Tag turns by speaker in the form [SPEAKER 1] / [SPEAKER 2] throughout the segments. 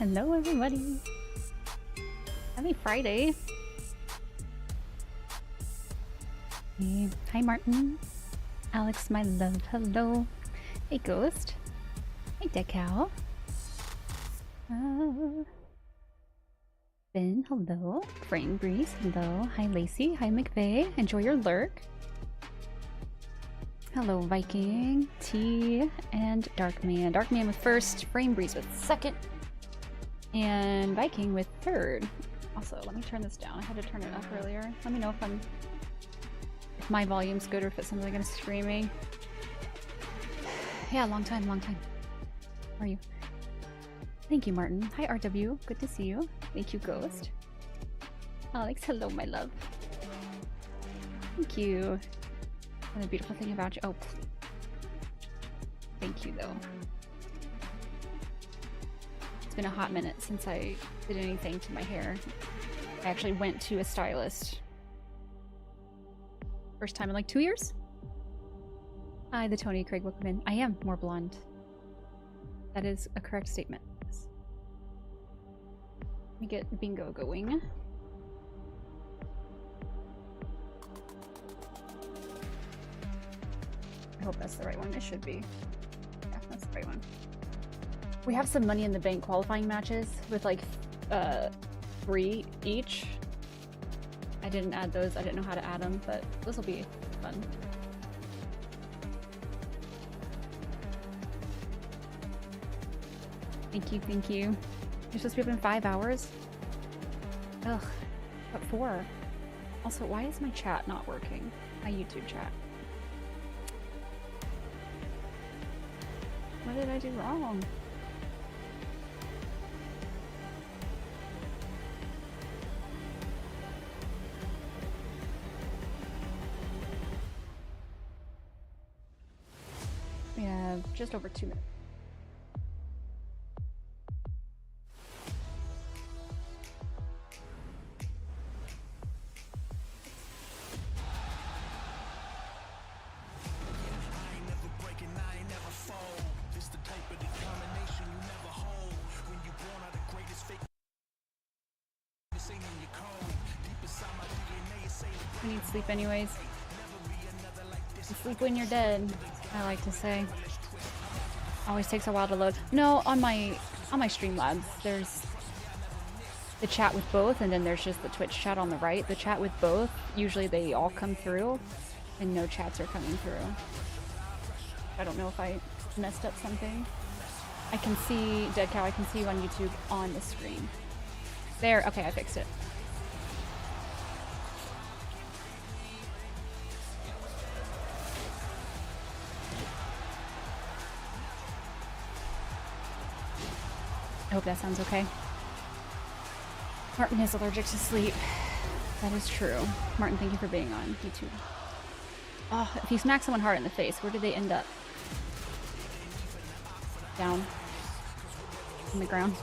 [SPEAKER 1] Hello everybody. Happy Friday. Hey. Hi Martin. Alex, my love. Hello. Hey Ghost. Hey Decal. Ben, hello. Frame Breeze, hello. Hi Lacey. Hi McVeigh. Enjoy your lurk. Hello Viking. T and Darkman. Darkman with first. Frame Breeze with second. And Viking with third. Also, let me turn this down. I had to turn it up earlier. Let me know if my volume's good or if it sounds like I'm screaming. Yeah, long time, long time. How are you? Thank you, Martin. Hi, RW. Good to see you. Thank you, Ghost. Alex, hello, my love. Thank you. And the beautiful thing about you. Oh, thank you, though. It's been a hot minute since I did anything to my hair. I actually went to a stylist. First time in like 2 years? Hi, the Tony Craig, welcome in. I am more blonde. That is a correct statement. Yes. Let me get bingo going. I hope that's the right one. It should be. Yeah, that's the right one. We have some Money in the Bank qualifying matches with like 3 each. I didn't add those. I didn't know how to add them, but this will be fun. Thank you, thank you. You're supposed to be up in 5 hours? Ugh, but 4. Also, why is my chat not working? My YouTube chat. What did I do wrong? We have just over 2 minutes. I need sleep anyways. You sleep when you're dead, I like to say. Always takes a while to load. No, on my Streamlabs, there's the chat with both, and then there's just the Twitch chat on the right. The chat with both, usually they all come through, and no chats are coming through. I don't know if I messed up something. I can see, Dead Cow, I can see you on YouTube on the screen. There, okay, I fixed it. I hope that sounds okay. Martin is allergic to sleep. That is true. Martin, thank you for being on YouTube. Oh, if you smack someone hard in the face, where do they end up? Down. On the ground.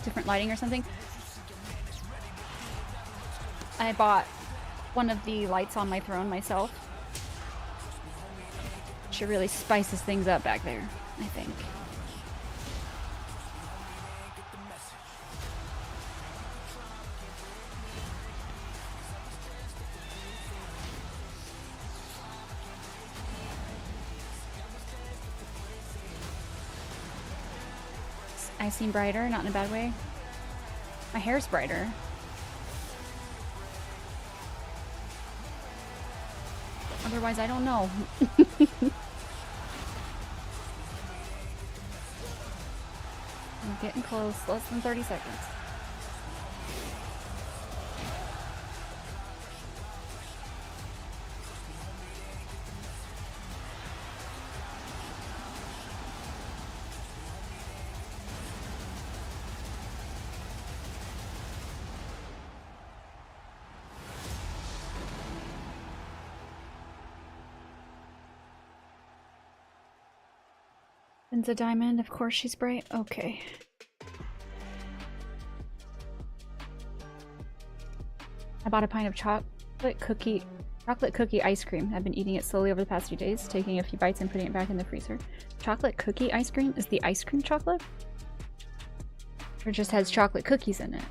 [SPEAKER 1] Different lighting or something? I bought one of the lights on my throne myself. She really spices things up back there, I think. I seem brighter, not in a bad way. My hair's brighter. Otherwise, I don't know. I'm getting close. Less than 30 seconds. Ben's a diamond. Of course she's bright. Okay. I bought a pint of chocolate cookie ice cream. I've been eating it slowly over the past few days, taking a few bites and putting it back in the freezer. Chocolate cookie ice cream? Is the ice cream chocolate? Or it just has chocolate cookies in it?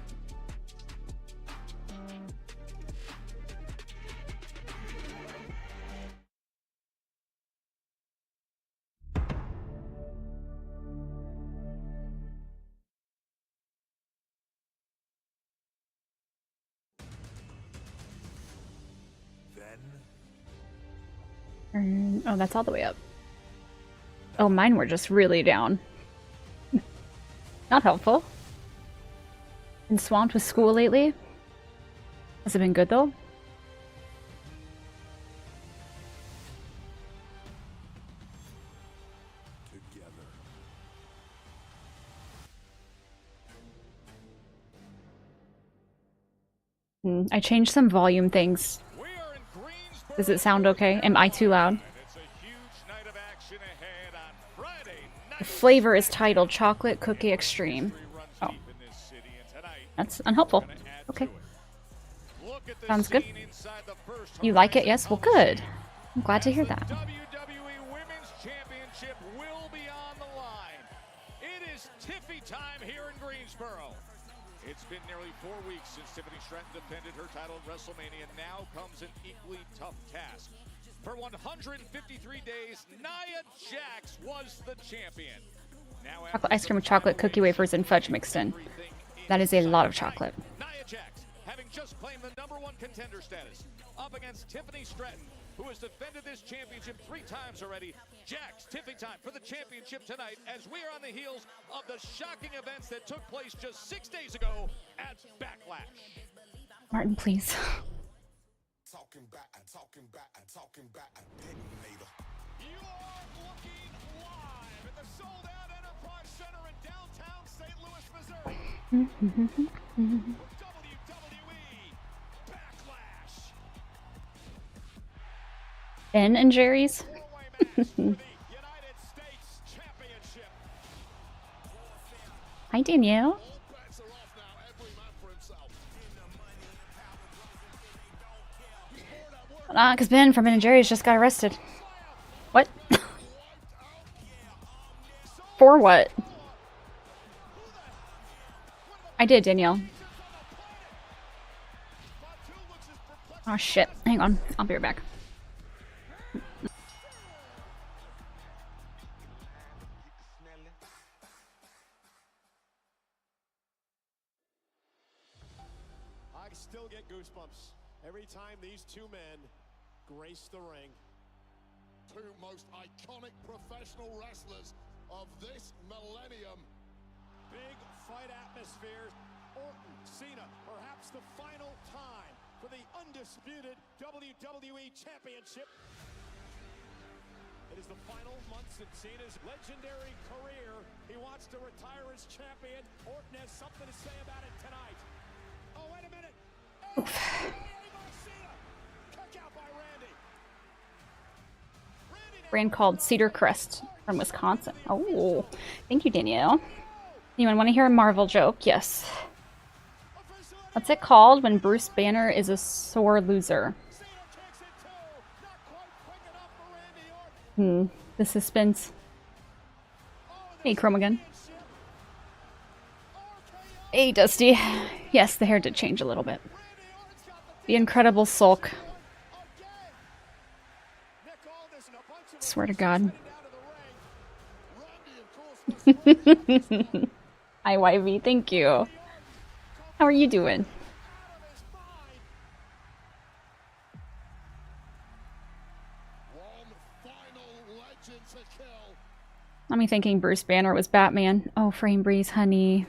[SPEAKER 1] Oh, that's all the way up. Oh, mine were just really down. Not helpful. Been swamped with school lately. Has it been good though? I changed some volume things. Does it sound okay? Am I too loud? The flavor is titled Chocolate Cookie Extreme. Oh. That's unhelpful. Okay. Sounds good. You like it? Yes? Well, good. I'm glad to hear that.
[SPEAKER 2] WWE Women's Championship will be on the line. It is Tiffy time here in Greensboro. It's been nearly 4 weeks since Tiffany Stratton defended her title at WrestleMania. Now comes an equally tough task. For 153 days, Nia Jax was the champion. Now
[SPEAKER 1] Chocolate ice cream with chocolate cookie wafers and fudge mixed in. That is a lot of chocolate.
[SPEAKER 2] Nia Jax, having just claimed the #1 contender status, up against Tiffany Stratton, who has defended this championship 3 times already. Jax, Tiffy time for the championship tonight as we are on the heels of the shocking events that took place just 6 days ago at Backlash.
[SPEAKER 1] Martin, please.
[SPEAKER 2] You are looking live at the sold-out Enterprise Center in downtown St. Louis, Missouri. WWE Backlash.
[SPEAKER 1] Ben and Jerry's. Hi, Danielle. Because Ben from Ben and Jerry's just got arrested. What? For what? I did, Danielle. Oh shit. Hang on. I'll be right back.
[SPEAKER 3] I still get goosebumps every time these two men grace the ring.
[SPEAKER 4] Two most iconic professional wrestlers of this millennium.
[SPEAKER 3] Big fight atmosphere. Orton, Cena, perhaps the final time for the undisputed WWE Championship. It is the final months in Cena's legendary career. He wants to retire as champion. Orton has something to say about it tonight. Oh, wait a minute.
[SPEAKER 1] Brand called Cedar Crest from Wisconsin. Oh, thank you, Danielle. Anyone want to hear a Marvel joke? Yes. What's it called when Bruce Banner is a sore loser? The suspense. Hey, Chrome again. Hey, Dusty. Yes, the hair did change a little bit. The Incredible Sulk. Swear to God. Hi, YV. Thank you. How are you doing? I'm me thinking Bruce Banner was Batman. Oh, Frame Breeze, honey.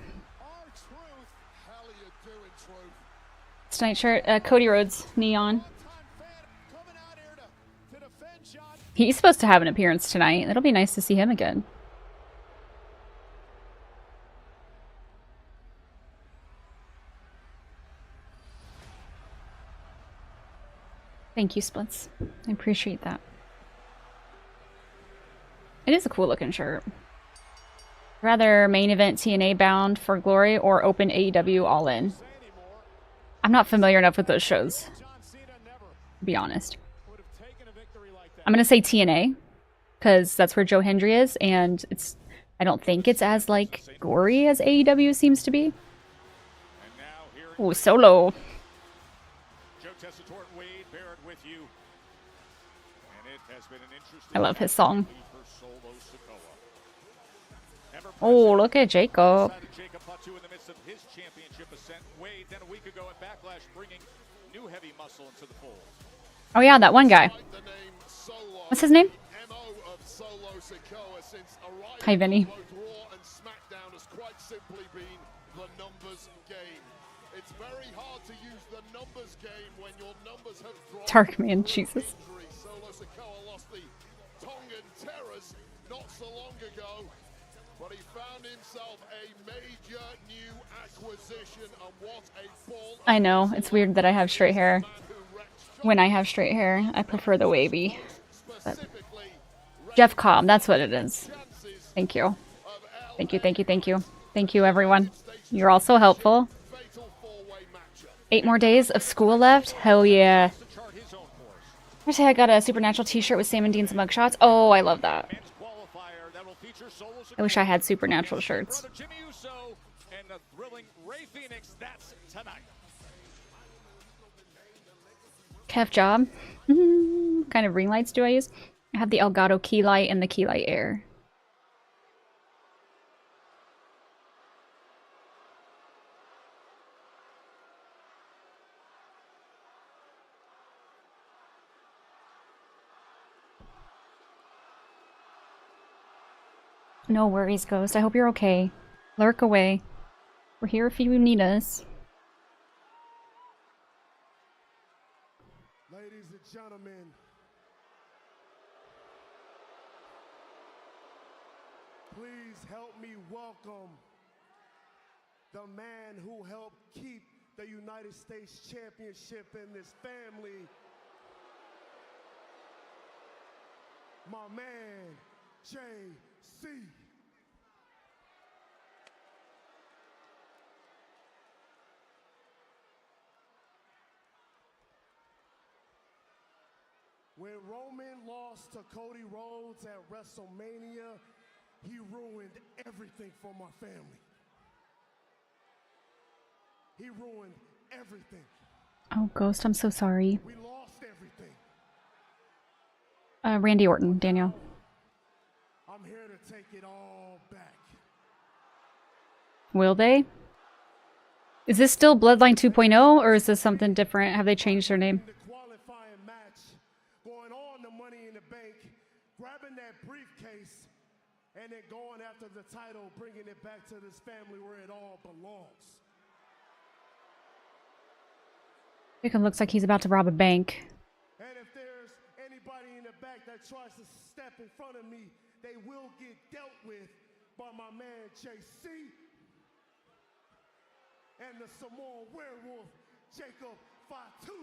[SPEAKER 1] Tonight shirt, Cody Rhodes, neon. He's supposed to have an appearance tonight. It'll be nice to see him again. Thank you, Splits. I appreciate that. It is a cool looking shirt. Rather main event TNA bound for glory or open AEW all in. I'm not familiar enough with those shows, to be honest. I'm gonna say TNA, because that's where Joe Hendry is, and I don't think it's as, like, gory as AEW seems to be. Ooh, Solo. I love his song. Oh, look at Jacob. Oh yeah, that one guy. What's his name? Hi, Vinny. Darkman, Jesus.
[SPEAKER 4] Not so long ago, but he found himself a major new acquisition, and what a ball.
[SPEAKER 1] I know, it's weird that I have straight hair. When I have straight hair, I prefer the wavy. But Jeff Cobb, that's what it is. Thank you. Thank you, thank you, thank you. Thank you, everyone. You're all so helpful. 8 more days of school left? Hell yeah. I say I got a Supernatural t-shirt with Sam and Dean's mugshots. Oh, I love that. I wish I had Supernatural shirts. Kev job. What kind of ring lights do I use? I have the Elgato key light and the key light air. No worries, Ghost. I hope you're okay. Lurk away. We're here if you need us.
[SPEAKER 3] Ladies and gentlemen, please help me welcome the man who helped keep the United States Championship in this family, my man, JC. When Roman lost to Cody Rhodes at WrestleMania, he ruined everything for my family. He ruined everything.
[SPEAKER 1] Oh, Ghost, I'm so sorry.
[SPEAKER 3] We lost everything.
[SPEAKER 1] Randy Orton, Daniel.
[SPEAKER 3] I'm here to take it all back.
[SPEAKER 1] Will they? Is this still Bloodline 2.0, or is this something different? Have they changed their name?
[SPEAKER 3] The qualifying match, going on the Money in the Bank, grabbing that briefcase, and then going after the title, bringing it back to this family where it all belongs.
[SPEAKER 1] Jacob looks like he's about to rob a bank.
[SPEAKER 3] And if there's anybody in the back that tries to step in front of me, they will get dealt with by my man JC and the Samoan werewolf Jacob Fatu.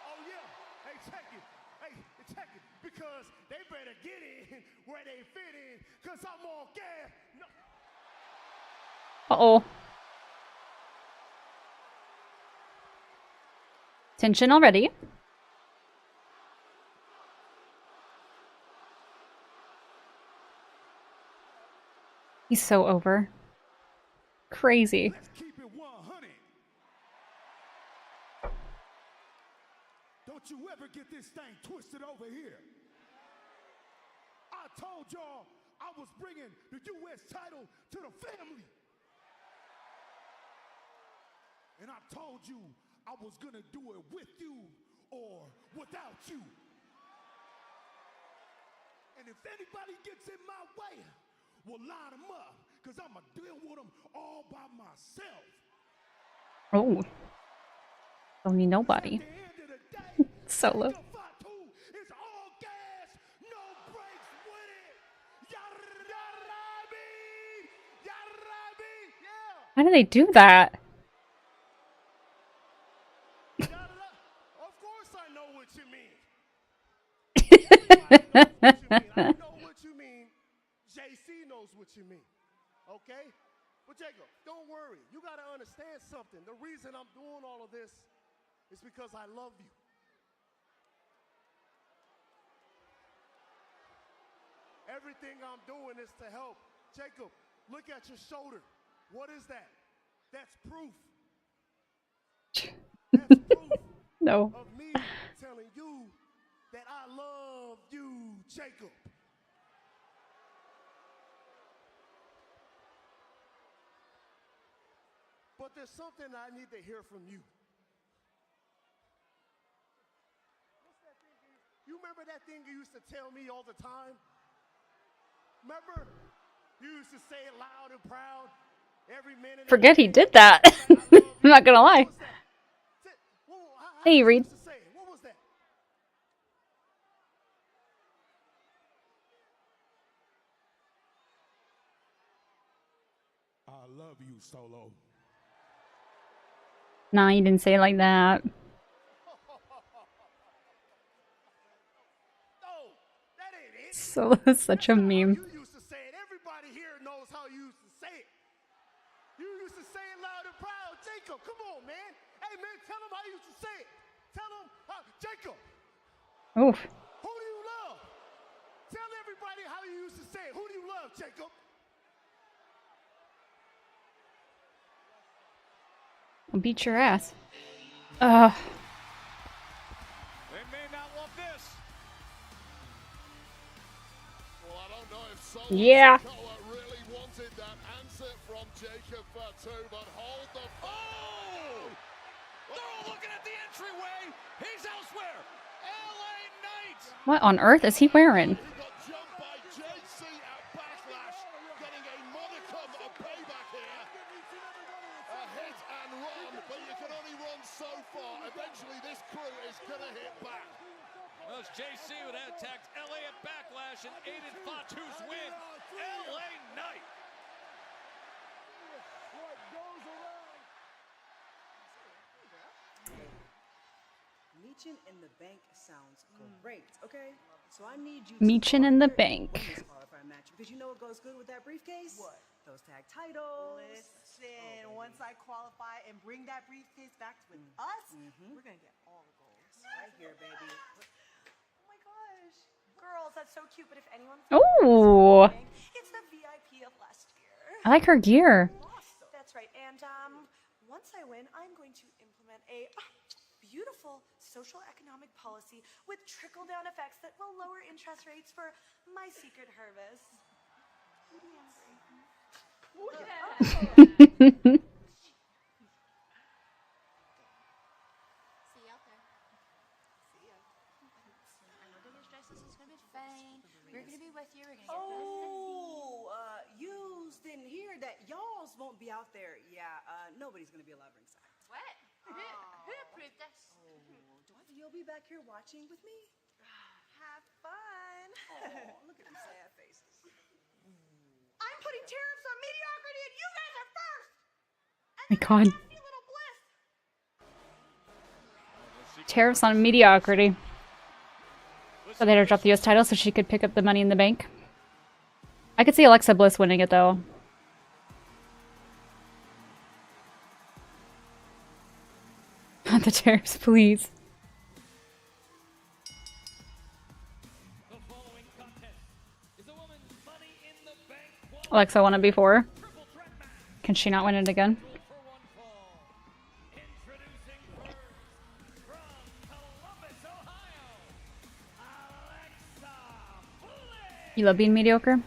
[SPEAKER 3] Oh yeah, hey check it, because they better get in where they fit in, cause I'm on gas. No.
[SPEAKER 1] Uh-oh. Tension already. He's so over. Crazy.
[SPEAKER 3] Let's keep it 100. Don't you ever get this thing twisted over here. I told y'all I was bringing the U.S. title to the family. And I told you I was going to do it with you or without you. And if anybody gets in my way, we'll line them up, because I'm going to deal with them all by myself.
[SPEAKER 1] Oh. Don't need nobody.
[SPEAKER 3] At the end of the day,
[SPEAKER 1] Solo.
[SPEAKER 3] Jacob Fatu is all gas, no brakes with it. Yarabi! Yeah.
[SPEAKER 1] How do they do that?
[SPEAKER 3] Of course I know what you mean. I know what you mean. JC knows what you mean. Okay? But Jacob, don't worry. You got to understand something. The reason I'm doing all of this is because I love you. Everything I'm doing is to help. Jacob, look at your shoulder. What is that? That's proof. That's proof
[SPEAKER 1] No.
[SPEAKER 3] of me telling you that I love you, Jacob. But there's something I need to hear from you. What's that thing you remember that thing you used to tell me all the time? Remember? You used to say it loud and proud every minute.
[SPEAKER 1] Forget he did that. I'm not gonna lie. Hey, Reed.
[SPEAKER 3] What was that? I love you, Solo.
[SPEAKER 1] Nah, you didn't say it like that.
[SPEAKER 3] No, that ain't it.
[SPEAKER 1] So that's such a meme.
[SPEAKER 3] You used to say it. Everybody here knows how you used to say it. You used to say it loud and proud. Jacob, come on, man. Hey, man, tell him how you used to say it. Tell him, Jacob,
[SPEAKER 1] Oof.
[SPEAKER 3] who do you love? Tell everybody how you used to say it. Who do you love, Jacob?
[SPEAKER 1] I'll beat your ass.
[SPEAKER 2] They may not love this.
[SPEAKER 4] Well, I don't know if Solo
[SPEAKER 1] Yeah.
[SPEAKER 4] Sikoa really wanted that answer from Jacob Fatu, but hold the...
[SPEAKER 2] Oh! They're all looking at the entryway. He's elsewhere. LA Knight.
[SPEAKER 1] What on earth is he wearing?
[SPEAKER 4] He got jumped by JC at Backlash, getting a modicum of payback here. A hit and run, but you can only run so far. Eventually, this crew is going to hit back.
[SPEAKER 2] Well, it's JC who had attacked LA at Backlash and aided Fatu's win. LA Knight.
[SPEAKER 5] Meechin in the bank sounds great, okay? So I need you
[SPEAKER 1] Meechin in the bank.
[SPEAKER 5] this qualifier match because you know what goes good with that briefcase? What? Those tag titles.
[SPEAKER 6] Listen, once I qualify and bring that briefcase back with us, we're gonna get all the goals.
[SPEAKER 5] Right here, baby.
[SPEAKER 6] Oh my gosh. Girls, that's so cute, but if anyone's
[SPEAKER 1] Ooh.
[SPEAKER 6] it's the VIP of last year.
[SPEAKER 1] I like her gear.
[SPEAKER 6] That's right. And once I win, I'm going to implement a beautiful social economic policy with trickle-down effects that will lower interest rates for my secret harvest.
[SPEAKER 7] See you out there. See ya. I know Diggers dresses is gonna be fine. We're gonna be with you. We're gonna get
[SPEAKER 5] Oh, yous didn't hear that y'alls won't be out there. Yeah, nobody's gonna be allowed ringside.
[SPEAKER 7] What? Who approved this?
[SPEAKER 5] You'll be back here watching with me?
[SPEAKER 6] Have fun.
[SPEAKER 5] Oh, look at them sad faces.
[SPEAKER 6] I'm putting tariffs on mediocrity and you guys are first.
[SPEAKER 1] My God.
[SPEAKER 6] Nasty little bliss.
[SPEAKER 1] Tariffs on mediocrity. So they had her drop the US title so she could pick up the money in the bank. I could see Alexa Bliss winning it though. Not the tariffs, please.
[SPEAKER 2] The following contest is a woman's Money in the Bank
[SPEAKER 1] Alexa won it before.
[SPEAKER 2] triple threat match.
[SPEAKER 1] Can she not win it again?
[SPEAKER 2] For one fall. Introducing first from Columbus, Ohio, Alexa Bliss.
[SPEAKER 1] You love being mediocre?
[SPEAKER 2] And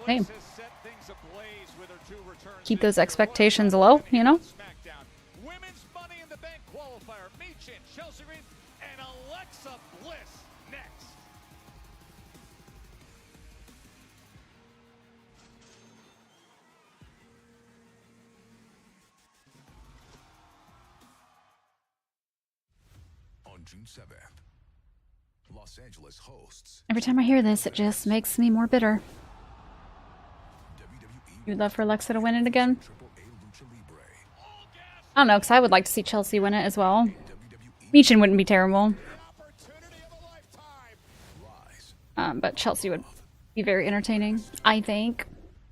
[SPEAKER 1] Hey.
[SPEAKER 2] Bliss has set things ablaze with her two returns.
[SPEAKER 1] Keep those
[SPEAKER 2] this year.
[SPEAKER 1] expectations low, you know?
[SPEAKER 2] SmackDown. Women's Money in the Bank qualifier. Meechin, Chelsea Green, and Alexa Bliss next.
[SPEAKER 8] On June 7th, Los Angeles hosts
[SPEAKER 1] Every time I hear this, it just makes me more bitter.
[SPEAKER 8] WWE
[SPEAKER 1] You'd love for Alexa to win it again?
[SPEAKER 8] AAA Lucha Libre.
[SPEAKER 1] I don't know, because I would like to see Chelsea win it as well. Meechin wouldn't be terrible.
[SPEAKER 4] Opportunity of a lifetime.
[SPEAKER 8] Rise.
[SPEAKER 1] But Chelsea would be very entertaining, I think.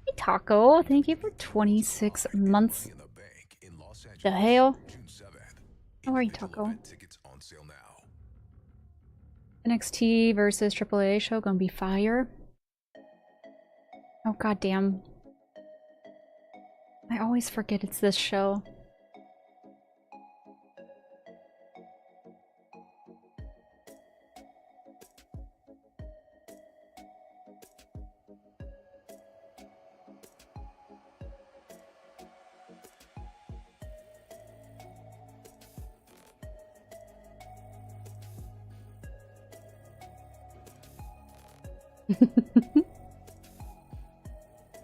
[SPEAKER 1] Hey, Taco. Thank you for 26 months.
[SPEAKER 8] In the bank in Los Angeles,
[SPEAKER 1] The hell?
[SPEAKER 8] June 7th.
[SPEAKER 1] How are you,
[SPEAKER 8] Individual
[SPEAKER 1] Taco?
[SPEAKER 8] event tickets on sale now.
[SPEAKER 1] NXT versus AAA show gonna be fire. Oh, goddamn. I always forget it's this show.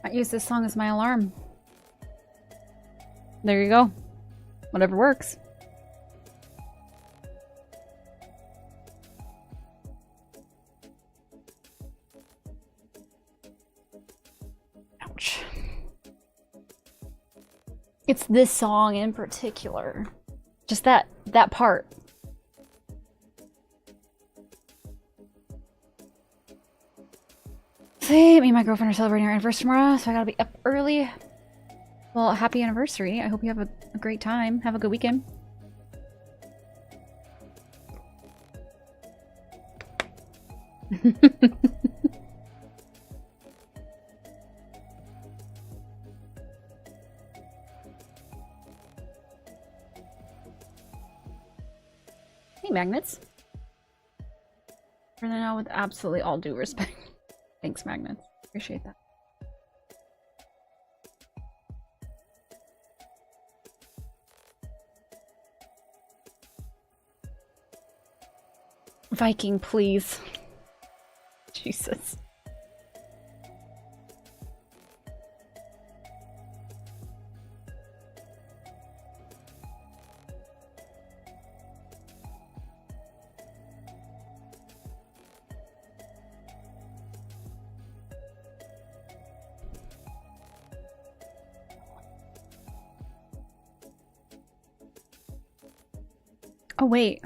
[SPEAKER 1] I use this song as my alarm. There you go. Whatever works. Ouch. It's this song in particular. Just that part. See, me and my girlfriend are celebrating our anniversary tomorrow, so I gotta be up early. Well, happy anniversary. I hope you have a great time. Have a good weekend. Hey, Magnets. For now, with absolutely all due respect. Thanks, Magnets. Appreciate that. Viking, please. Jesus. Oh, wait.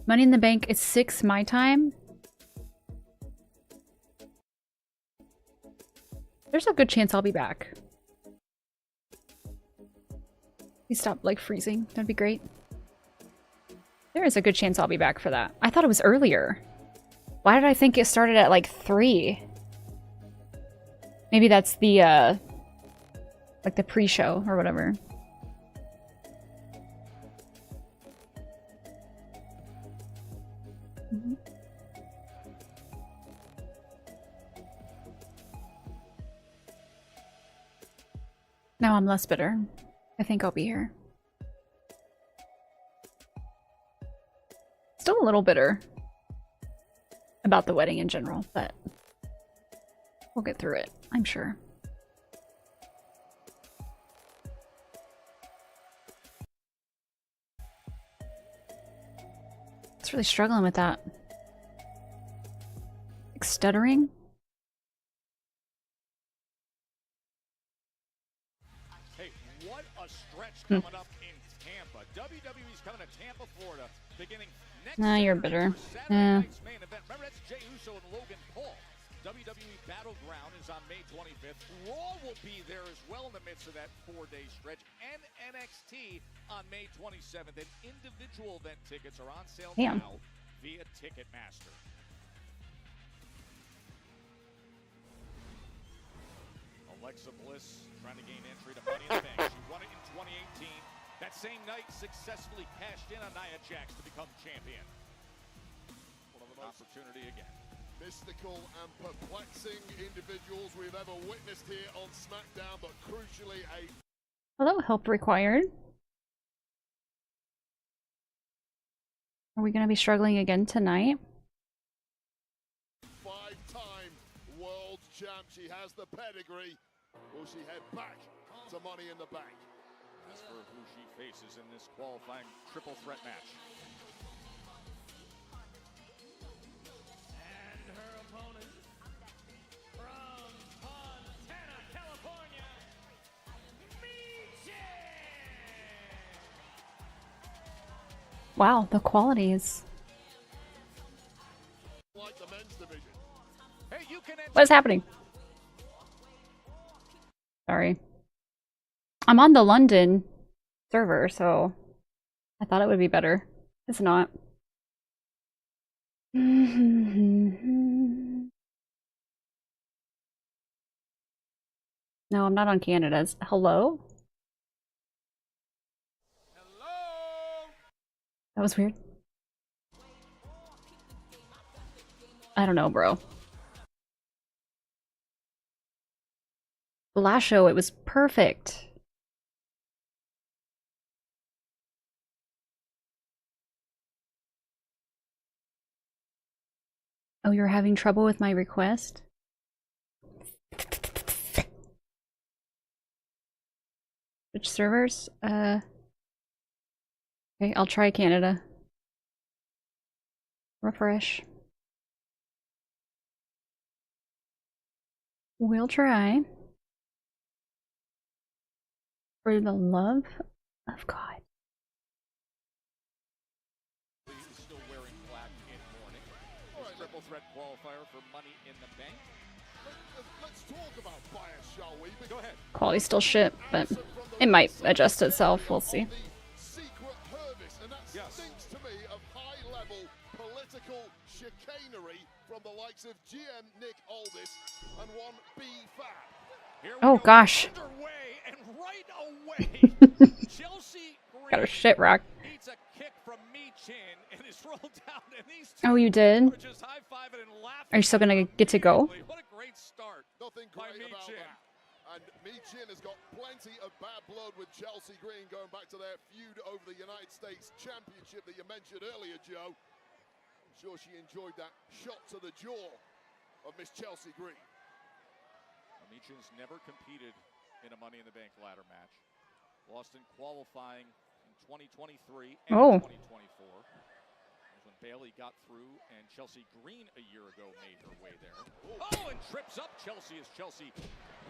[SPEAKER 1] Money in the Bank is 6 my time. There's a good chance I'll be back. Please stop, like, freezing. That'd be great. There is a good chance I'll be back for that. I thought it was earlier. Why did I think it started at, like, 3? Maybe that's the, like, the pre-show or whatever. Now I'm less bitter. I think I'll be here. Still a little bitter about the wedding in general, but we'll get through it, I'm sure. It's really struggling with that. Like stuttering.
[SPEAKER 2] Hey, what a stretch coming up in Tampa. WWE's coming to Tampa, Florida, beginning next
[SPEAKER 1] Nah, you're
[SPEAKER 2] Saturday
[SPEAKER 1] bitter.
[SPEAKER 2] for Saturday
[SPEAKER 1] Yeah.
[SPEAKER 2] night's main event. Remember, that's Jey Uso and Logan Paul. WWE Battleground is on May 25th. Raw will be there as well in the midst of that 4-day stretch. And NXT on May 27th. And individual event tickets are on sale
[SPEAKER 1] Damn.
[SPEAKER 2] now via Ticketmaster. Alexa Bliss trying to gain entry to Money in the Bank. She won it in 2018. That same night, successfully cashed in on Nia Jax to become champion. One of an opportunity again.
[SPEAKER 4] Mystical and perplexing individuals we've ever witnessed here on SmackDown, but crucially a
[SPEAKER 1] Hello, help required. Are we going to be struggling again tonight?
[SPEAKER 4] 5-time world champ. She has the pedigree. Will she head back to Money in the Bank?
[SPEAKER 2] As for who she faces in this qualifying triple threat match. And her opponent from Fontana, California,
[SPEAKER 1] Wow, the quality is...
[SPEAKER 4] Like the men's division.
[SPEAKER 2] Hey, you can enter
[SPEAKER 1] What is happening? Sorry. I'm on the London server, so I thought it would be better. It's not. No, I'm not on Canada's. Hello?
[SPEAKER 2] Hello?
[SPEAKER 1] That was weird. I don't know, bro. The last show, it was perfect. Oh, you're having trouble with my request? Which servers? Okay, I'll try Canada. Refresh. We'll try. For the love of God.
[SPEAKER 2] Still wearing black in mourning. Triple threat qualifier for Money in the Bank.
[SPEAKER 4] Let's talk about bias, shall we?
[SPEAKER 2] Go ahead.
[SPEAKER 1] Quality's still shit, but it might adjust itself. We'll see.
[SPEAKER 4] Secret service, and that stinks to me of high-level political chicanery from the likes of GM Nick Aldis and one B-Fab.
[SPEAKER 1] Oh gosh.
[SPEAKER 2] And right away, Chelsea
[SPEAKER 1] Got a shit rock.
[SPEAKER 2] needs a kick from Michin and is rolled down, and these
[SPEAKER 1] Oh, you did?
[SPEAKER 2] are just high-fiving and laughing.
[SPEAKER 1] Are you still gonna get to go?
[SPEAKER 2] What a great start.
[SPEAKER 4] Nothing
[SPEAKER 2] by
[SPEAKER 4] great about
[SPEAKER 2] Michin.
[SPEAKER 4] that. And Michin has got plenty of bad blood with Chelsea Green going back to their feud over the United States Championship that you mentioned earlier, Joe. I'm sure she enjoyed that shot to the jaw of Miss Chelsea Green.
[SPEAKER 2] Michin's never competed in a Money in the Bank ladder match. Lost in qualifying in 2023 and 2024. When Bailey got through, and Chelsea Green a year ago made her way there. Oh, and trips up Chelsea as Chelsea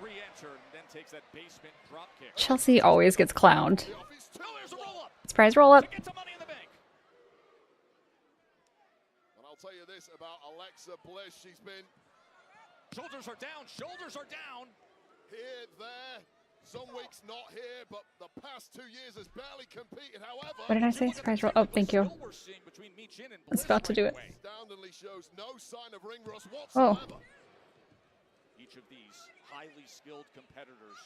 [SPEAKER 2] re-entered and then takes that basement drop kick.
[SPEAKER 1] Chelsea always gets clowned.
[SPEAKER 2] Oh, there's a roll-up.
[SPEAKER 1] Surprise roll up.
[SPEAKER 2] To get to Money in the Bank.
[SPEAKER 4] And I'll tell you this about Alexa Bliss. She's been
[SPEAKER 2] Shoulders are down. Shoulders are down.
[SPEAKER 4] here, there, some weeks not here, but the past 2 years has barely competed. However,
[SPEAKER 1] What did I say? Surprise roll. Oh, thank you.
[SPEAKER 2] We're seeing between Michin and
[SPEAKER 1] I was about to do it.
[SPEAKER 4] astoundingly shows no sign of ring rust
[SPEAKER 1] Oh.
[SPEAKER 4] whatsoever.
[SPEAKER 2] Each of these highly skilled competitors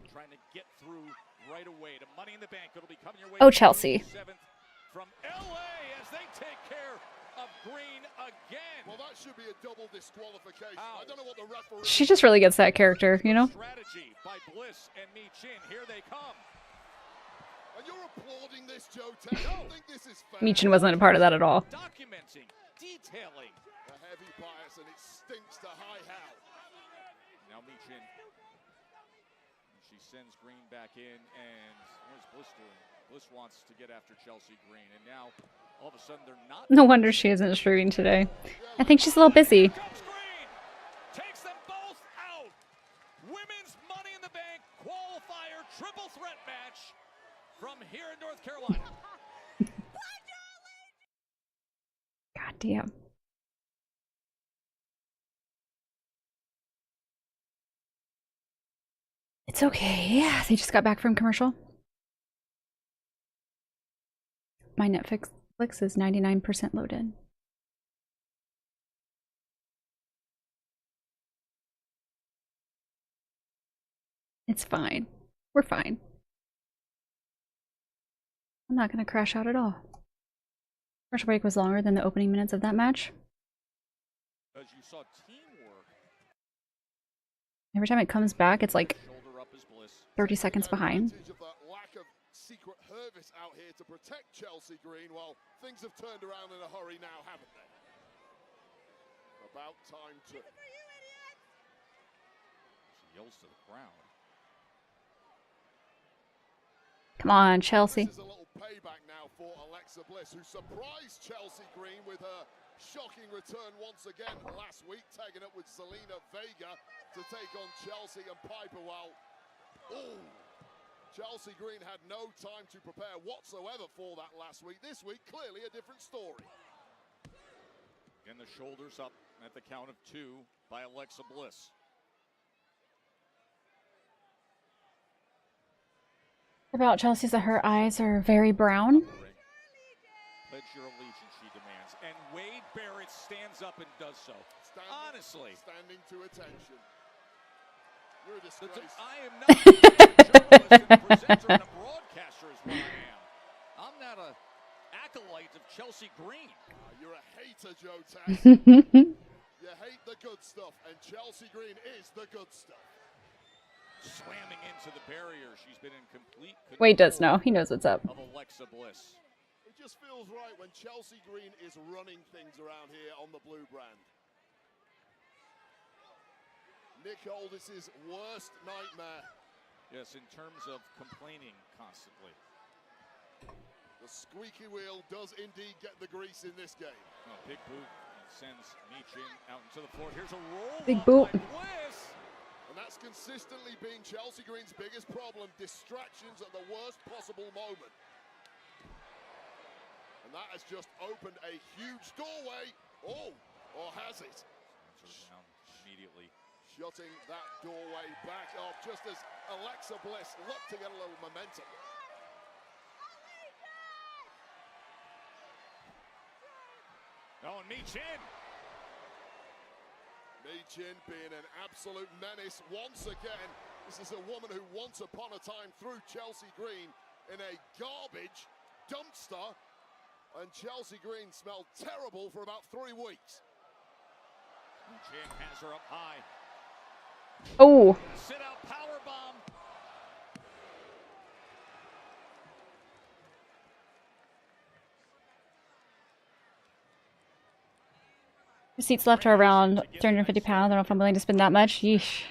[SPEAKER 2] trying to get through right away to Money in the Bank. It'll be coming your way.
[SPEAKER 1] Oh, Chelsea.
[SPEAKER 2] 7th from LA as they take care of Green again.
[SPEAKER 4] Well, that should be a double disqualification. I don't know what the referee.
[SPEAKER 1] She just really gets that character, you know?
[SPEAKER 2] Strategy by Bliss and Michin. Here they come.
[SPEAKER 4] And you're applauding this, Joe. I don't think this is fair.
[SPEAKER 1] Michin wasn't a part of that at all.
[SPEAKER 2] Documenting, detailing.
[SPEAKER 4] A heavy bias, and it stinks to high hell.
[SPEAKER 2] Now Michin. She sends Green back in, and where's Bliss doing? Bliss wants to get after Chelsea Green, and now all of a sudden they're not.
[SPEAKER 1] No wonder she isn't streaming today. I think she's a little busy.
[SPEAKER 2] Comes Green, takes them both out. Women's Money in the Bank qualifier triple threat match from here in North Carolina.
[SPEAKER 1] God damn. It's okay. They just got back from commercial. My Netflix is 99% loaded. It's fine. We're fine. I'm not gonna crash out at all. Commercial break was longer than the opening minutes of that match.
[SPEAKER 2] As you saw teamwork.
[SPEAKER 1] Every time it comes back, it's like
[SPEAKER 2] Shoulder up is Bliss.
[SPEAKER 1] 30 seconds behind.
[SPEAKER 4] Advantage of that lack of secret Hervis out here to protect Chelsea Green. Well, things have turned around in a hurry now, haven't they? About time to.
[SPEAKER 2] She yells to the crowd.
[SPEAKER 1] Come on, Chelsea.
[SPEAKER 4] This is a little payback now for Alexa Bliss, who surprised Chelsea Green with her shocking return once again last week, tagging up with Selena Vega to take on Chelsea and Piper. Well, Chelsea Green had no time to prepare whatsoever for that last week. This week, clearly a different story.
[SPEAKER 2] And the shoulders up at the count of 2 by Alexa Bliss.
[SPEAKER 1] About Chelsea's that her eyes are very brown.
[SPEAKER 2] Pledge your allegiance, she demands. And Wade Barrett stands up and does so. Honestly.
[SPEAKER 4] Standing to attention. You're a disgrace.
[SPEAKER 2] I am not a journalist and a presenter and a broadcaster is what I am. I'm not an acolyte of Chelsea Green.
[SPEAKER 4] You're a hater, Joe Tess. You hate the good stuff, and Chelsea Green is the good stuff.
[SPEAKER 2] Slamming into the barrier. She's been in complete control.
[SPEAKER 1] Wade does know. He knows what's up.
[SPEAKER 2] Of Alexa Bliss.
[SPEAKER 4] It just feels right when Chelsea Green is running things around here on the blue brand. Nick Aldis's worst nightmare.
[SPEAKER 2] Yes, in terms of complaining constantly.
[SPEAKER 4] The squeaky wheel does indeed get the grease in this game.
[SPEAKER 2] Oh, big boot sends Michin out into the floor. Here's a roll.
[SPEAKER 1] Big boot.
[SPEAKER 2] Bliss.
[SPEAKER 4] And that's consistently been Chelsea Green's biggest problem, distractions at the worst possible moment. And that has just opened a huge doorway. Oh, or has it?
[SPEAKER 2] Down immediately.
[SPEAKER 4] Shutting that doorway back up just as Alexa Bliss looked to get a little momentum.
[SPEAKER 2] Oh, and Michin.
[SPEAKER 4] Michin being an absolute menace once again. This is a woman who once upon a time threw Chelsea Green in a garbage dumpster, and Chelsea Green smelled terrible for about 3 weeks.
[SPEAKER 2] Michin has her up high.
[SPEAKER 1] Oh.
[SPEAKER 2] Sit out power bomb.
[SPEAKER 1] The seats left are around 350 pounds. I don't know if I'm willing to spend that much. Yeesh.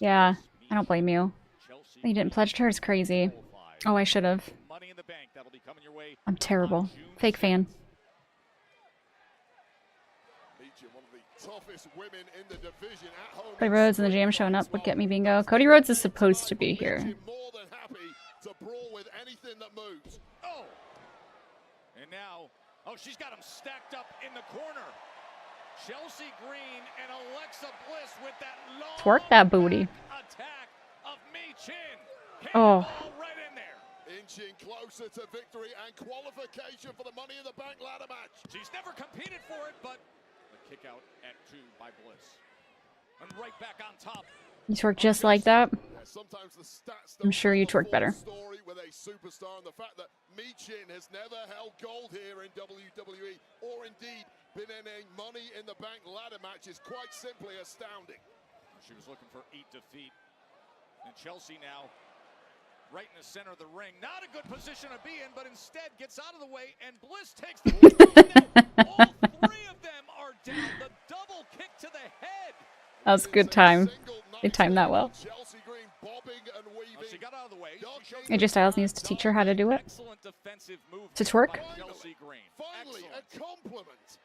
[SPEAKER 1] Yeah, I don't blame you. You didn't pledge to her is crazy. Oh, I should have.
[SPEAKER 2] Money in the bank. That'll be coming your way.
[SPEAKER 1] I'm terrible. Fake fan.
[SPEAKER 4] Michin, one of the toughest women in the division at home.
[SPEAKER 1] Cody Rhodes and the Jam showing up would get me bingo. Cody Rhodes is supposed to be here.
[SPEAKER 4] Michin more than happy to brawl with anything that moves.
[SPEAKER 2] Oh. And now, oh, she's got him stacked up in the corner. Chelsea Green and Alexa Bliss with that long
[SPEAKER 1] Twerk that booty.
[SPEAKER 2] attack of Michin.
[SPEAKER 1] Oh.
[SPEAKER 2] Right in there.
[SPEAKER 4] Inching closer to victory and qualification for the Money in the Bank ladder match.
[SPEAKER 2] She's never competed for it, but the kick out at 2 by Bliss. And right back on top.
[SPEAKER 1] You twerk just like that?
[SPEAKER 4] Yeah, sometimes the stats
[SPEAKER 1] I'm sure you twerk better.
[SPEAKER 4] Story with a superstar, and the fact that Michin has never held gold here in WWE or indeed been in a Money in the Bank ladder match is quite simply astounding.
[SPEAKER 2] She was looking for 8 defeat. And Chelsea now right in the center of the ring. Not a good position to be in, but instead gets out of the way, and Bliss takes the all 3 of them are down. The double kick to the head.
[SPEAKER 1] That was a good time. They timed that well.
[SPEAKER 4] Chelsea Green bobbing and weaving.
[SPEAKER 2] She got out of the way.
[SPEAKER 1] AJ Styles needs to teach her how to do it.
[SPEAKER 2] Excellent defensive move
[SPEAKER 1] To twerk?
[SPEAKER 2] Chelsea Green.
[SPEAKER 4] Finally,
[SPEAKER 2] Excellent.
[SPEAKER 4] a compliment.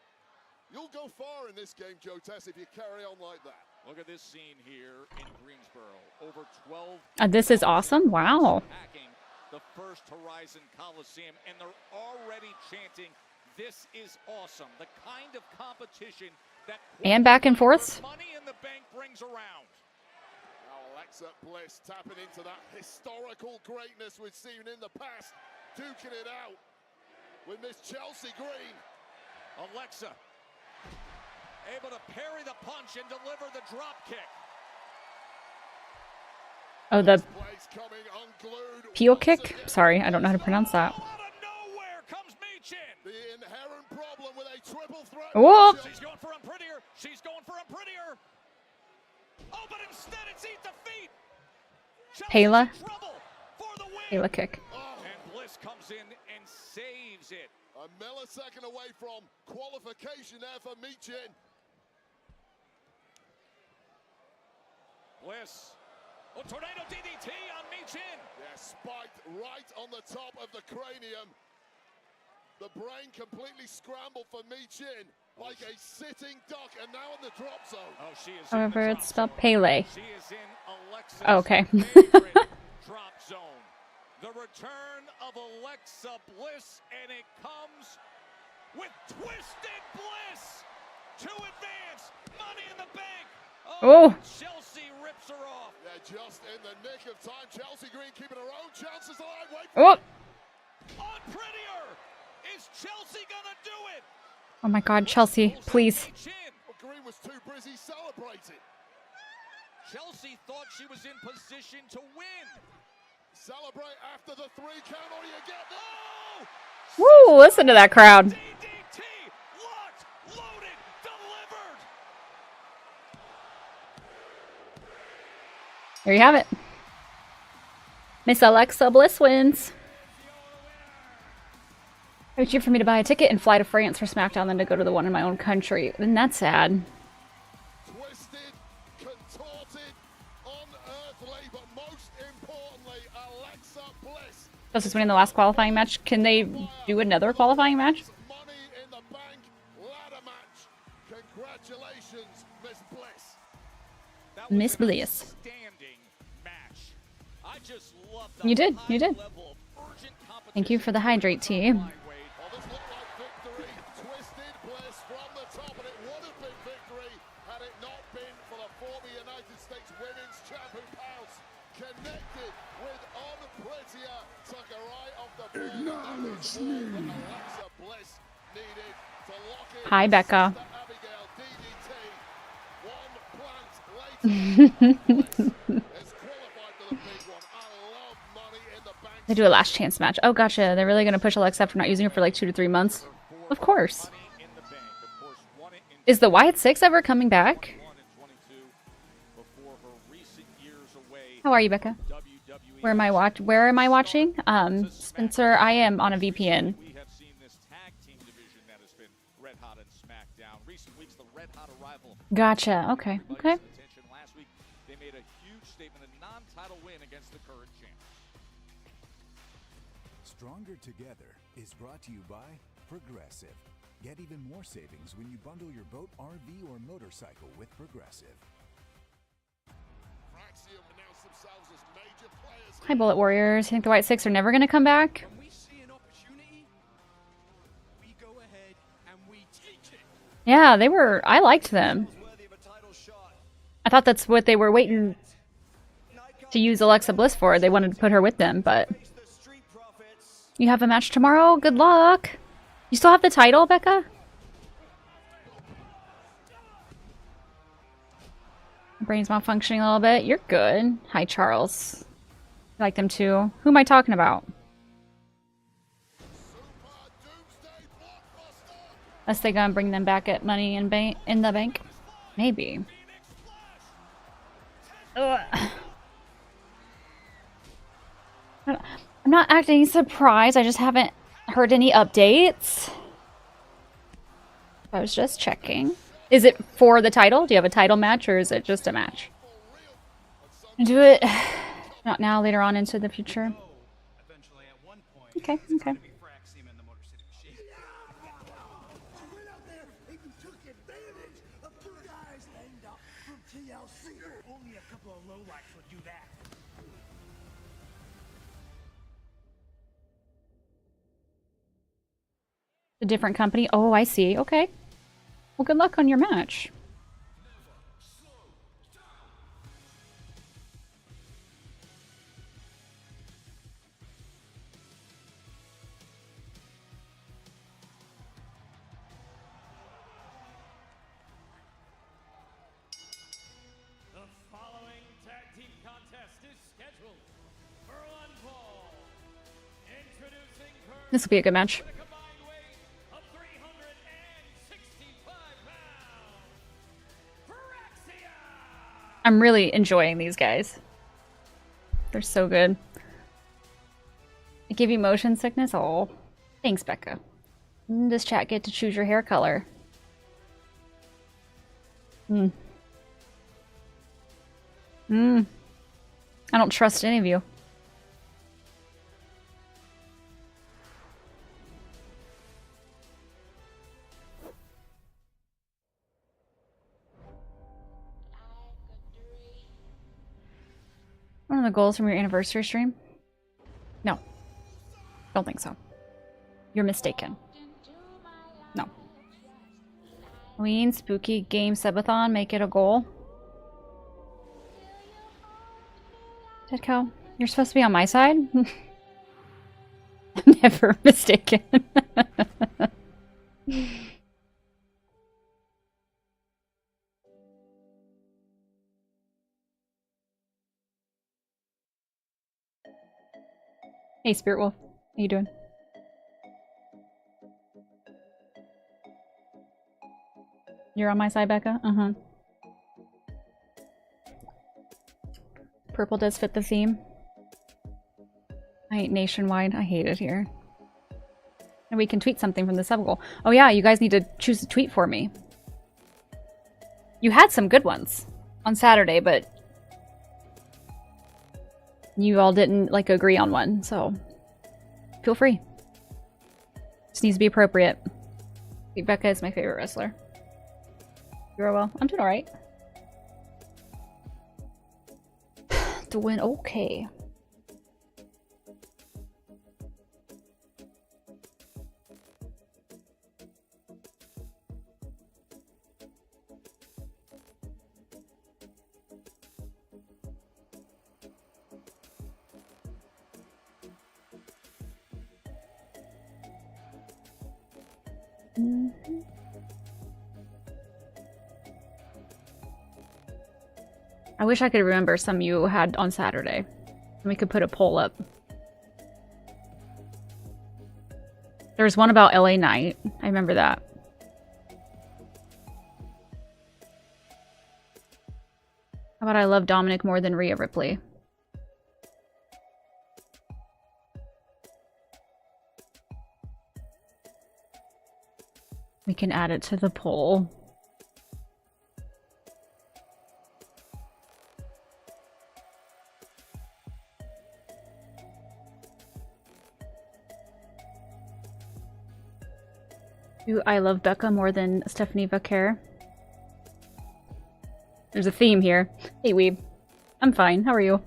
[SPEAKER 4] You'll go far in this game, Joe Tess, if you carry on like that.
[SPEAKER 2] Look at this scene here in Greensboro. Over 12.
[SPEAKER 1] This is awesome. Wow.
[SPEAKER 2] Packing the First Horizon Coliseum, and they're already chanting, "This is awesome." The kind of competition that
[SPEAKER 1] And back and forths.
[SPEAKER 2] Money in the Bank brings around.
[SPEAKER 4] Now Alexa Bliss tapping into that historical greatness we've seen in the past, duking it out with Miss Chelsea Green.
[SPEAKER 2] Alexa able to parry the punch and deliver the drop kick.
[SPEAKER 1] Oh, the
[SPEAKER 4] Place coming unglued.
[SPEAKER 1] peel kick? Sorry, I don't know how to pronounce that.
[SPEAKER 2] Out of nowhere comes Michin.
[SPEAKER 4] The inherent problem with a triple threat.
[SPEAKER 1] Whoa.
[SPEAKER 2] She's going for Unprettier. She's going for Unprettier. Oh, but instead it's eat defeat.
[SPEAKER 1] Pela.
[SPEAKER 2] Trouble for the win.
[SPEAKER 1] Pela kick.
[SPEAKER 2] And Bliss comes in and saves it.
[SPEAKER 4] A millisecond away from qualification there for Michin.
[SPEAKER 2] Bliss. Oh, tornado DDT on Michin.
[SPEAKER 4] Yeah, spiked right on the top of the cranium. The brain completely scrambled for Michin like a sitting duck, and now in the drop zone.
[SPEAKER 2] Oh, she is.
[SPEAKER 1] However, it's spelled Pele.
[SPEAKER 2] She is in Alexa's
[SPEAKER 1] Okay.
[SPEAKER 2] favorite drop zone. The return of Alexa Bliss, and it comes with Twisted Bliss. to advance. Money in the bank.
[SPEAKER 1] Oh.
[SPEAKER 2] Chelsea rips her off.
[SPEAKER 4] Yeah, just in the nick of time. Chelsea Green keeping her own chances alive. Wait
[SPEAKER 1] Oh.
[SPEAKER 4] for
[SPEAKER 2] On prettier. Is Chelsea gonna do it?
[SPEAKER 1] Oh my God, Chelsea, please.
[SPEAKER 4] Well, Green was too busy celebrating.
[SPEAKER 2] Chelsea thought she was in position to win.
[SPEAKER 4] Celebrate after the 3 count or you get the...
[SPEAKER 1] Woo! Listen to that crowd.
[SPEAKER 2] DDT, locked, loaded, delivered.
[SPEAKER 1] There you have it. Miss Alexa Bliss wins. It was cheap for me to buy a ticket and fly to France for SmackDown than to go to the one in my own country. And that's sad.
[SPEAKER 4] Twisted, contorted, unearthly, but most importantly, Alexa Bliss.
[SPEAKER 1] Chelsea's winning the last qualifying match. Can they do another qualifying match?
[SPEAKER 4] Money in the bank ladder match. Congratulations, Miss Bliss.
[SPEAKER 2] That
[SPEAKER 1] Miss
[SPEAKER 2] was an
[SPEAKER 1] Bliss.
[SPEAKER 2] outstanding match. I just love
[SPEAKER 1] You did,
[SPEAKER 2] high
[SPEAKER 1] you did.
[SPEAKER 2] level of urgent
[SPEAKER 1] Thank you for the hydrate, team.
[SPEAKER 4] Well, this looked like victory. Twisted Bliss from the top, and it would have been victory had it not been for the former United States Women's Champion Pounce. Connected with Unprettier, took her eye off the ball. Acknowledge me. Alexa Bliss needed to lock in.
[SPEAKER 1] Hi, Becca.
[SPEAKER 4] Abigail DDT. One plant later. Bliss is qualified for the big one. I love money in the bank.
[SPEAKER 1] They do a last chance match. Oh, gotcha. They're really going to push Alexa after not using her for like 2 to 3 months. Of course.
[SPEAKER 2] Money in the bank. Of course, won it in
[SPEAKER 1] Is the Wyatt 6 ever coming back?
[SPEAKER 2] 21 and 22 before her recent years away.
[SPEAKER 1] How are you, Becca?
[SPEAKER 2] WWE.
[SPEAKER 1] Where am I watching? Spencer, I am on a VPN.
[SPEAKER 2] We have seen this tag team division that has been red hot in SmackDown. Recent weeks, the red hot arrival.
[SPEAKER 1] Gotcha. Okay. Okay.
[SPEAKER 2] Attention. Last week, they made a huge statement, a non-title win against the current champ.
[SPEAKER 8] Stronger Together is brought to you by Progressive. Get even more savings when you bundle your boat, RV, or motorcycle with Progressive.
[SPEAKER 4] Praxium announced themselves as major players.
[SPEAKER 1] Hi, Bullet Warriors. You think the White 6 are never going to come back?
[SPEAKER 9] When we see an opportunity, we go ahead and we take it.
[SPEAKER 1] Yeah, they were. I liked them.
[SPEAKER 9] Worthy of a title shot.
[SPEAKER 1] I thought that's what they were waiting to use Alexa Bliss for. They wanted to put her with them, but
[SPEAKER 9] Face the Street Profits.
[SPEAKER 1] you have a match tomorrow. Good luck. You still have the title, Becca? Brain's malfunctioning a little bit. You're good. Hi, Charles. I like them too. Who am I talking about? Unless they gonna bring them back at Money in the Bank? Maybe. Ugh. I'm not acting surprised. I just haven't heard any updates. I was just checking. Is it for the title? Do you have a title match or is it just a match? Do it not now, later on into the future.
[SPEAKER 9] Eventually, at one point,
[SPEAKER 1] Okay, okay.
[SPEAKER 9] be Praxium in the Motor City Machine.
[SPEAKER 3] Went out there and you took advantage of 2 guys named from TLC. Only a couple of lowlights would do that.
[SPEAKER 1] A different company. Oh, I see. Okay. Well, good luck on your match.
[SPEAKER 10] The following tag team contest is scheduled for one fall. Introducing first
[SPEAKER 1] This will be a good match.
[SPEAKER 10] with a combined weight of 365 pounds, Praxia!
[SPEAKER 1] I'm really enjoying these guys. They're so good. I give you motion sickness? Oh, thanks, Becca. Does chat get to choose your hair color? I don't trust any of you. One of the goals from your anniversary stream? No. Don't think so. You're mistaken. No. Halloween spooky game subathon. Make it a goal. Dead cow, you're supposed to be on my side? Never mistaken. Hey, Spirit Wolf. How you doing? You're on my side, Becca? Uh-huh. Purple does fit the theme. I hate nationwide. I hate it here. And we can tweet something from the sub goal. Oh yeah, you guys need to choose a tweet for me. You had some good ones on Saturday, but you all didn't like agree on one, so feel free. Just needs to be appropriate. Becca is my favorite wrestler. You're well. I'm doing alright. Doing okay. I wish I could remember some you had on Saturday. We could put a poll up. There was one about LA Knight. I remember that. How about I love Dominic more than Rhea Ripley? We can add it to the poll. Do I love Becca more than Stephanie Vaquer? There's a theme here. Hey, Weeb. I'm fine. How are you?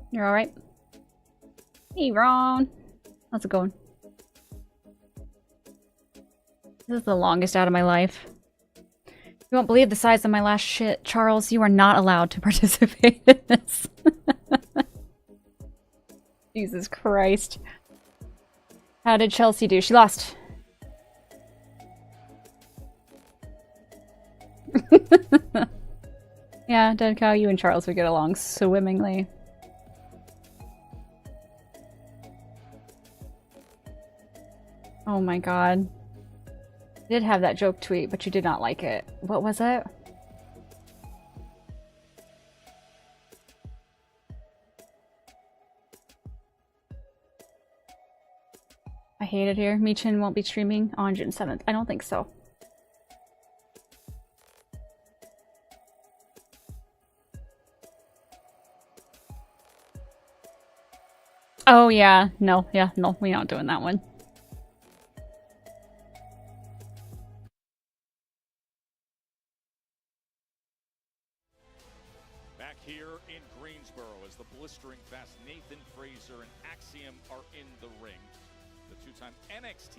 [SPEAKER 1] You're alright? Hey, Ron. How's it going? This is the longest out of my life. You won't believe the size of my last shit. Charles, you are not allowed to participate in this. Jesus Christ. How did Chelsea do? She lost. Yeah, Dead Cow, you and Charles would get along swimmingly. Oh my god. I did have that joke tweet, but you did not like it. What was it? I hate it here. Michin won't be streaming on June 7th. I don't think so. Oh yeah, no, we're not doing that one.
[SPEAKER 2] Back here in Greensboro as the blistering fast Nathan Fraser and Axiom are in the ring. The two-time NXT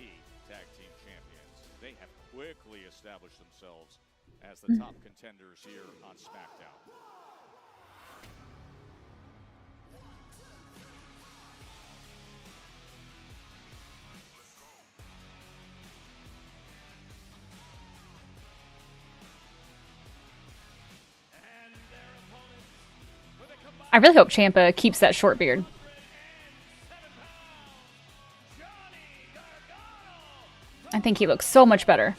[SPEAKER 2] Tag Team Champions. They have quickly established themselves as the top contenders here on SmackDown.
[SPEAKER 1] I really hope Ciampa keeps that short beard. I think he looks so much better.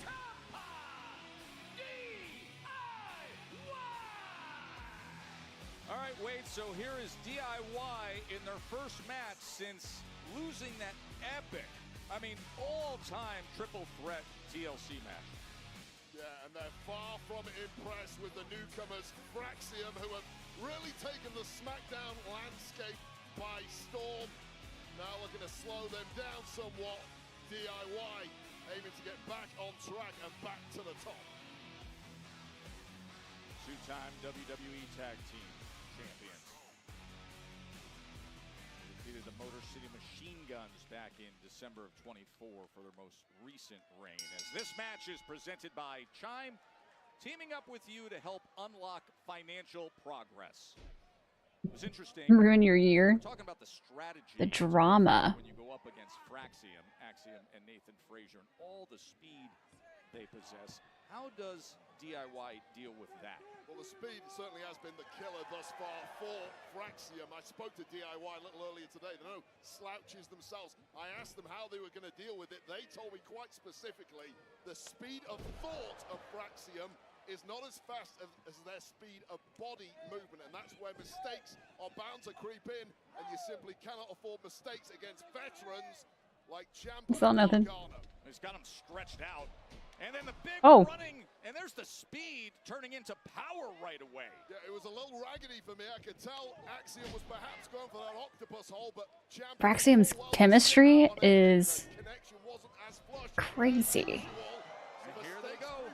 [SPEAKER 2] All right, Wade, so here is DIY in their first match since losing that epic, I mean, all-time triple threat TLC match.
[SPEAKER 4] Yeah, and they're far from impressed with the newcomers, Fraxium, who have really taken the SmackDown landscape by storm. Now looking to slow them down somewhat. DIY aiming to get back on track and back to the top.
[SPEAKER 2] Two-time WWE Tag Team Champions. Defeated the Motor City Machine Guns back in December of 24 for their most recent reign. As this match is presented by Chime, teaming up with you to help unlock financial progress. It was interesting.
[SPEAKER 1] Ruin your year.
[SPEAKER 2] We're talking about the strategy.
[SPEAKER 1] The drama.
[SPEAKER 2] When you go up against Fraxium, Axiom, and Nathan Frazier, and all the speed they possess, how does DIY deal with that?
[SPEAKER 4] Well, the speed certainly has been the killer thus far for Fraxium. I spoke to DIY a little earlier today. They're no slouches themselves. I asked them how they were going to deal with it. They told me quite specifically the speed of thought of Fraxium is not as fast as their speed of body movement, and that's where mistakes are bound to creep in, and you simply cannot afford mistakes against veterans like Ciampa.
[SPEAKER 1] Still nothing.
[SPEAKER 2] He's got him stretched out. And then the big running, and there's the speed turning into power right away.
[SPEAKER 4] Yeah, it was a little raggedy for me. I could tell Axiom was perhaps going for that octopus hole, but
[SPEAKER 1] Fraxium's chemistry is crazy.
[SPEAKER 2] And here they go.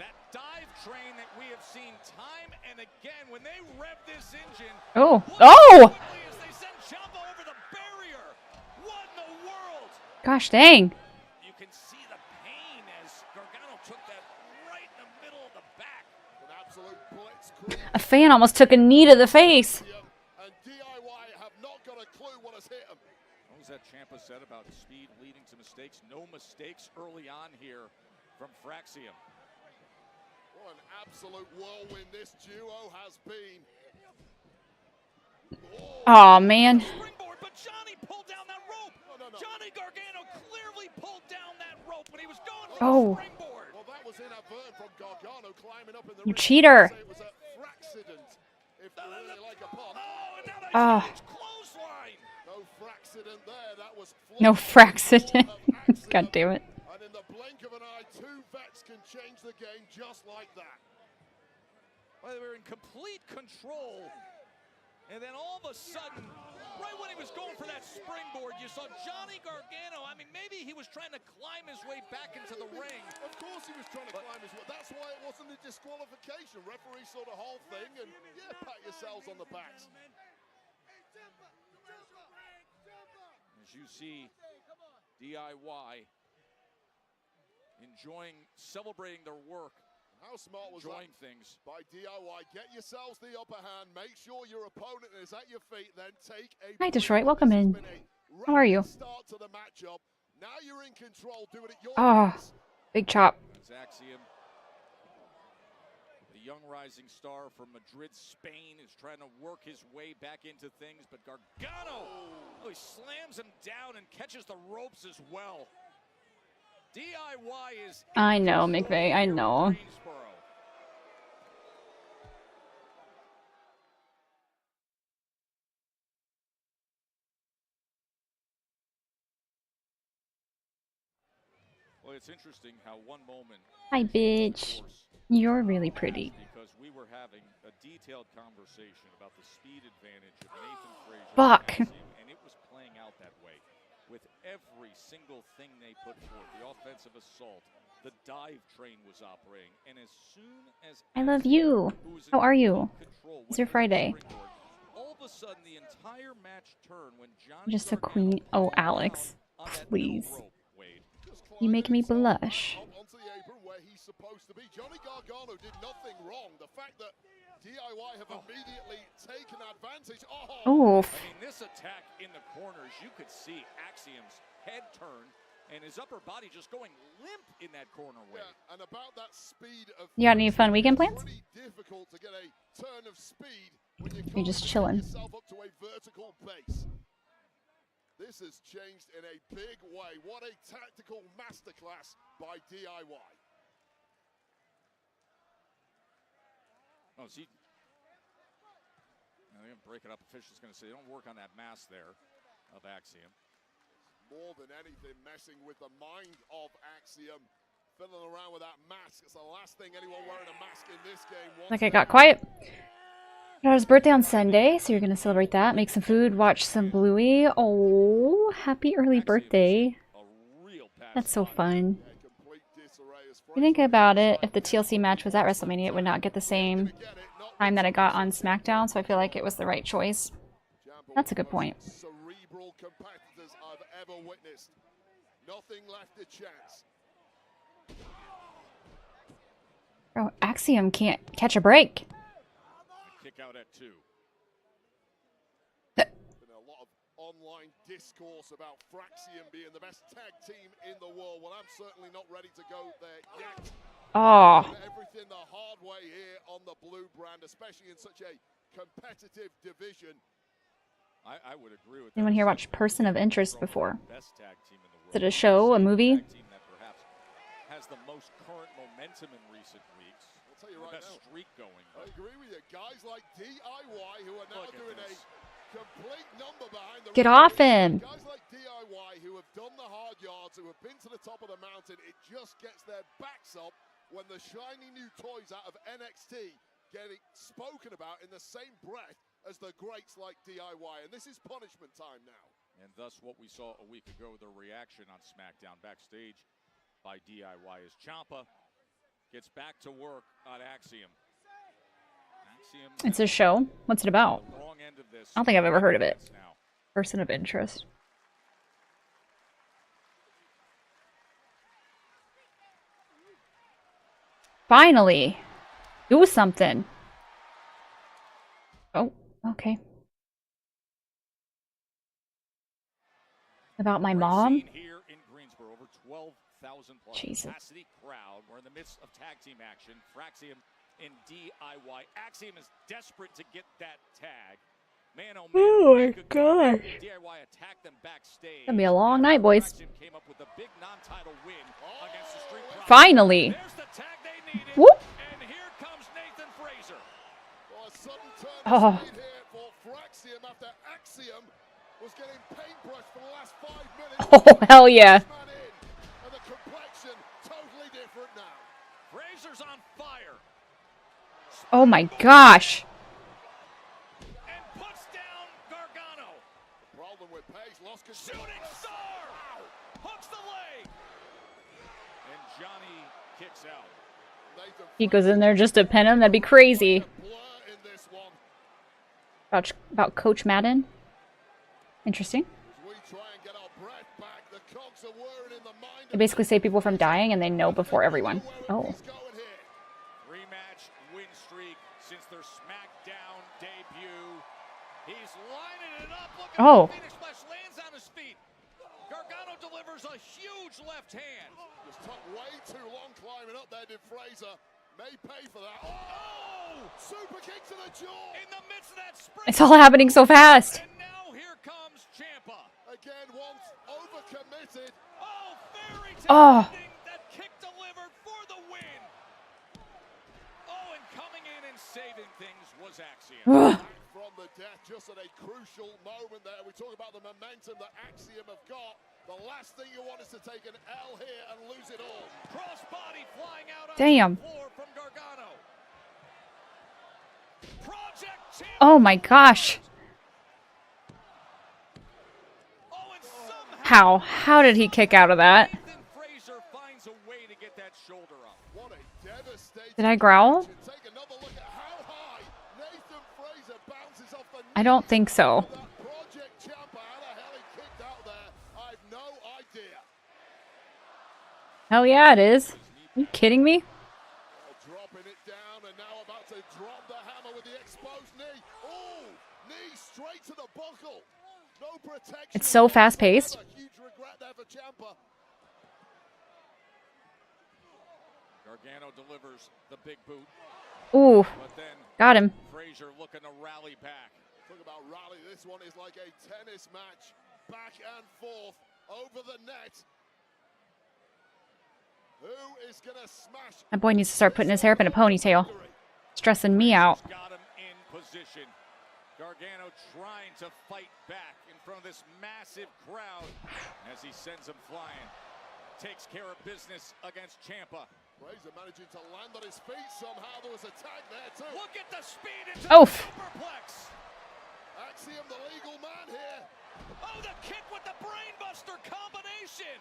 [SPEAKER 2] That dive train that we have seen time and again when they rev this engine.
[SPEAKER 1] Oh.
[SPEAKER 2] As they send Ciampa over the barrier. What in the world?
[SPEAKER 1] Gosh dang.
[SPEAKER 2] You can see the pain as Gargano took that right in the middle of the back.
[SPEAKER 4] An absolute blitzkrieg.
[SPEAKER 1] A fan almost took a knee to the face.
[SPEAKER 4] And DIY have not got a clue what has hit them.
[SPEAKER 2] What was that Ciampa said about speed leading to mistakes? No mistakes early on here from Fraxium.
[SPEAKER 4] What an absolute whirlwind this duo has been.
[SPEAKER 1] Oh man.
[SPEAKER 2] Springboard, but Johnny pulled down that rope.
[SPEAKER 4] No.
[SPEAKER 2] Johnny Gargano clearly pulled down that rope when he was going for
[SPEAKER 1] Oh.
[SPEAKER 2] the springboard.
[SPEAKER 4] Well, that was inadvertent from Gargano climbing up in the
[SPEAKER 1] You
[SPEAKER 4] ring.
[SPEAKER 1] cheater.
[SPEAKER 4] It was a fraccident, if you really like a pun.
[SPEAKER 2] Oh, and now that
[SPEAKER 1] Ah.
[SPEAKER 2] huge clothesline.
[SPEAKER 4] No fraccident there. That was
[SPEAKER 1] No fraccident. God damn it.
[SPEAKER 4] And in the blink of an eye, two vets can change the game just like that.
[SPEAKER 2] Well, they were in complete control. And then all of a sudden, right when he was going for that springboard, you saw Johnny Gargano. I mean, maybe he was trying to climb his way back into the ring.
[SPEAKER 4] Of course he was trying to climb his way. That's why it wasn't a disqualification. Referee saw the whole thing and, yeah, pat yourselves on the backs.
[SPEAKER 2] As you see, DIY celebrating their work.
[SPEAKER 4] How smart was
[SPEAKER 2] enjoying
[SPEAKER 4] that
[SPEAKER 2] things
[SPEAKER 4] by DIY? Get yourselves the upper hand. Make sure your opponent is at your feet. Then take a.
[SPEAKER 1] Hi Detroit, welcome in. How are you?
[SPEAKER 4] Start to the matchup. Now you're in control. Do it at your
[SPEAKER 1] Oh,
[SPEAKER 4] pace.
[SPEAKER 1] big chop.
[SPEAKER 2] Axiom, the young rising star from Madrid, Spain, is trying to work his way back into things, but Gargano, he slams him down and catches the ropes as well. DIY is.
[SPEAKER 1] I know, McVeigh, I know.
[SPEAKER 2] Greensboro. Well, it's interesting how one moment.
[SPEAKER 1] Hi, bitch. You're really pretty.
[SPEAKER 2] Because we were having a detailed conversation about the speed advantage of Nathan Frazier.
[SPEAKER 1] Fuck.
[SPEAKER 2] And it was playing out that way with every single thing they put forth. The offensive assault, the dive train was operating, and as soon as
[SPEAKER 1] I love you. How are you? It's your Friday.
[SPEAKER 2] all of a sudden the entire match turned when Johnny
[SPEAKER 1] Just a
[SPEAKER 2] Gargano
[SPEAKER 1] queen. Oh, Alex.
[SPEAKER 2] on that
[SPEAKER 1] Please.
[SPEAKER 2] middle rope, Wade.
[SPEAKER 1] You make me blush.
[SPEAKER 4] Onto the apron where he's supposed to be. Johnny Gargano did nothing wrong. The fact that DIY have immediately taken advantage.
[SPEAKER 1] Oof.
[SPEAKER 2] I mean, this attack in the corners, you could see Axiom's head turn and his upper body just going limp in that corner, Wade.
[SPEAKER 4] Yeah, and about that speed of
[SPEAKER 1] You got any fun weekend plans?
[SPEAKER 4] pretty difficult to get a turn of speed when you
[SPEAKER 1] You're just chilling.
[SPEAKER 4] yourself up to a vertical base. This has changed in a big way. What a tactical masterclass by DIY.
[SPEAKER 2] Oh, see, they're going to break it up. Officials going to say, don't work on that mass there of Axiom.
[SPEAKER 4] More than anything, messing with the mind of Axiom. Fiddling around with that mask. It's the last thing anyone wearing a mask in this game wants.
[SPEAKER 1] Like I got quiet. Daughter's birthday on Sunday, so you're gonna celebrate that. Make some food, watch some Bluey. Oh, happy early birthday. That's so fun. If you think about it, if the TLC match was at WrestleMania, it would not get the same time that it got on SmackDown, so I feel like it was the right choice. That's a good point.
[SPEAKER 4] Cerebral competitors I've ever witnessed. Nothing left a chance.
[SPEAKER 1] Bro, Axiom can't catch a break.
[SPEAKER 2] Kick out at 2.
[SPEAKER 4] Been a lot of online discourse about Fraxium being the best tag team in the world. Well, I'm certainly not ready to go there yet.
[SPEAKER 1] Oh.
[SPEAKER 4] Everything the hard way here on the blue brand, especially in such a competitive division.
[SPEAKER 2] I would agree with that.
[SPEAKER 1] Anyone here watched Person of Interest before?
[SPEAKER 2] Best tag team in the world.
[SPEAKER 1] Is it a show, a movie?
[SPEAKER 2] Tag team that perhaps has the most current momentum in recent weeks.
[SPEAKER 4] I'll tell you
[SPEAKER 2] The
[SPEAKER 4] right
[SPEAKER 2] best
[SPEAKER 4] now,
[SPEAKER 2] streak going.
[SPEAKER 4] I agree with you. Guys like DIY who are now
[SPEAKER 2] Look at
[SPEAKER 4] doing
[SPEAKER 2] this.
[SPEAKER 4] a complete number behind the
[SPEAKER 1] Get off
[SPEAKER 4] referee.
[SPEAKER 1] him!
[SPEAKER 4] Guys like DIY who have done the hard yards, who have been to the top of the mountain, it just gets their backs up when the shiny new toys out of NXT getting spoken about in the same breath as the greats like DIY. And this is punishment time now.
[SPEAKER 2] And thus what we saw a week ago, the reaction on SmackDown backstage by DIY as Ciampa gets back to work on Axiom.
[SPEAKER 1] It's a show? What's it about?
[SPEAKER 2] The wrong end of this.
[SPEAKER 1] I don't think I've ever heard of it.
[SPEAKER 2] Now.
[SPEAKER 1] Person of Interest. Finally! Do something! Oh, okay. About my mom?
[SPEAKER 2] Here in Greensboro, over 12,000 plus
[SPEAKER 1] Jesus.
[SPEAKER 2] capacity crowd. We're in the midst of tag team action. Fraxium and DIY. Axiom is desperate to get that tag. Man, oh man.
[SPEAKER 1] Oh my god.
[SPEAKER 2] DIY attacked them backstage.
[SPEAKER 1] Gonna be a long night, boys.
[SPEAKER 2] Fraxium came up with a big non-title win against the Street Profits.
[SPEAKER 1] Finally!
[SPEAKER 2] There's the tag they needed.
[SPEAKER 1] Whoop!
[SPEAKER 2] And here comes Nathan Fraser.
[SPEAKER 4] Well, a sudden turn
[SPEAKER 1] Oh.
[SPEAKER 4] of speed here for Fraxium after Axiom was getting paintbrushed for the last 5 minutes.
[SPEAKER 1] Oh, hell yeah.
[SPEAKER 4] Man in, and the complexion totally different now.
[SPEAKER 2] Fraser's on fire.
[SPEAKER 1] Oh my gosh!
[SPEAKER 2] And puts down Gargano.
[SPEAKER 4] The problem with Paige, lost control.
[SPEAKER 2] Shooting star. Hooks the leg. And Johnny kicks out.
[SPEAKER 4] Nathan
[SPEAKER 1] He goes in there just to pin him? That'd be crazy.
[SPEAKER 4] blur in this one.
[SPEAKER 1] About Coach Madden? Interesting.
[SPEAKER 4] As we try and get our breath back, the cogs are whirring in the mind.
[SPEAKER 1] They basically save people from dying and they know before everyone. Oh.
[SPEAKER 4] He's going here.
[SPEAKER 2] 3-match win streak since their SmackDown debut. He's lining it up. Look at
[SPEAKER 1] Oh.
[SPEAKER 2] the Phoenix Splash lands on his feet. Gargano delivers a huge left hand.
[SPEAKER 4] Just took way too long climbing up there, did Fraser. May pay for that. Oh! Super kick to the jaw.
[SPEAKER 2] In the midst of that sprint.
[SPEAKER 1] It's all happening so fast.
[SPEAKER 2] And now here comes Ciampa.
[SPEAKER 4] Again, once overcommitted.
[SPEAKER 2] Oh, fairy tale
[SPEAKER 1] Oh.
[SPEAKER 2] ending. That kick delivered for the win. Oh, and coming in and saving things was Axiom.
[SPEAKER 1] Ugh.
[SPEAKER 4] From the death, just at a crucial moment there. We talk about the momentum that Axiom have got. The last thing you want is to take an L here and lose it all.
[SPEAKER 2] Crossbody flying out on
[SPEAKER 1] Damn.
[SPEAKER 2] the floor from Gargano. Project Ciampa.
[SPEAKER 1] Oh my gosh.
[SPEAKER 2] Oh, and somehow
[SPEAKER 1] How did he kick out of that?
[SPEAKER 2] Nathan Fraser finds a way to get that shoulder up.
[SPEAKER 4] What a devastating
[SPEAKER 1] Did I growl?
[SPEAKER 4] action. Take another look at how high Nathan Fraser bounces off the
[SPEAKER 1] I don't think so.
[SPEAKER 4] that Project Ciampa. How the hell he kicked out there, I've no idea.
[SPEAKER 1] Hell yeah, it is. Are you kidding me?
[SPEAKER 4] Dropping it down and now about to drop the hammer with the exposed knee. Oh, knee straight to the buckle. No protection.
[SPEAKER 1] It's so fast-paced.
[SPEAKER 4] A huge regret there for Ciampa.
[SPEAKER 2] Gargano delivers the big boot,
[SPEAKER 1] Ooh,
[SPEAKER 2] but then
[SPEAKER 1] got him.
[SPEAKER 2] Fraser looking to rally back.
[SPEAKER 4] Talk about rally. This one is like a tennis match. Back and forth over the net. Who is going to smash?
[SPEAKER 1] That boy needs to start putting his hair up in a ponytail. Stressing me out.
[SPEAKER 2] Got him in position. Gargano trying to fight back in front of this massive crowd as he sends him flying. Takes care of business against Ciampa.
[SPEAKER 4] Fraser managing to land on his feet somehow. There was a tag there too.
[SPEAKER 2] Look at the speed into
[SPEAKER 1] Oof.
[SPEAKER 2] the superplex.
[SPEAKER 4] Axiom, the legal man here.
[SPEAKER 2] Oh, the kick with the brainbuster combination.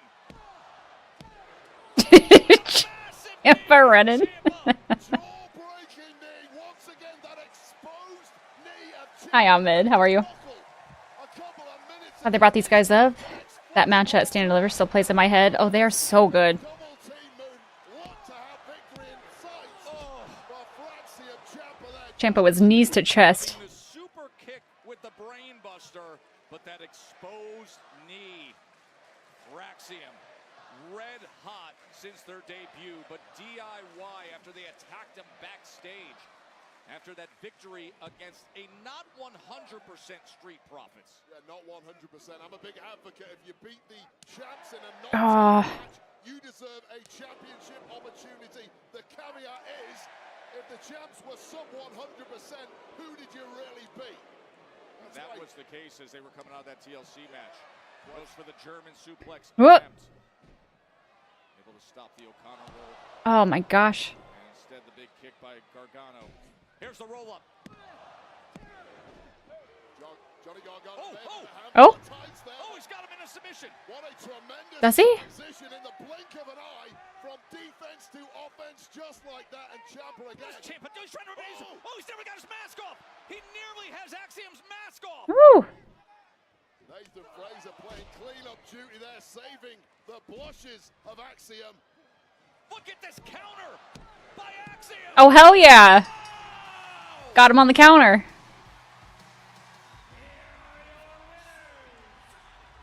[SPEAKER 2] Massive
[SPEAKER 1] Ciampa running.
[SPEAKER 4] Jaw-breaking knee. Once again, that exposed knee of
[SPEAKER 1] Hi, Ahmed. How are you?
[SPEAKER 4] Buckle.
[SPEAKER 1] Glad they brought these guys up. That match at Stand and Deliver still plays in my head. Oh, they are so good. Ciampa was knees to chest.
[SPEAKER 2] Super kick with the brain buster, but that exposed knee. Raxium, red hot since their debut, but DIY after they attacked him backstage. After that victory against a not 100% Street Profits.
[SPEAKER 4] Yeah, not 100%. I'm a big advocate. If you beat the champs in a non-match, you deserve a championship opportunity. The caveat is, if the champs were sub 100%, who did you really beat?
[SPEAKER 2] That was the case as they were coming out of that TLC match. Goes for the German suplex
[SPEAKER 1] Whoop.
[SPEAKER 2] attempt. Able to stop the O'Connor roll.
[SPEAKER 1] Oh my gosh.
[SPEAKER 2] And instead, the big kick by Gargano. Here's the roll-up.
[SPEAKER 4] Johnny Gargano.
[SPEAKER 1] Oh.
[SPEAKER 2] Oh, he's got him in a submission.
[SPEAKER 4] What a tremendous
[SPEAKER 1] Does he?
[SPEAKER 4] position in the blink of an eye from defense to offense, just like that. And Ciampa again.
[SPEAKER 2] Ciampa, he's trying to raise. Oh, he's never got his mask off. He nearly has Axiom's mask off.
[SPEAKER 1] Woo.
[SPEAKER 4] Nathan Fraser playing clean-up duty there, saving the blushes of Axiom.
[SPEAKER 2] Look at this counter by Axiom.
[SPEAKER 1] Oh, hell yeah. Got him on the counter.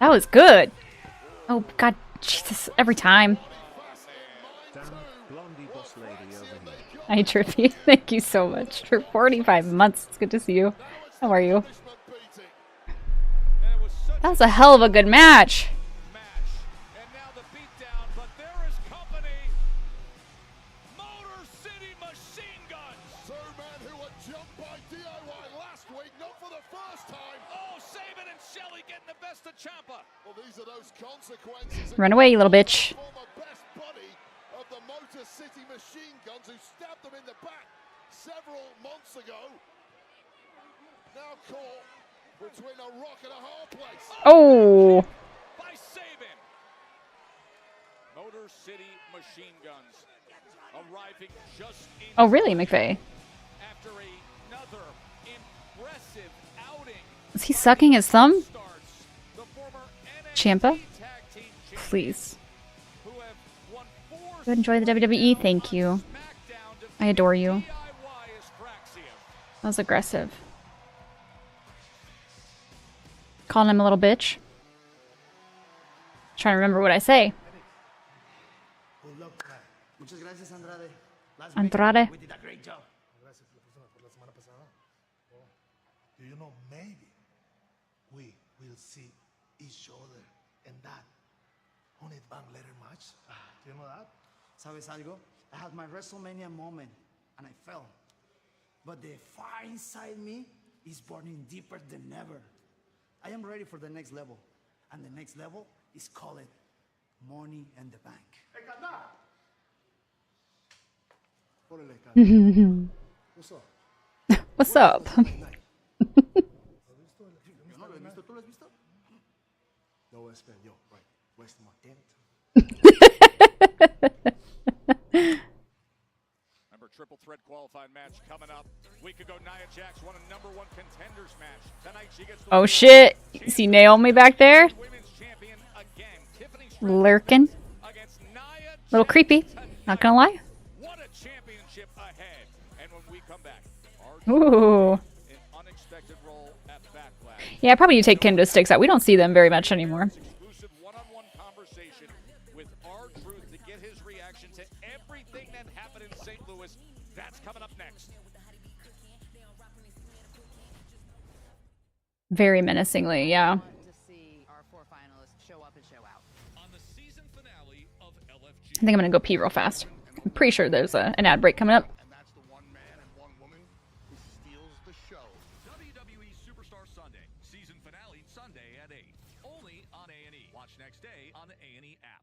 [SPEAKER 1] That was good. Oh, God. Jesus. Every time. Hi, Trippy. Thank you so much for 45 months. It's good to see you. How are you? That was a hell of a good match.
[SPEAKER 2] And now the beatdown, but there is company. Motor City Machine Guns.
[SPEAKER 4] Two men who were jumped by DIY last week, not for the first time.
[SPEAKER 2] Oh, Saban and Shelley getting the best of Ciampa.
[SPEAKER 4] Well, these are those consequences.
[SPEAKER 1] Run away, you little bitch.
[SPEAKER 4] Former best buddy of the Motor City Machine Guns who stabbed them in the back several months ago. Now caught between a rock and a hard place.
[SPEAKER 1] Oh.
[SPEAKER 2] By Saban. Motor City Machine Guns arriving just in.
[SPEAKER 1] Oh, really, McVeigh?
[SPEAKER 2] After another impressive outing.
[SPEAKER 1] Is he sucking his thumb? Ciampa? Please. You enjoy the WWE? Thank you. I adore you. That was aggressive. Calling him a little bitch. Trying to remember what I say. Andrade.
[SPEAKER 3] We did a great job. Do you know, maybe we will see each other in that Honey Bang Letter match? Do you know that?
[SPEAKER 11] ¿Sabes algo? I had my WrestleMania moment, and I fell. But the fire inside me is burning deeper than ever. I am ready for the next level. And the next level is called Money in the Bank.
[SPEAKER 3] Hey, Kanda! What's up?
[SPEAKER 1] What's up?
[SPEAKER 3] No español, right? Where's my
[SPEAKER 2] Remember, triple threat qualified match coming up. A week ago, Nia Jax won a #1 contenders match. Tonight she gets the
[SPEAKER 1] Oh shit. You see Naomi back there? Lurking. Little creepy. Not gonna lie.
[SPEAKER 2] What a championship ahead. And when we come back,
[SPEAKER 1] Ooh.
[SPEAKER 2] an unexpected role at Backlash.
[SPEAKER 1] Yeah, I probably need to take Kendo Sticks out. We don't see them very much anymore.
[SPEAKER 2] Exclusive one-on-one conversation with R-Truth to get his reaction to everything that happened in St. Louis. That's coming up next.
[SPEAKER 1] Very menacingly, yeah.
[SPEAKER 12] To see our 4 finalists show up and show out.
[SPEAKER 10] On the season finale of LFG.
[SPEAKER 1] I think I'm gonna go pee real fast. I'm pretty sure there's an ad break coming up.
[SPEAKER 4] And that's the one man and one woman who steals the show.
[SPEAKER 10] WWE Superstar Sunday. Season finale Sunday at 8. Only on A&E. Watch next day on the A&E app.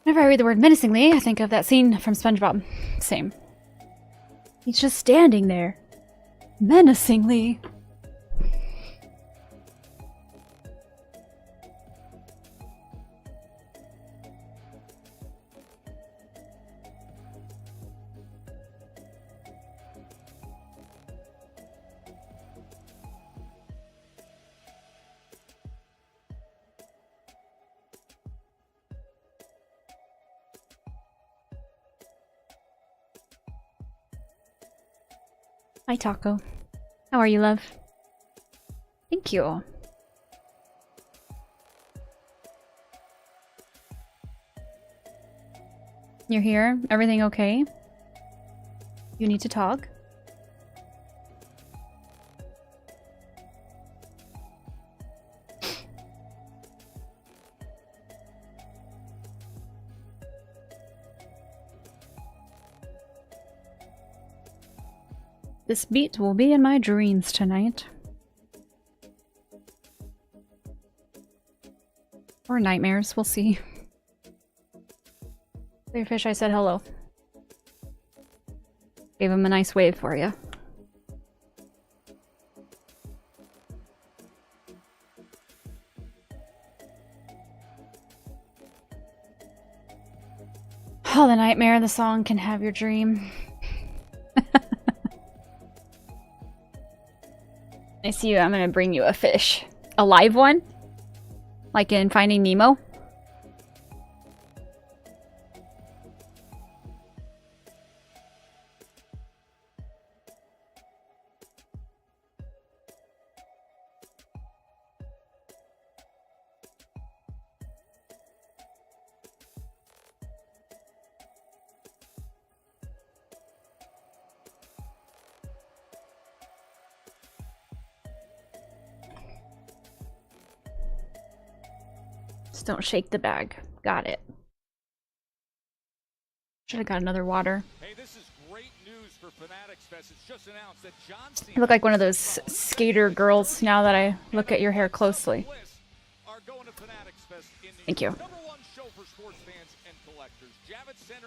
[SPEAKER 1] Whenever I read the word menacingly, I think of that scene from SpongeBob. Same. He's just standing there. Menacingly. Hi, Taco. How are you, love? Thank you. You're here? Everything okay? You need to talk? This beat will be in my dreams tonight. Or nightmares, we'll see. Clear fish, I said hello. Gave him a nice wave for you. Oh, the nightmare, the song can have your dream. I see you, I'm gonna bring you a fish. A live one? Like in Finding Nemo? Just don't shake the bag. Got it. Should have got another water.
[SPEAKER 2] Hey, this is great news for Fanatics Fest. It's just announced that John Cena
[SPEAKER 1] You look like one of those skater girls now that I look at your hair closely. Thank you. I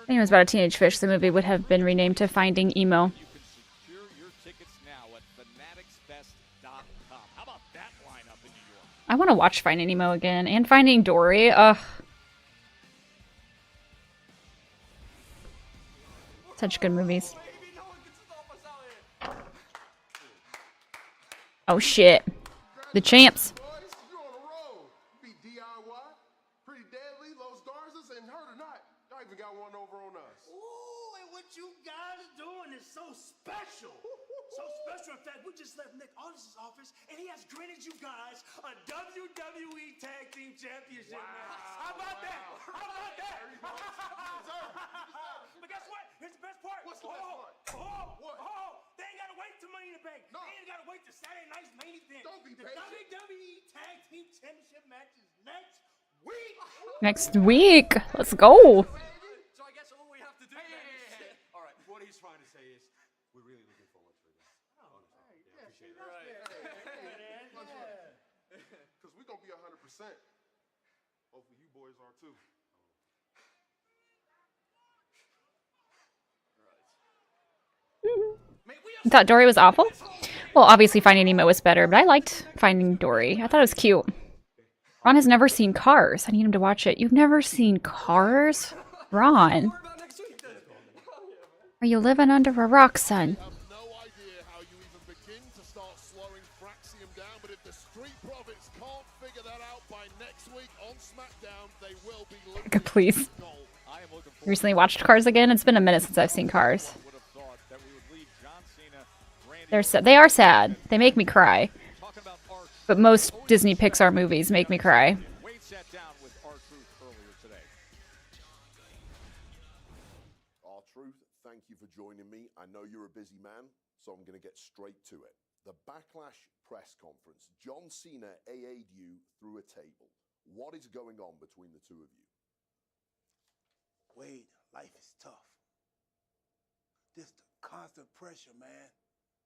[SPEAKER 1] think it was about a teenage fish. The movie would have been renamed to Finding Emo. I want to watch Finding Nemo again and Finding Dory. Ugh. Such good movies. Oh shit. The champs.
[SPEAKER 4] Beat DIY, Pretty Deadly, Los Garzas, and heard or not, y'all even got one over on us.
[SPEAKER 3] Ooh, and what you guys are doing is so special. So special, in fact, we just left Nick Aldis's office, and he has granted you guys a WWE Tag Team Championship match. How about that? How about that? But guess what? Here's the best part.
[SPEAKER 4] What's the best part?
[SPEAKER 3] They ain't gotta wait till Money in the Bank. No. They ain't gotta wait till Saturday night's main event.
[SPEAKER 4] Don't be
[SPEAKER 3] the
[SPEAKER 4] patient.
[SPEAKER 3] WWE Tag Team Championship match is next week.
[SPEAKER 1] Next week. Let's go.
[SPEAKER 9] So I guess all we have to do hey. All right, what he's trying to say is we're really looking forward to this. Appreciate it.
[SPEAKER 4] Because we're going to be 100%. Hopefully you boys are too.
[SPEAKER 1] You thought Dory was awful? Well, obviously Finding Nemo was better, but I liked Finding Dory. I thought it was cute. Ron has never seen Cars. I need him to watch it. You've never seen Cars? Ron. Are you living under a rock, son?
[SPEAKER 4] I have no idea how you even begin to start slowing Fraxium down, but if the Street Profits can't figure that out by next week on SmackDown, they will be
[SPEAKER 1] Please. Recently watched Cars again. It's been a minute since I've seen Cars. They are sad. They make me cry. But most Disney Pixar movies make me cry.
[SPEAKER 2] Wade sat down with R-Truth earlier today.
[SPEAKER 4] R-Truth, thank you for joining me. I know you're a busy man, so I'm going to get straight to it. The Backlash press conference. John Cena AA'd you through a table. What is going on between the two of you?
[SPEAKER 3] Wade, life is tough. Just the constant pressure, man.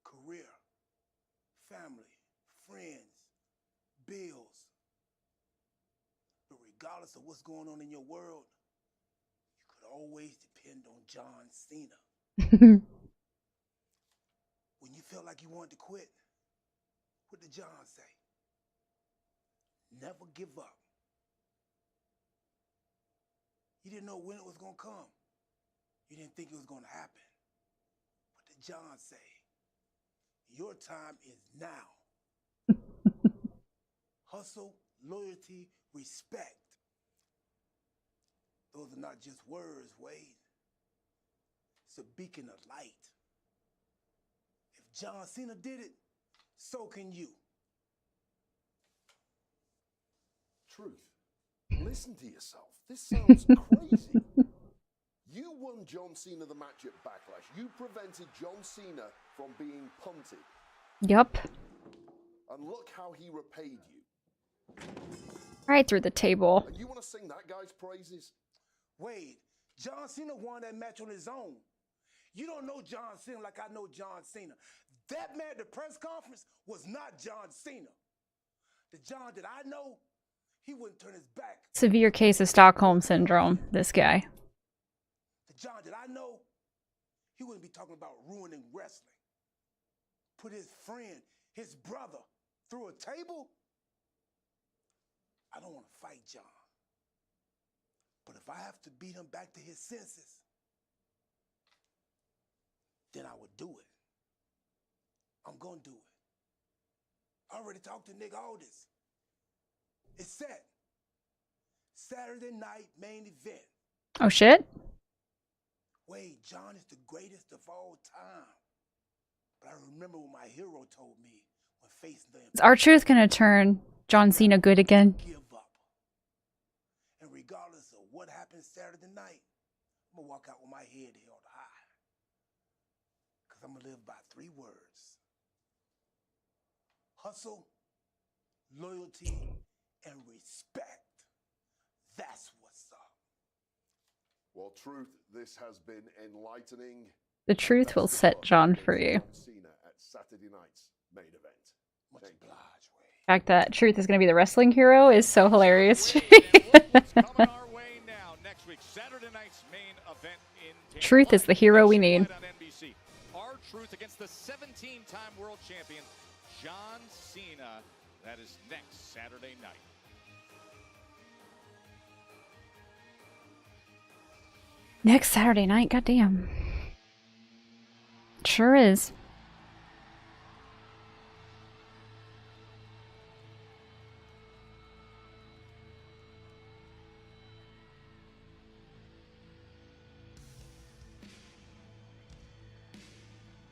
[SPEAKER 3] Career, family, friends, bills. But regardless of what's going on in your world,
[SPEAKER 13] always depend on John Cena. When you felt like you wanted to quit, what did John say? Never give up. You didn't know when it was going to come. You didn't think it was going to happen. What did John say? Your time is now. Hustle, loyalty, respect. Those are not just words, Wade. It's a beacon of light. If John Cena did it, so can you.
[SPEAKER 4] Truth. Listen to yourself. This sounds crazy. You won John Cena the match at Backlash. You prevented John Cena from being punted.
[SPEAKER 1] Yup.
[SPEAKER 4] And look how he repaid you.
[SPEAKER 1] Right through the table.
[SPEAKER 4] And you want to sing that guy's praises?
[SPEAKER 13] Wade, John Cena won that match on his own. You don't know John Cena like I know John Cena. That man at the press conference was not John Cena. The John that I know, he wouldn't turn his back.
[SPEAKER 1] Severe case of Stockholm Syndrome, this guy.
[SPEAKER 13] The John that I know, he wouldn't be talking about ruining wrestling. Put his friend, his brother, through a table? I don't want to fight John. But if I have to beat him back to his senses, then I would do it. I'm going to do it. I already talked to Nick Aldis. It's set. Saturday night main event.
[SPEAKER 1] Oh shit.
[SPEAKER 13] Wade, John is the greatest of all time. But I remember what my hero told me when facing the...
[SPEAKER 1] Is R-Truth gonna turn John Cena good again?
[SPEAKER 13] Give up. And regardless of what happens Saturday night, I'm going to walk out with my head held high. Because I'm going to live by 3 words. Hustle, loyalty, and respect. That's what's up.
[SPEAKER 4] Well, Truth, this has been enlightening.
[SPEAKER 1] The truth will set John free.
[SPEAKER 4] John Cena at Saturday night's main event.
[SPEAKER 13] Much obliged, Wade.
[SPEAKER 1] The fact that Truth is going to be the wrestling hero is so hilarious. Truth is the hero we need.
[SPEAKER 2] R-Truth against the 17-time world champion, John Cena. That is next Saturday night.
[SPEAKER 1] Next Saturday night, goddamn. Sure is.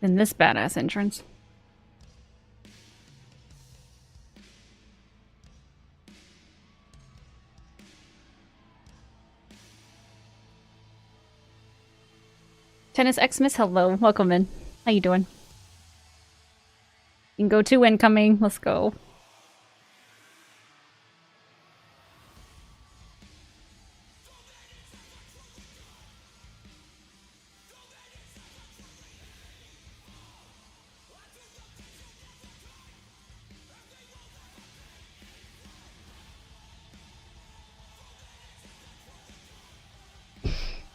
[SPEAKER 1] In this badass entrance. Tennis Xmas, hello, welcome in. How you doing? You can go to incoming. Let's go.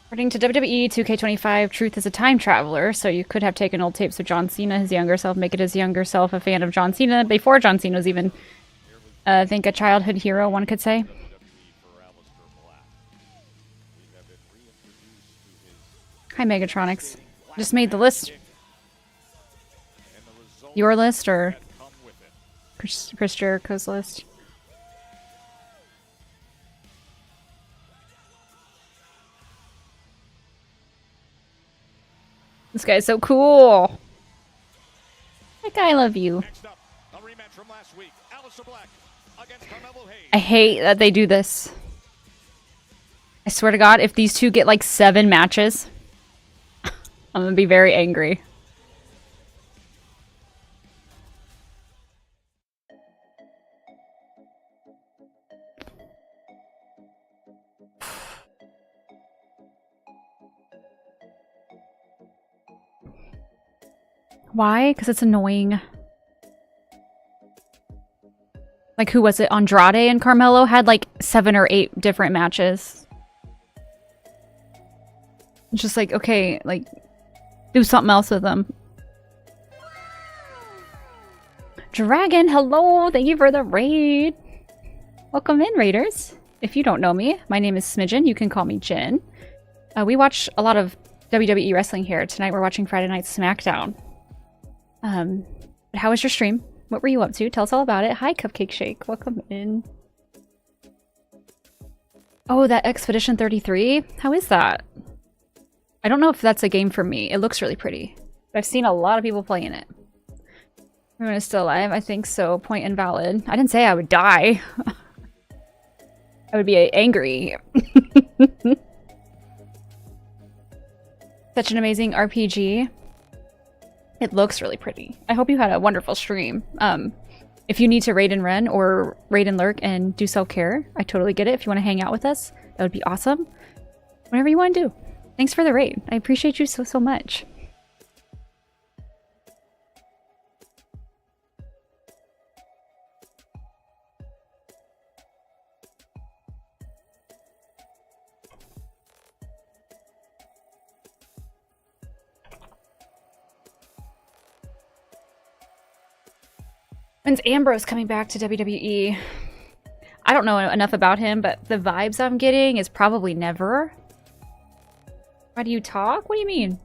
[SPEAKER 1] According to WWE 2K25, Truth is a time traveler, so you could have taken old tapes of John Cena, his younger self, make it his younger self a fan of John Cena before John Cena was even, I think, a childhood hero, one could say. Hi, Megatronics. Just made the list. Your list, or Chris Jericho's list? This guy's so cool. Like, I love you. I hate that they do this. I swear to God, if these two get like 7 matches, I'm gonna be very angry. Why? Because it's annoying. Like, who was it? Andrade and Carmelo had like 7 or 8 different matches. It's just like, okay, like, do something else with them. Dragon, hello! Thank you for the raid! Welcome in, raiders. If you don't know me, my name is Smidgen. You can call me Jin. We watch a lot of WWE wrestling here. Tonight we're watching Friday Night SmackDown. How was your stream? What were you up to? Tell us all about it. Hi, Cupcake Shake. Welcome in. Oh, that Expedition 33? How is that? I don't know if that's a game for me. It looks really pretty. I've seen a lot of people playing it. Everyone is still alive? I think so. Point invalid. I didn't say I would die. I would be angry. Such an amazing RPG. It looks really pretty. I hope you had a wonderful stream. If you need to raid and run or raid and lurk and do self-care, I totally get it. If you want to hang out with us, that would be awesome. Whatever you want to do. Thanks for the raid. I appreciate you so much. When's Ambrose coming back to WWE? I don't know enough about him, but the vibes I'm getting is probably never. Why do you talk? What do you mean?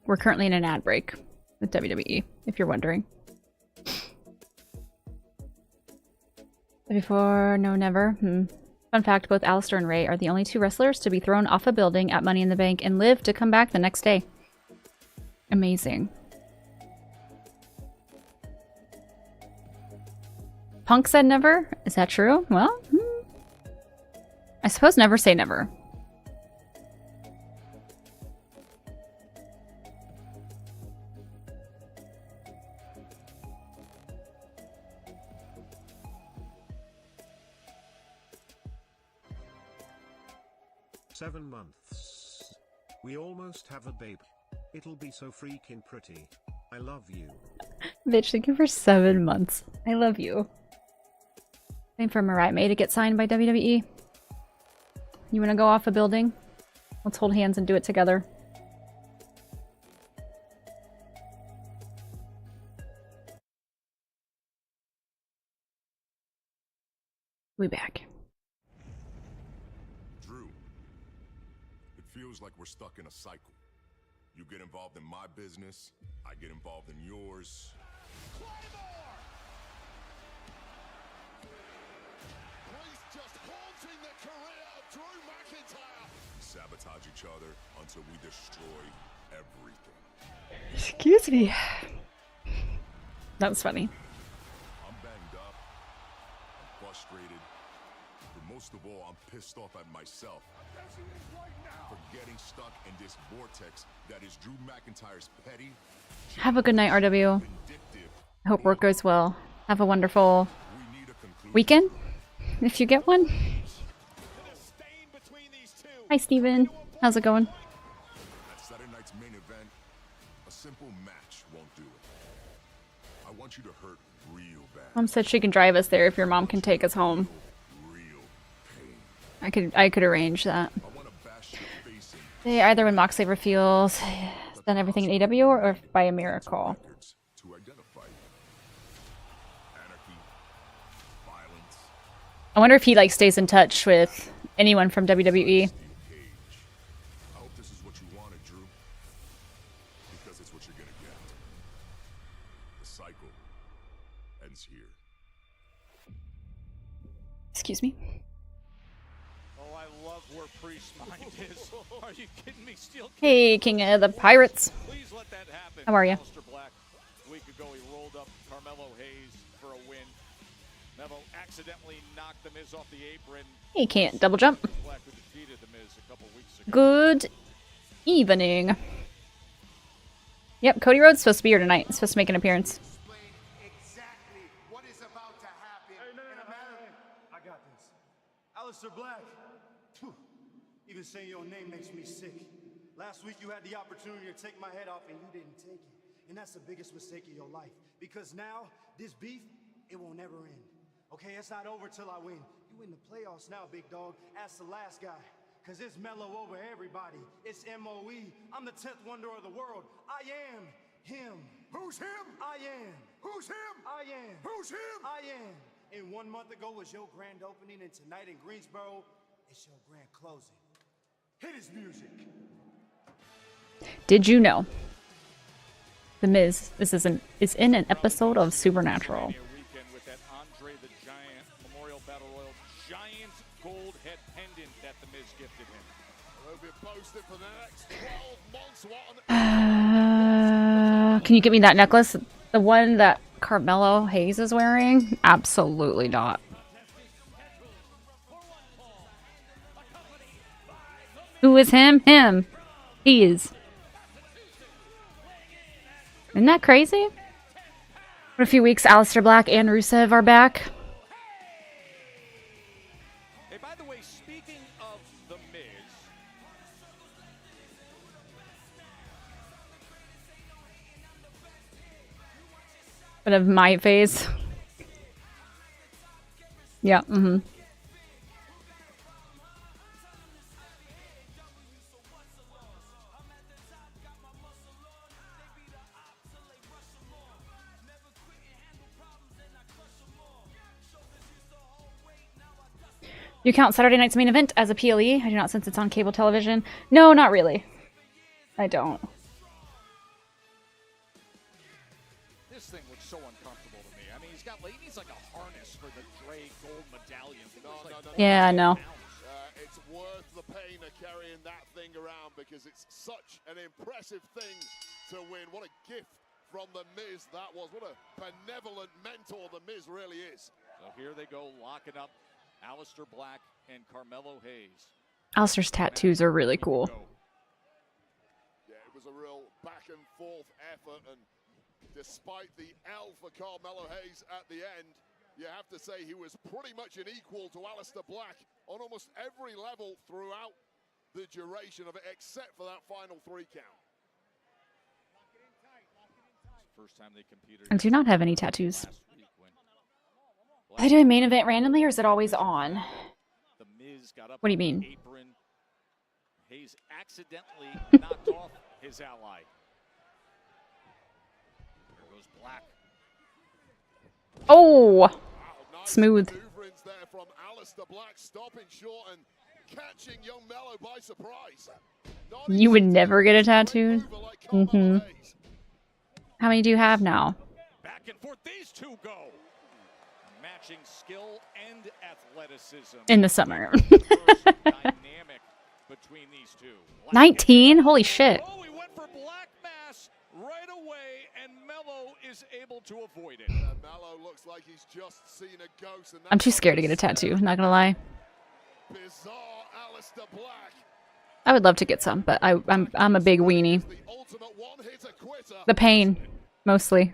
[SPEAKER 1] We're currently in an ad break with WWE, if you're wondering. Before, no, never. Fun fact, both Alistair and Ray are the only two wrestlers to be thrown off a building at Money in the Bank and live to come back the next day. Amazing. Punk said never? Is that true? Well, I suppose never say never.
[SPEAKER 14] Seven months. We almost have a babe. It'll be so freaking pretty. I love you.
[SPEAKER 1] Bitch, thank you for 7 months. I love you. Waiting for Mariah May to get signed by WWE. You wanna go off a building? Let's hold hands and do it together. We back.
[SPEAKER 15] Feels like we're stuck in a cycle. You get involved in my business, I get involved in yours.
[SPEAKER 4] He's just haunting the career of Drew McIntyre.
[SPEAKER 15] We sabotage each other until we destroy everything.
[SPEAKER 1] Excuse me. That was funny.
[SPEAKER 15] I'm banged up, I'm frustrated, but most of all, I'm pissed off at myself. For getting stuck in this vortex that is Drew McIntyre's petty.
[SPEAKER 1] Have a good night, RW. I hope work goes well. Have a wonderful weekend, if you get one. Hi, Steven. How's it going?
[SPEAKER 15] At Saturday night's main event, a simple match won't do it. I want you to hurt real bad.
[SPEAKER 1] Mom said she can drive us there if your mom can take us home. I could arrange that. Hey, either when Moxley reveals done everything in AW or by a miracle. I wonder if he like stays in touch with anyone from WWE.
[SPEAKER 15] I hope this is what you wanted, Drew. Because it's what you're gonna get. The cycle ends here.
[SPEAKER 1] Excuse me.
[SPEAKER 2] Oh, I love where Priest's mind is. Are you kidding me? Steel
[SPEAKER 1] Hey, King of the Pirates.
[SPEAKER 2] Please let that happen.
[SPEAKER 1] How are you?
[SPEAKER 2] Black. A week ago, he rolled up Carmelo Hayes for a win. Neville accidentally knocked The Miz off the apron.
[SPEAKER 1] He can't double jump.
[SPEAKER 2] Black, who defeated The Miz a couple weeks ago.
[SPEAKER 1] Good evening. Yep, Cody Rhodes supposed to be here tonight. He's supposed to make an appearance.
[SPEAKER 3] Exactly what is about to happen. Hey, no, I got this. Aleister Black. Even saying your name makes me sick. Last week you had the opportunity to take my head off and you didn't take it. And that's the biggest mistake of your life. Because now, this beef, it won't never end. Okay, it's not over till I win. You in the playoffs now, big dog. Ask the last guy. Cause it's mellow over everybody. It's M.O.E. I'm the 10th wonder of the world. I am him.
[SPEAKER 15] Who's him?
[SPEAKER 3] I am.
[SPEAKER 15] Who's him?
[SPEAKER 3] I am.
[SPEAKER 15] Who's him?
[SPEAKER 3] I am. And 1 month ago was your grand opening, and tonight in Greensboro, it's your grand closing. Hit his music.
[SPEAKER 1] Did you know The Miz is in an episode of Supernatural?
[SPEAKER 2] Weekend with that Andre the Giant Memorial Battle Royal giant gold head pendant that the Miz gifted him.
[SPEAKER 4] Will be posted for the next 12 months.
[SPEAKER 1] Can you get me that necklace? The one that Carmelo Hayes is wearing? Absolutely not. Who is him? Him. He is. Isn't that crazy? For a few weeks, Aleister Black and Rusev are back.
[SPEAKER 2] Hey, by the way, speaking of the Miz,
[SPEAKER 1] Bit of my face. Yeah, You count Saturday night's main event as a PLE? I do not, since it's on cable television. No, not really. I don't.
[SPEAKER 2] this thing looks so uncomfortable to me. I mean, he needs like a harness for the Dre gold medallion.
[SPEAKER 1] Yeah, I know.
[SPEAKER 4] It's worth the pain of carrying that thing around because it's such an impressive thing to win. What a gift from the Miz that was. What a benevolent mentor the Miz really is.
[SPEAKER 2] So here they go, locking up Aleister Black and Carmelo Hayes.
[SPEAKER 1] Aleister's tattoos are really cool.
[SPEAKER 4] Yeah, it was a real back and forth effort, and despite the L for Carmelo Hayes at the end, you have to say he was pretty much an equal to Aleister Black on almost every level throughout the duration of it, except for that final 3 count.
[SPEAKER 2] First time they competed.
[SPEAKER 1] I do not have any tattoos. I do a main event randomly, or is it always on?
[SPEAKER 2] The Miz got up
[SPEAKER 1] What do you mean?
[SPEAKER 2] Apron. Hayes accidentally knocked off his ally. There goes Black.
[SPEAKER 1] Oh!
[SPEAKER 4] Wow, nice
[SPEAKER 1] Smooth.
[SPEAKER 4] maneuverings there from Aleister Black, stopping short and catching young Mello by surprise.
[SPEAKER 1] You would never get a tattoo? How many do you have now?
[SPEAKER 2] Back and forth, these two go. Matching skill and athleticism.
[SPEAKER 1] In the summer.
[SPEAKER 2] Dynamic between these two.
[SPEAKER 1] 19? Holy shit.
[SPEAKER 2] Oh, he went for Black Mass right away, and Mello is able to avoid it.
[SPEAKER 4] Mello looks like he's just seen a ghost. And
[SPEAKER 1] I'm too scared to get a tattoo, not gonna lie.
[SPEAKER 4] bizarre Aleister Black.
[SPEAKER 1] I would love to get some, but I'm a big weenie. The pain, mostly.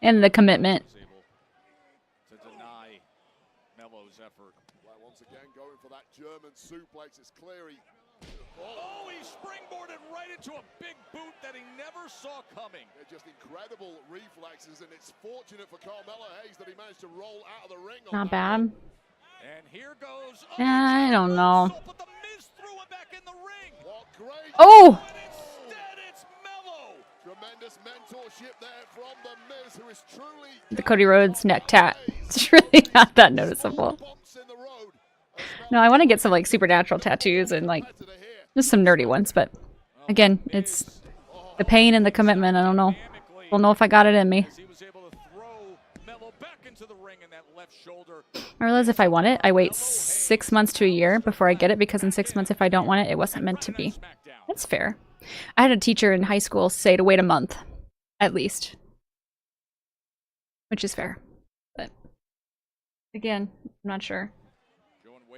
[SPEAKER 1] And the commitment.
[SPEAKER 2] To deny Mello's effort.
[SPEAKER 4] Once again, going for that German suplex. It's clear he...
[SPEAKER 2] Oh, he springboarded right into a big boot that he never saw coming.
[SPEAKER 4] They're just incredible reflexes, and it's fortunate for Carmelo Hayes that he managed to roll out of the ring.
[SPEAKER 1] Not bad.
[SPEAKER 2] And here goes.
[SPEAKER 1] I don't know.
[SPEAKER 2] But the Miz threw him back in the ring.
[SPEAKER 4] What great.
[SPEAKER 1] Oh!
[SPEAKER 2] Instead, it's Mello.
[SPEAKER 4] Tremendous mentorship there from the Miz, who is truly
[SPEAKER 1] The Cody Rhodes neck tat. It's really not that noticeable. No, I want to get some like supernatural tattoos and like just some nerdy ones, but again, it's the pain and the commitment. I don't know. Don't know if I got it in me.
[SPEAKER 2] He was able to throw Mello back into the ring in that left shoulder.
[SPEAKER 1] I realize if I want it, I wait 6 months to a year before I get it, because in 6 months, if I don't want it, it wasn't meant to be. That's fair. I had a teacher in high school say to wait a month, at least. Which is fair. But again, I'm not sure.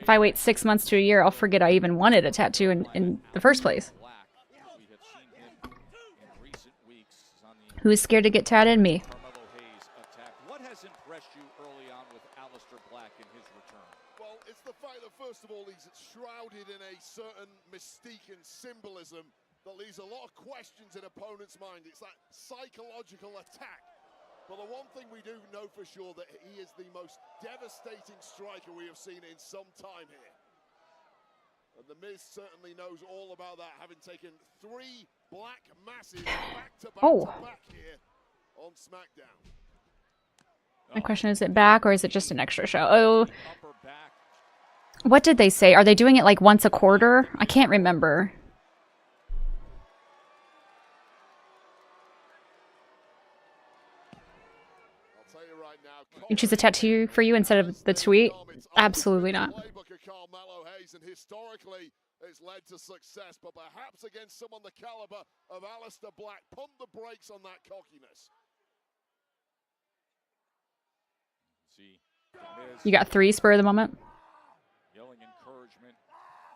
[SPEAKER 1] If I wait 6 months to a year, I'll forget I even wanted a tattoo in the first place. Who is scared to get tatted? Me.
[SPEAKER 2] What has impressed you early on with Aleister Black in his return?
[SPEAKER 4] Well, it's the fact that, first of all, he's shrouded in a certain mystique and symbolism that leaves a lot of questions in opponents' mind. It's that psychological attack. But the one thing we do know for sure that he is the most devastating striker we have seen in some time here. And The Miz certainly knows all about that, having taken 3 black masses back-to-back here on SmackDown.
[SPEAKER 1] My question is it back or is it just an extra show? Oh, what did they say? Are they doing it like once a quarter? I can't remember. You choose a tattoo for you instead of the tweet? Absolutely not.
[SPEAKER 4] And historically, it's led to success, but perhaps against someone the caliber of Aleister Black, pump the brakes on that cockiness.
[SPEAKER 1] You got 3 spur of the moment?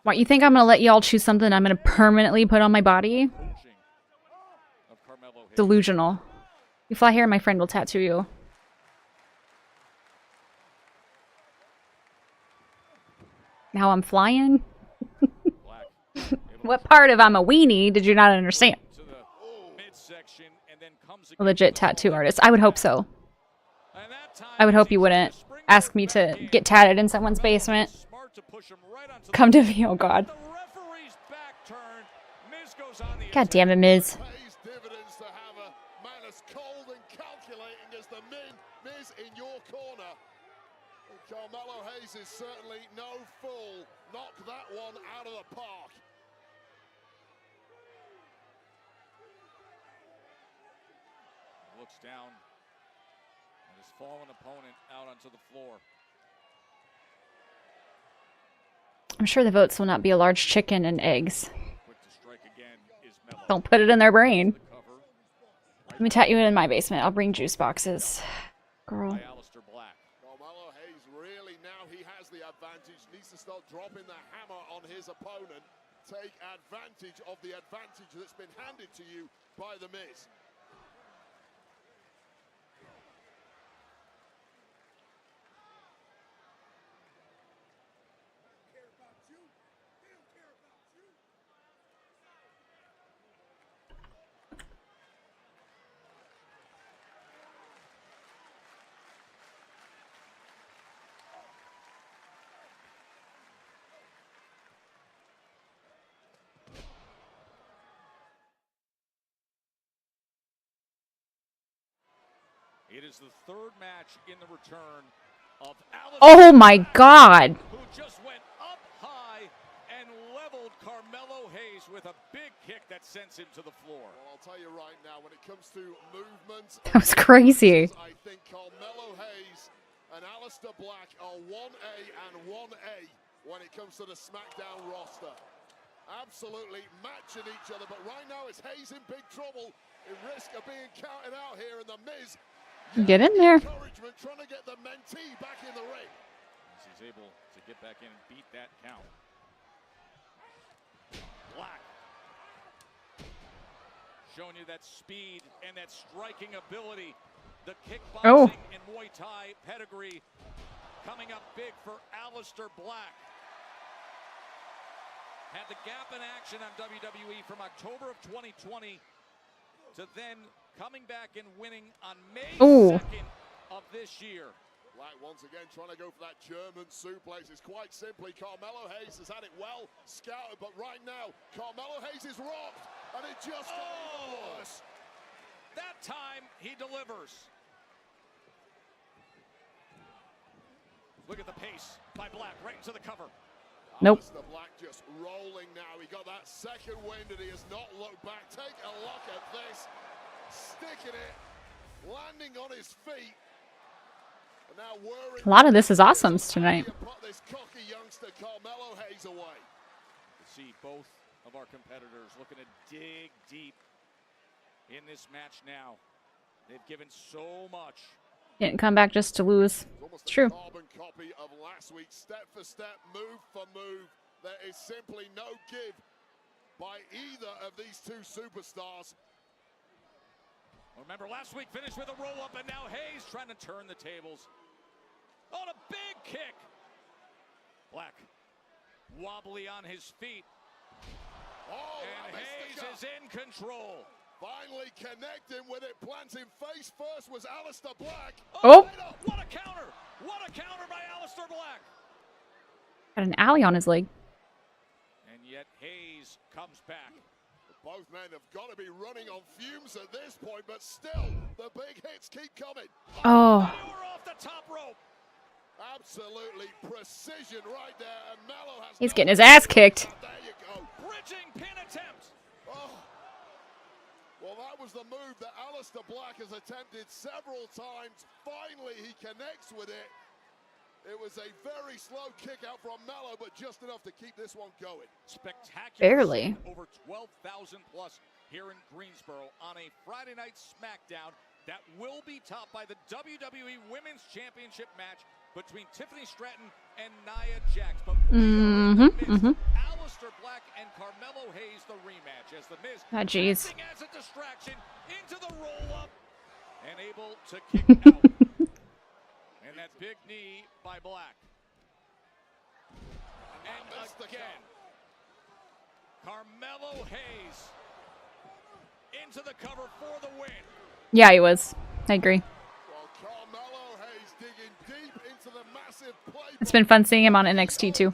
[SPEAKER 1] What, you think I'm gonna let y'all choose something I'm gonna permanently put on my body? Delusional. You fly here, my friend will tattoo you. Now I'm flying? What part of I'm a weenie did you not understand? A legit tattoo artist. I would hope so. I would hope you wouldn't ask me to get tatted in someone's basement. Come to me, oh god. God damn it, Miz.
[SPEAKER 4] Carmelo Hayes is certainly no fool. Knock that one out of the park.
[SPEAKER 2] Looks down and his fallen opponent out onto the floor.
[SPEAKER 1] I'm sure the votes will not be a large chicken and eggs. Don't put it in their brain. Let me tattoo it in my basement. I'll bring juice boxes. Girl.
[SPEAKER 4] Carmelo Hayes really, now he has the advantage, needs to start dropping the hammer on his opponent. Take advantage of the advantage that's been handed to you by The Miz.
[SPEAKER 2] It is the 3rd match in the return of Aleister.
[SPEAKER 1] Oh my god!
[SPEAKER 2] Who just went up high and leveled Carmelo Hayes with a big kick that sends him to the floor.
[SPEAKER 4] Well, I'll tell you right now, when it comes to movement,
[SPEAKER 1] That was crazy.
[SPEAKER 4] I think Carmelo Hayes and Aleister Black are 1A and 1A when it comes to the SmackDown roster. Absolutely matching each other, but right now it's Hayes in big trouble, in risk of being counted out here, and The Miz
[SPEAKER 1] Get in there.
[SPEAKER 4] trying to get the mentee back in the ring.
[SPEAKER 2] He's able to get back in and beat that count. Black showing you that speed and that striking ability. The kickboxing and Muay Thai pedigree coming up big for Aleister Black. Had the gap in action on WWE from October of 2020 to then coming back and winning on May 2nd of this year.
[SPEAKER 4] Black once again trying to go for that German suplex. It's quite simply Carmelo Hayes has had it well scouted, but right now Carmelo Hayes is rocked, and it just got even worse.
[SPEAKER 2] That time he delivers. Look at the pace by Black right into the cover.
[SPEAKER 1] Nope.
[SPEAKER 4] Aleister Black just rolling now. He got that second wind and he has not looked back. Take a look at this. Sticking it, landing on his feet. And now
[SPEAKER 1] A lot of this is awesomes tonight.
[SPEAKER 4] put this cocky youngster Carmelo Hayes away.
[SPEAKER 2] You see both of our competitors looking to dig deep in this match now. They've given so much.
[SPEAKER 1] Didn't come back just to lose. It's true.
[SPEAKER 4] Carbon copy of last week, step for step, move for move. There is simply no give by either of these two superstars.
[SPEAKER 2] Remember, last week finished with a roll-up, and now Hayes trying to turn the tables. On a big kick. Black wobbly on his feet.
[SPEAKER 4] Oh,
[SPEAKER 2] and Hayes is in control.
[SPEAKER 4] Finally connecting with it, planting face first was Aleister Black.
[SPEAKER 1] Oh!
[SPEAKER 2] What a counter! What a counter by Aleister Black!
[SPEAKER 1] Got an alley on his leg.
[SPEAKER 2] And yet Hayes comes back.
[SPEAKER 4] Both men have got to be running on fumes at this point, but still, the big hits keep coming.
[SPEAKER 1] Oh.
[SPEAKER 2] Maneuver off the top rope.
[SPEAKER 4] Absolutely precision right there, and Mello has.
[SPEAKER 1] He's getting his ass kicked.
[SPEAKER 4] There you go.
[SPEAKER 2] Bridging pin attempt.
[SPEAKER 4] Oh. Well, that was the move that Aleister Black has attempted several times. Finally, he connects with it. It was a very slow kick out from Mello, but just enough to keep this one going.
[SPEAKER 2] Spectacular.
[SPEAKER 1] Barely.
[SPEAKER 2] Over 12,000 plus here in Greensboro on a Friday Night SmackDown that will be topped by the WWE Women's Championship match between Tiffany Stratton and Nia Jax. But Aleister Black and Carmelo Hayes, the rematch, as the Miz
[SPEAKER 1] jeez.
[SPEAKER 2] as a distraction into the roll-up and able to kick out. And that big knee by Black. And again, Carmelo Hayes into the cover for the win.
[SPEAKER 1] Yeah, he was. I agree.
[SPEAKER 4] Well, Carmelo Hayes digging deep into the massive play.
[SPEAKER 1] It's been fun seeing him on NXT too.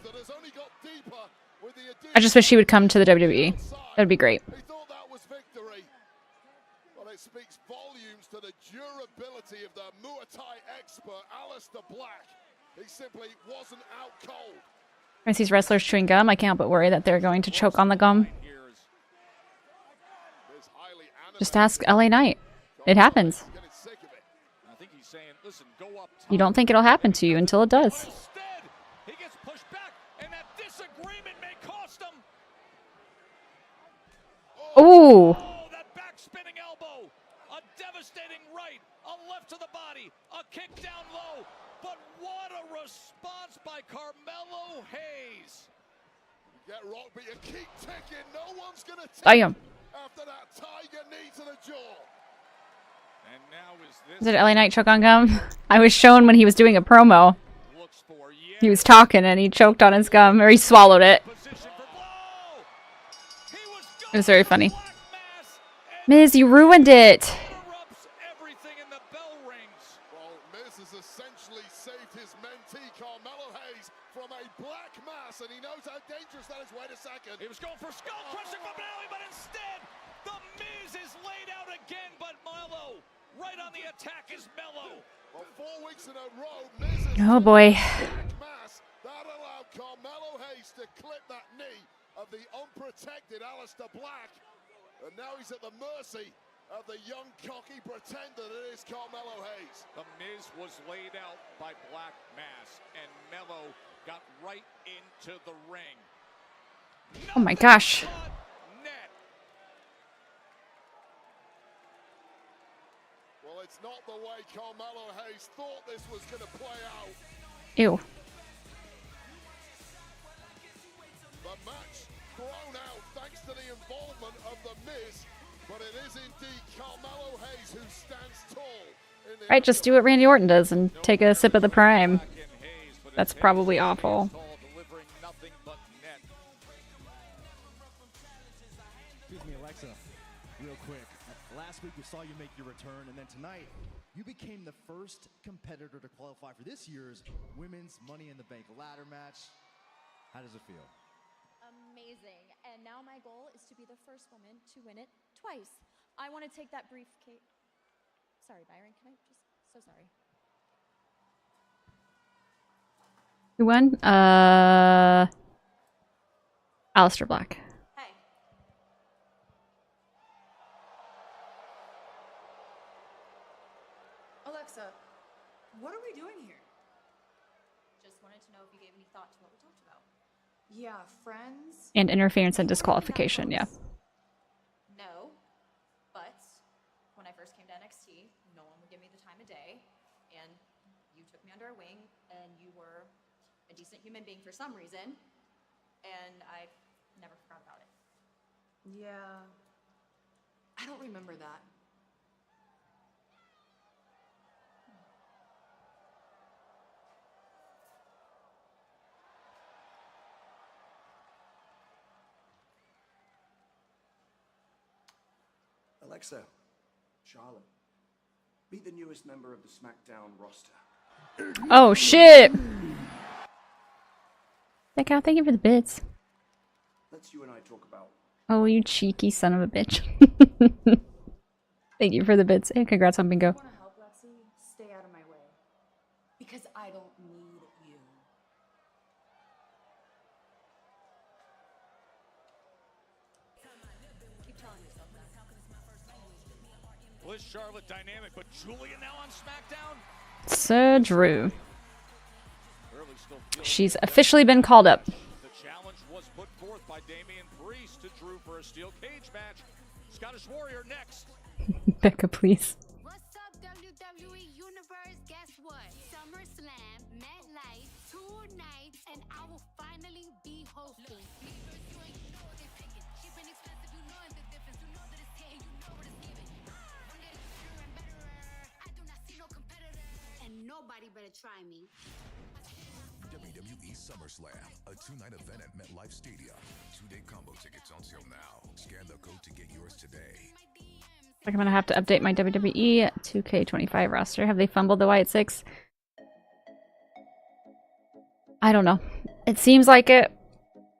[SPEAKER 1] I just wish he would come to the WWE. That'd be great.
[SPEAKER 4] He thought that was victory. Well, it speaks volumes to the durability of the Muay Thai expert, Aleister Black. He simply wasn't out cold.
[SPEAKER 1] When I see wrestlers chewing gum, I can't help but worry that they're going to choke on the gum. Just ask LA Knight. It happens.
[SPEAKER 2] I think he's saying, listen, go up top.
[SPEAKER 1] You don't think it'll happen to you until it does.
[SPEAKER 2] Instead, he gets pushed back, and that disagreement may cost him.
[SPEAKER 1] Ooh.
[SPEAKER 2] Oh, that back spinning elbow. A devastating right. A left to the body. A kick down low. But what a response by Carmelo Hayes.
[SPEAKER 4] You get rocked, but you keep ticking. No one's going to
[SPEAKER 1] Damn.
[SPEAKER 4] after that tiger knee to the jaw.
[SPEAKER 2] And now is this
[SPEAKER 1] Did LA Knight choke on gum? I was shown when he was doing a promo. He was talking and he choked on his gum, or he swallowed it. It was very funny. Miz, you ruined it.
[SPEAKER 2] everything in the bell rings.
[SPEAKER 4] Well, Miz has essentially saved his mentee, Carmelo Hayes, from a black mass, and he knows how dangerous that is. Wait a second.
[SPEAKER 2] He was going for skull crushing finale, but instead, the Miz is laid out again, but Mello, right on the attack is Mello.
[SPEAKER 4] Well, 4 weeks in a row, Miz has
[SPEAKER 1] Oh boy.
[SPEAKER 4] black mass. That allowed Carmelo Hayes to clip that knee of the unprotected Aleister Black. And now he's at the mercy of the young, cocky pretender that is Carmelo Hayes.
[SPEAKER 2] The Miz was laid out by Black Mass, and Mello got right into the ring.
[SPEAKER 1] Oh my gosh.
[SPEAKER 2] Net.
[SPEAKER 4] Well, it's not the way Carmelo Hayes thought this was going to play out.
[SPEAKER 1] Ew.
[SPEAKER 4] The match thrown out thanks to the involvement of the Miz, but it is indeed Carmelo Hayes who stands tall.
[SPEAKER 1] Right, just do what Randy Orton does and take a sip of the Prime. That's probably awful.
[SPEAKER 16] Excuse me, Alexa, real quick. Last week we saw you make your return, and then tonight you became the first competitor to qualify for this year's Women's Money in the Bank ladder match. How does it feel?
[SPEAKER 17] Amazing. And now my goal is to be the first woman to win it twice. I want to take that briefcase. Sorry, Byron, can I just... So sorry.
[SPEAKER 1] Who won? Aleister Black.
[SPEAKER 17] Hey.
[SPEAKER 5] Alexa, what are we doing here?
[SPEAKER 17] Just wanted to know if you gave any thought to what we talked about.
[SPEAKER 5] Yeah, friends.
[SPEAKER 1] And interference and disqualification, yeah.
[SPEAKER 17] No, but when I first came to NXT, no one would give me the time of day, and you took me under a wing, and you were a decent human being for some reason, and I never forgot about it.
[SPEAKER 5] Yeah. I don't remember that.
[SPEAKER 18] Alexa, Charlotte, meet the newest member of the SmackDown roster.
[SPEAKER 1] Oh shit! Thank you for the bits.
[SPEAKER 18] Let's you and I talk about.
[SPEAKER 1] Oh, you cheeky son of a bitch. Thank you for the bits. And congrats on bingo.
[SPEAKER 5] Want to help, Lexi? Stay out of my way. Because I don't need you. Keep telling yourself that.
[SPEAKER 2] Bliss Charlotte dynamic, but Julia now on SmackDown.
[SPEAKER 1] Sir Drew. She's officially been called up.
[SPEAKER 2] The challenge was put forth by Damian Priest to Drew for a steel cage match. Scottish Warrior next.
[SPEAKER 1] Becca, please.
[SPEAKER 19] What's up, WWE Universe? Guess what? SummerSlam, MetLife, 2 nights, and I will finally be hosting. And nobody better try me.
[SPEAKER 15] WWE SummerSlam, a 2-night event at MetLife Stadium. 2-day combo tickets on sale now. Scan the code to get yours today.
[SPEAKER 1] Like I'm gonna have to update my WWE 2K25 roster. Have they fumbled the White Six? I don't know. It seems like it.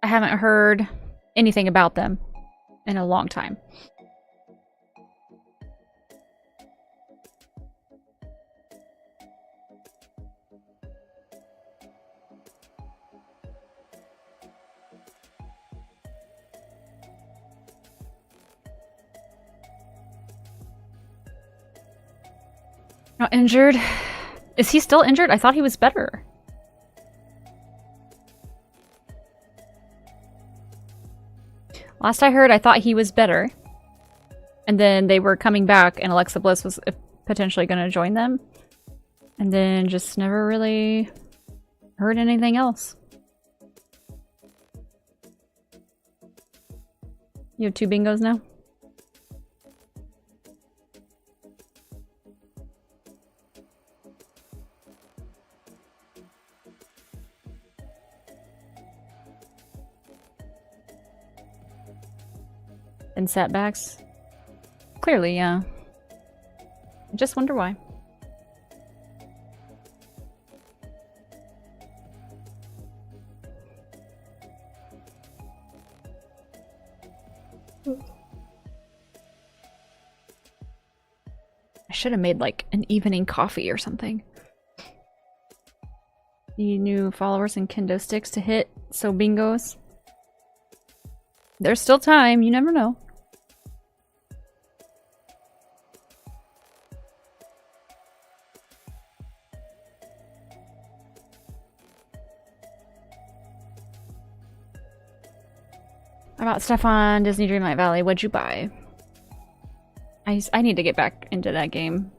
[SPEAKER 1] I haven't heard anything about them in a long time. Not injured. Is he still injured? I thought he was better. Last I heard, I thought he was better. And then they were coming back and Alexa Bliss was potentially going to join them. And then just never really heard anything else. You have 2 bingos now? And setbacks? Clearly, yeah. I just wonder why. I should have made like an evening coffee or something. Need new followers and kendo sticks to hit, so bingos. There's still time, you never know. I bought stuff on Disney Dreamlight Valley. What'd you buy? I need to get back into that game.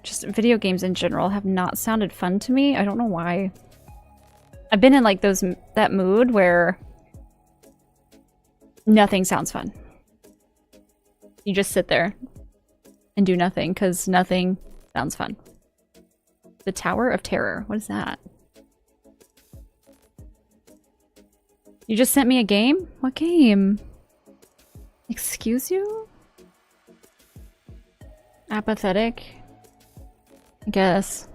[SPEAKER 1] Just video games in general have not sounded fun to me. I don't know why. I've been in like that mood where nothing sounds fun. You just sit there and do nothing because nothing sounds fun. The Tower of Terror. What is that? You just sent me a game? What game? Excuse you? Apathetic? I guess.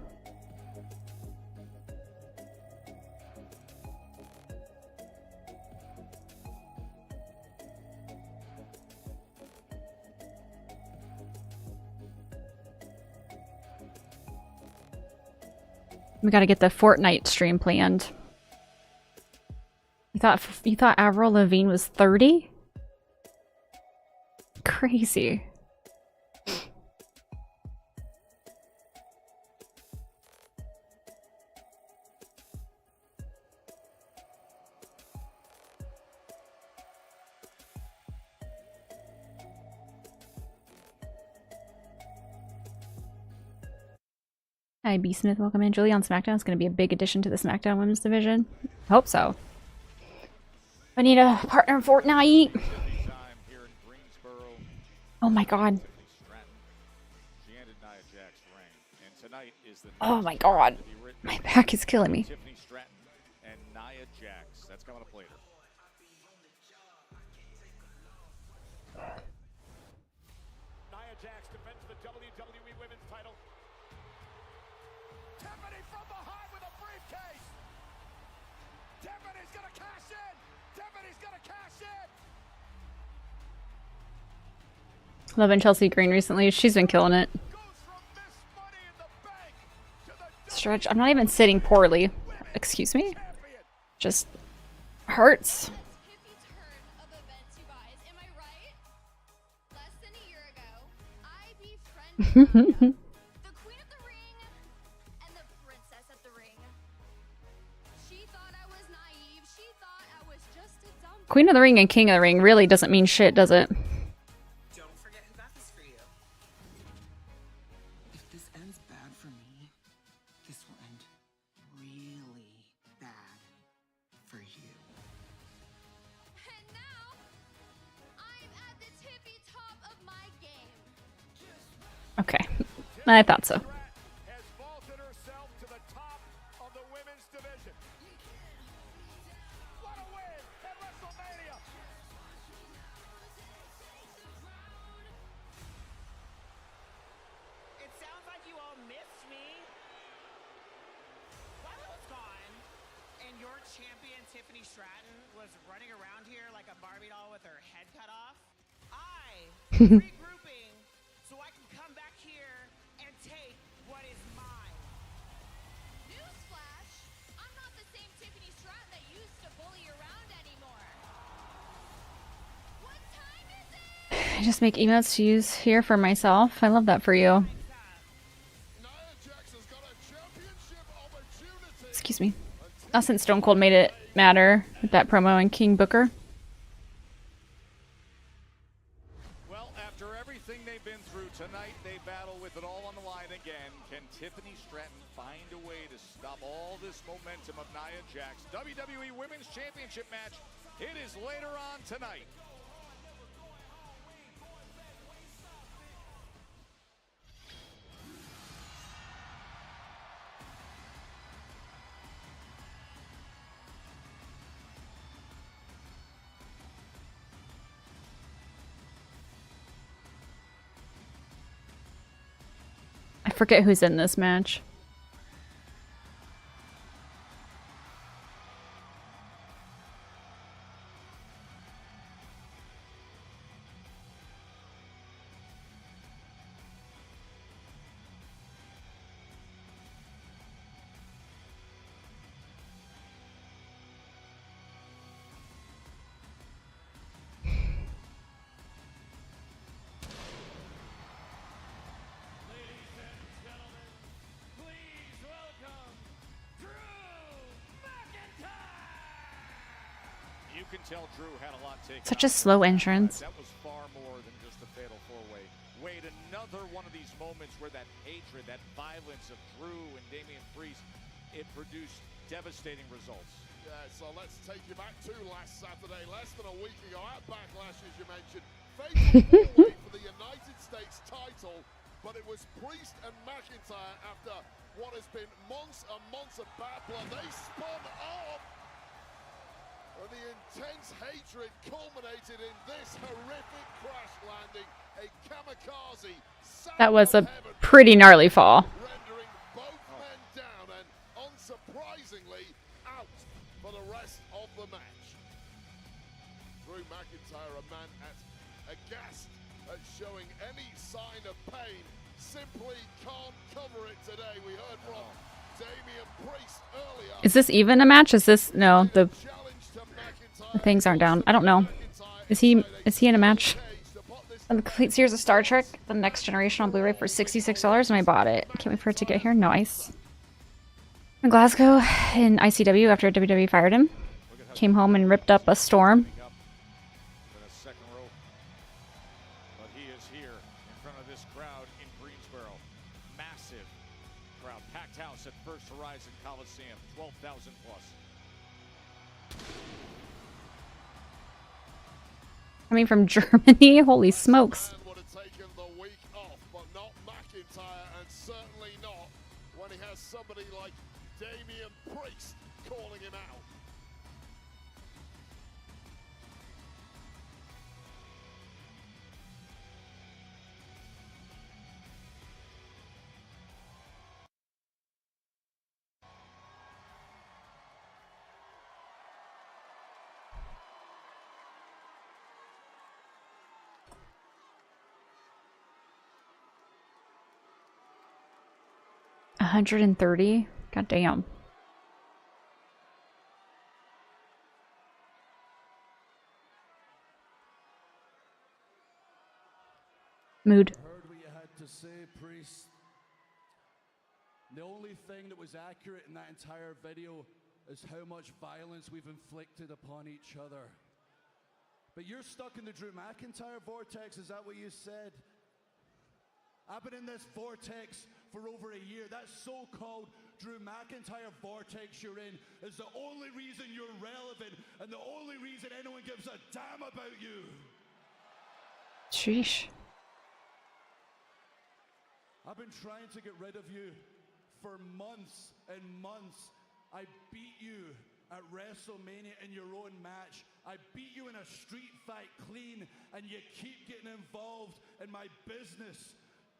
[SPEAKER 1] We gotta get the Fortnite stream planned. You thought Avril Lavigne was 30? Crazy. Hi, B. Smith. Welcome in. Julie on SmackDown is going to be a big addition to the SmackDown Women's Division. Hope so. I need a partner in Fortnite. Oh my god. Oh my god. My back is killing me.
[SPEAKER 2] Tiffany Stratton and Nia Jax. That's coming up later.
[SPEAKER 1] Loving Chelsea Green recently. She's been killing it. Stretch. I'm not even sitting poorly. Excuse me? Just hurts. Queen of the Ring and King of the Ring really doesn't mean shit, does it?
[SPEAKER 20] Don't forget who got this for you. If this ends bad for me, this will end really bad for you.
[SPEAKER 19] And now, I'm at the tippy top of my game.
[SPEAKER 1] Okay. I thought so.
[SPEAKER 2] Has vaulted herself to the top of the women's division. What a win at WrestleMania!
[SPEAKER 20] It sounds like you all missed me. While I was gone, and your champion Tiffany Stratton was running around here like a Barbie doll with her head cut off, I was regrouping so I can come back here and take what is mine.
[SPEAKER 19] Newsflash, I'm not the same Tiffany Stratton that used to bully around anymore. What time is it?
[SPEAKER 1] I just make emotes to use here for myself. I love that for you. Excuse me. Not since Stone Cold made it matter with that promo and King Booker.
[SPEAKER 2] Well, after everything they've been through tonight, they battle with it all on the line again. Can Tiffany Stratton find a way to stop all this momentum of Nia Jax? WWE Women's Championship match. It is later on tonight.
[SPEAKER 1] I forget who's in this match.
[SPEAKER 2] You can tell Drew had a lot taken.
[SPEAKER 1] Such a slow entrance.
[SPEAKER 2] That was far more than just a fatal four-way. Wait, another one of these moments where that hatred, that violence of Drew and Damian Priest, it produced devastating results.
[SPEAKER 4] Yeah, so let's take you back to last Saturday, less than a week ago at Backlash, as you mentioned. Fatal four-way for the United States title, but it was Priest and McIntyre after what has been months and months of bad blood. They spun off. And the intense hatred culminated in this horrific crash landing, a kamikaze.
[SPEAKER 1] That was a pretty gnarly fall.
[SPEAKER 4] Rendering both men down and, unsurprisingly, out for the rest of the match. Drew McIntyre, a man aghast at showing any sign of pain, simply can't cover it today. We heard from Damian Priest earlier.
[SPEAKER 1] Is this even a match? Is this no? The things aren't down. I don't know. Is he in a match? And the complete series of Star Trek, The Next Generation on Blu-ray for $66, and I bought it. Can't wait for it to get here. Nice. In Glasgow, in ICW, after WWE fired him, came home and ripped up a Storm.
[SPEAKER 2] But he is here in front of this crowd in Greensboro. Massive crowd, packed house at First Horizon Coliseum, 12,000 plus.
[SPEAKER 1] Coming from Germany, holy smokes.
[SPEAKER 4] Would have taken the week off, but not McIntyre, and certainly not when he has somebody like Damian Priest calling him out.
[SPEAKER 1] 130? God damn. Mood.
[SPEAKER 21] Heard what you had to say, Priest. The only thing that was accurate in that entire video is how much violence we've inflicted upon each other. But you're stuck in the Drew McIntyre vortex, is that what you said? I've been in this vortex for over a year. That so-called Drew McIntyre vortex you're in is the only reason you're relevant and the only reason anyone gives a damn about you.
[SPEAKER 1] Sheesh.
[SPEAKER 21] I've been trying to get rid of you for months and months. I beat you at WrestleMania in your own match. I beat you in a street fight clean, and you keep getting involved in my business.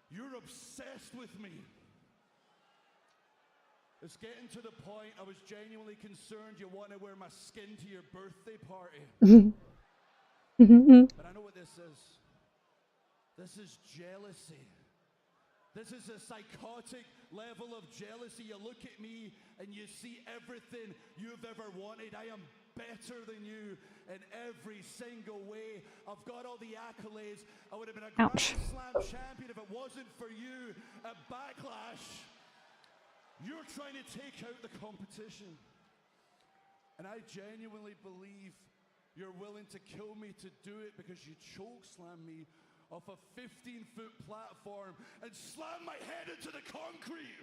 [SPEAKER 21] You're obsessed with me. It's getting to the point I was genuinely concerned you want to wear my skin to your birthday party. But I know what this is. This is jealousy. This is a psychotic level of jealousy. You look at me and you see everything you've ever wanted. I am better than you in every single way. I've got all the accolades. I would have been a Grand Slam champion if it wasn't for you at Backlash. You're trying to take out the competition. And I genuinely believe you're willing to kill me to do it because you chokeslam me off a 15-foot platform and slam my head into the concrete.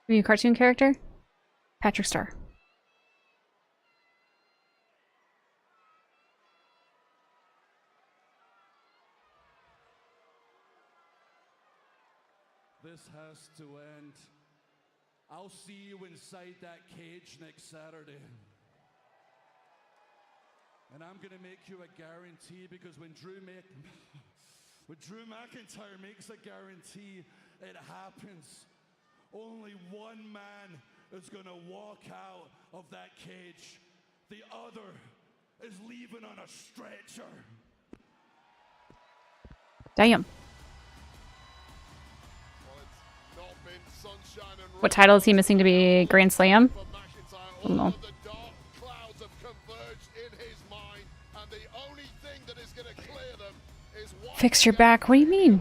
[SPEAKER 1] Are you a cartoon character? Patrick Star.
[SPEAKER 21] This has to end. I'll see you inside that cage next Saturday. And I'm gonna make you a guarantee because when Drew McIntyre makes a guarantee, it happens. Only one man is gonna walk out of that cage. The other is leaving on a stretcher.
[SPEAKER 1] Damn. What title is he missing to be Grand Slam? I don't know. Fix your back? What do you mean?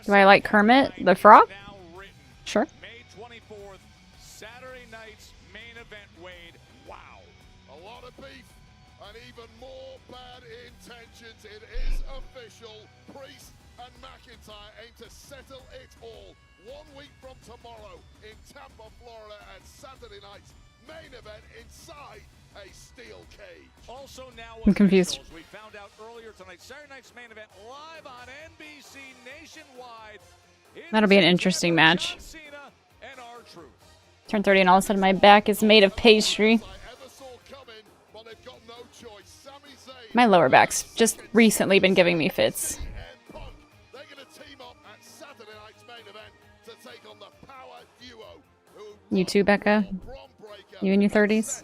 [SPEAKER 1] Do I like Kermit the Frog? Sure.
[SPEAKER 2] May 24th, Saturday night's main event, Wade. Wow.
[SPEAKER 4] A lot of beef and even more bad intentions. It is official. Priest and McIntyre aim to settle it all 1 week from tomorrow in Tampa, Florida at Saturday night's main event inside a steel cage.
[SPEAKER 2] Also now
[SPEAKER 1] I'm confused.
[SPEAKER 2] We found out earlier tonight, Saturday night's main event live on NBC nationwide.
[SPEAKER 1] That'll be an interesting match.
[SPEAKER 2] John Cena and R-Truth.
[SPEAKER 1] Turn 30 and all of a sudden my back is made of pastry. My lower back's just recently been giving me fits. You too, Becca? You in your 30s?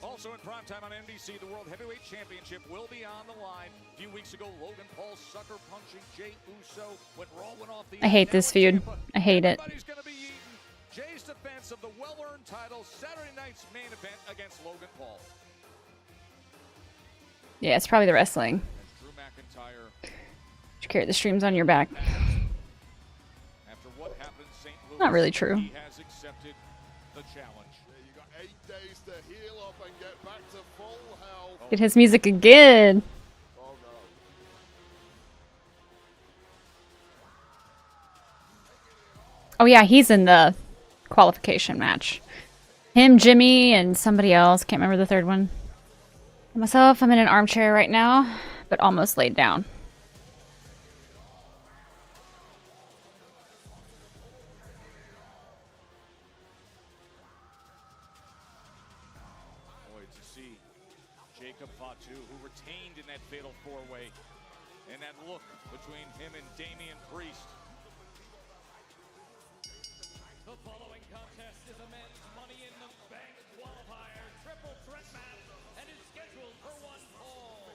[SPEAKER 2] Also in primetime on NBC, the World Heavyweight Championship will be on the line. A few weeks ago, Logan Paul sucker punching Jey Uso when Raw went off the
[SPEAKER 1] I hate this feud. I hate it.
[SPEAKER 2] Everybody's gonna be eating. Jey's defense of the well-earned title, Saturday night's main event against Logan Paul.
[SPEAKER 1] Yeah, it's probably the wrestling.
[SPEAKER 2] Drew McIntyre.
[SPEAKER 1] You carry the streams on your back.
[SPEAKER 2] After what happened in St. Louis,
[SPEAKER 1] Not really true.
[SPEAKER 2] he has accepted the challenge.
[SPEAKER 4] You got 8 days to heal up and get back to full health.
[SPEAKER 1] Get his music again. Oh yeah, he's in the qualification match. Him, Jimmy, and somebody else. Can't remember the third one. Myself, I'm in an armchair right now, but almost laid down.
[SPEAKER 2] Boy, to see Jacob Fatu, who retained in that fatal four-way, and that look between him and Damian Priest.
[SPEAKER 22] The following contest is a men's Money in the Bank qualifier triple threat match and is scheduled for one fall.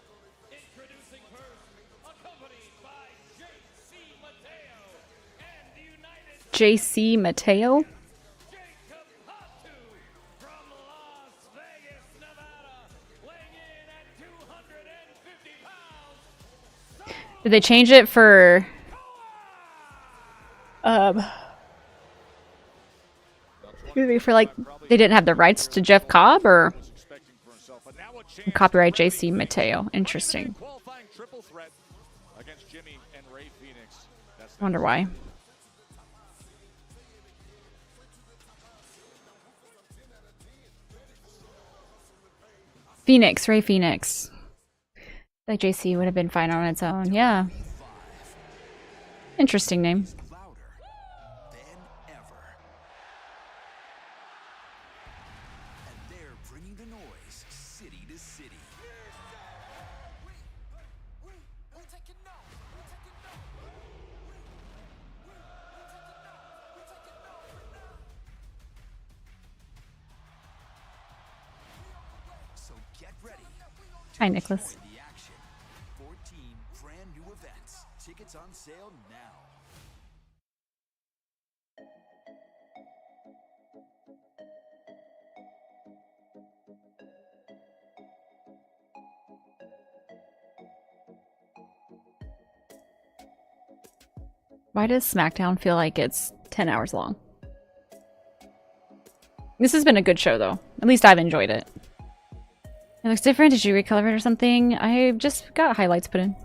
[SPEAKER 1] JC Mateo. Did they change it for excuse me, for like they didn't have the rights to Jeff Cobb, or copyright JC Mateo? Interesting. Wonder why. Phoenix, Ray Phoenix. Like JC would have been fine on its own. Yeah. Interesting name. Hi, Nicholas.
[SPEAKER 8] 14 brand new events. Tickets on sale now.
[SPEAKER 1] Why does SmackDown feel like it's 10 hours long? This has been a good show, though. At least I've enjoyed it. It looks different. Did you recolor it or something? I just got highlights put in.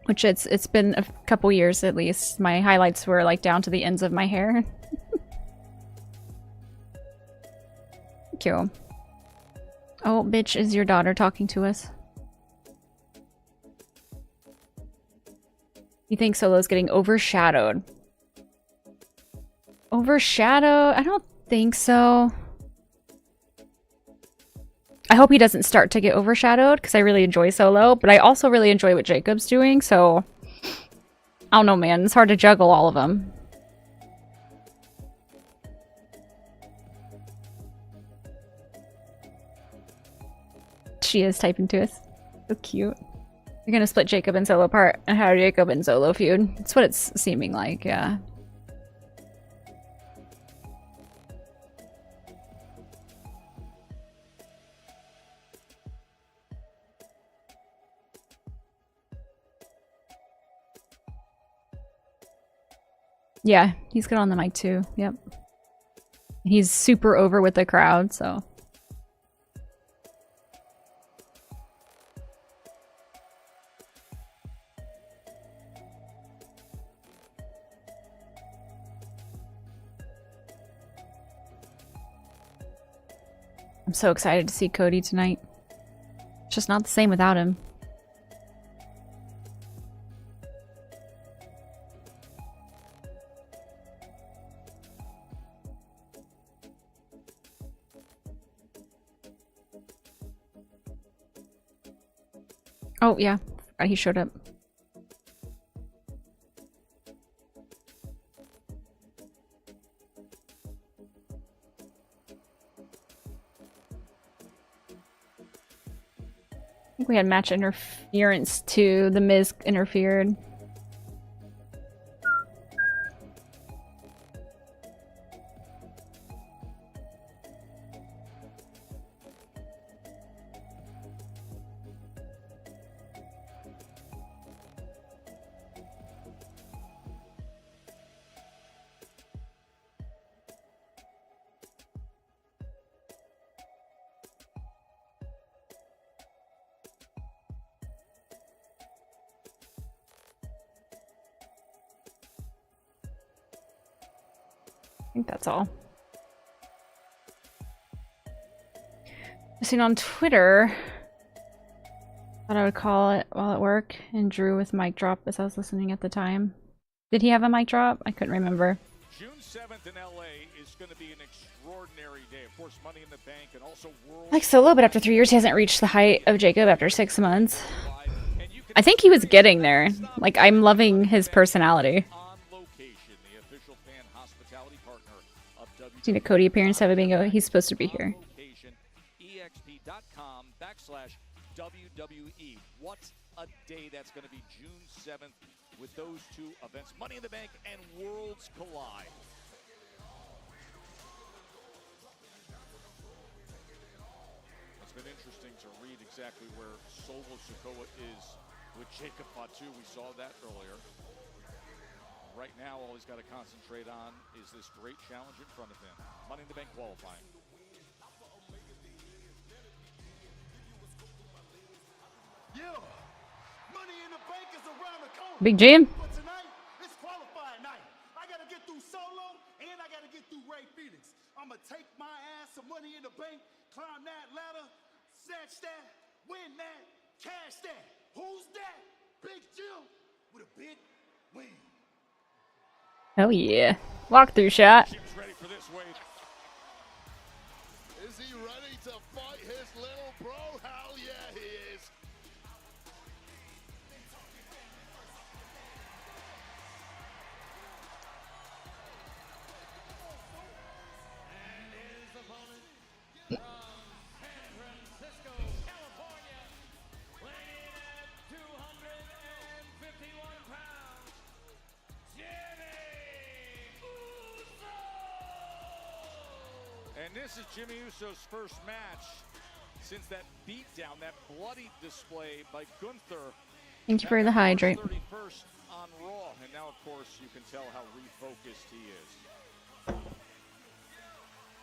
[SPEAKER 1] Which it's been a couple years at least. My highlights were like down to the ends of my hair. Thank you. Oh, bitch, is your daughter talking to us? You think Solo's getting overshadowed? Overshadowed? I don't think so. I hope he doesn't start to get overshadowed because I really enjoy Solo, but I also really enjoy what Jacob's doing, so I don't know, man. It's hard to juggle all of them. She is typing to us. So cute. You're gonna split Jacob and Solo apart and have Jacob and Solo feud. That's what it's seeming like, yeah. Yeah, he's good on the mic too. Yep. He's super over with the crowd, so. I'm so excited to see Cody tonight. It's just not the same without him. Oh, yeah. He showed up. I think we had match interference too. The Miz interfered. I think that's all. I've seen on Twitter. Thought I would call it while at work, and Drew with mic drop as I was listening at the time. Did he have a mic drop? I couldn't remember.
[SPEAKER 2] June 7th in LA is going to be an extraordinary day. Of course, Money in the Bank and also World.
[SPEAKER 1] I like Solo, but after 3 years, he hasn't reached the height of Jacob after 6 months. I think he was getting there. Like, I'm loving his personality. Seen a Cody appearance have a bingo. He's supposed to be here.
[SPEAKER 2] EXP.com/WWE. What a day that's going to be June 7th with those two events, Money in the Bank and Worlds Collide. It's been interesting to read exactly where Solo Sikoa is with Jacob Fatu. We saw that earlier. Right now, all he's got to concentrate on is this great challenge in front of him. Money in the Bank qualifying.
[SPEAKER 21] Yeah, Money in the Bank is around the corner.
[SPEAKER 1] Big Jim.
[SPEAKER 21] But tonight, it's qualifying night. I got to get through Solo, and I got to get through Ray Phoenix. I'm going to take my ass to Money in the Bank, climb that ladder, snatch that, win that, cash that. Who's that? Big Jim with a big win.
[SPEAKER 1] Oh yeah. Walkthrough shot.
[SPEAKER 2] Jim's ready for this wave.
[SPEAKER 4] Is he ready to fight his little bro? Hell yeah, he is.
[SPEAKER 22] And his opponent from San Francisco, California, weighing in at 251 pounds, Jimmy Uso!
[SPEAKER 2] And this is Jimmy Uso's first match since that beatdown, that bloody display by Gunther.
[SPEAKER 1] Thank you for the hydrate.
[SPEAKER 2] 31st on Raw, and now of course you can tell how refocused he is.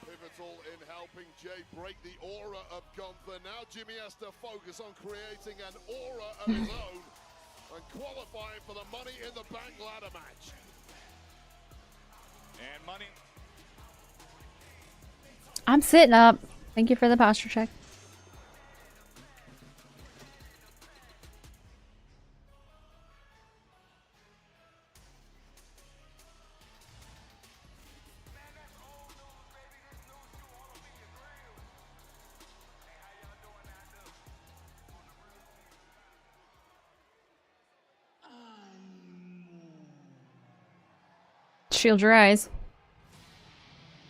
[SPEAKER 4] Pivotal in helping Jay break the aura of Gunther. Now Jimmy has to focus on creating an aura of his own and qualifying for the Money in the Bank ladder match.
[SPEAKER 2] And Money.
[SPEAKER 1] I'm sitting up. Thank you for the posture check. Shield your eyes.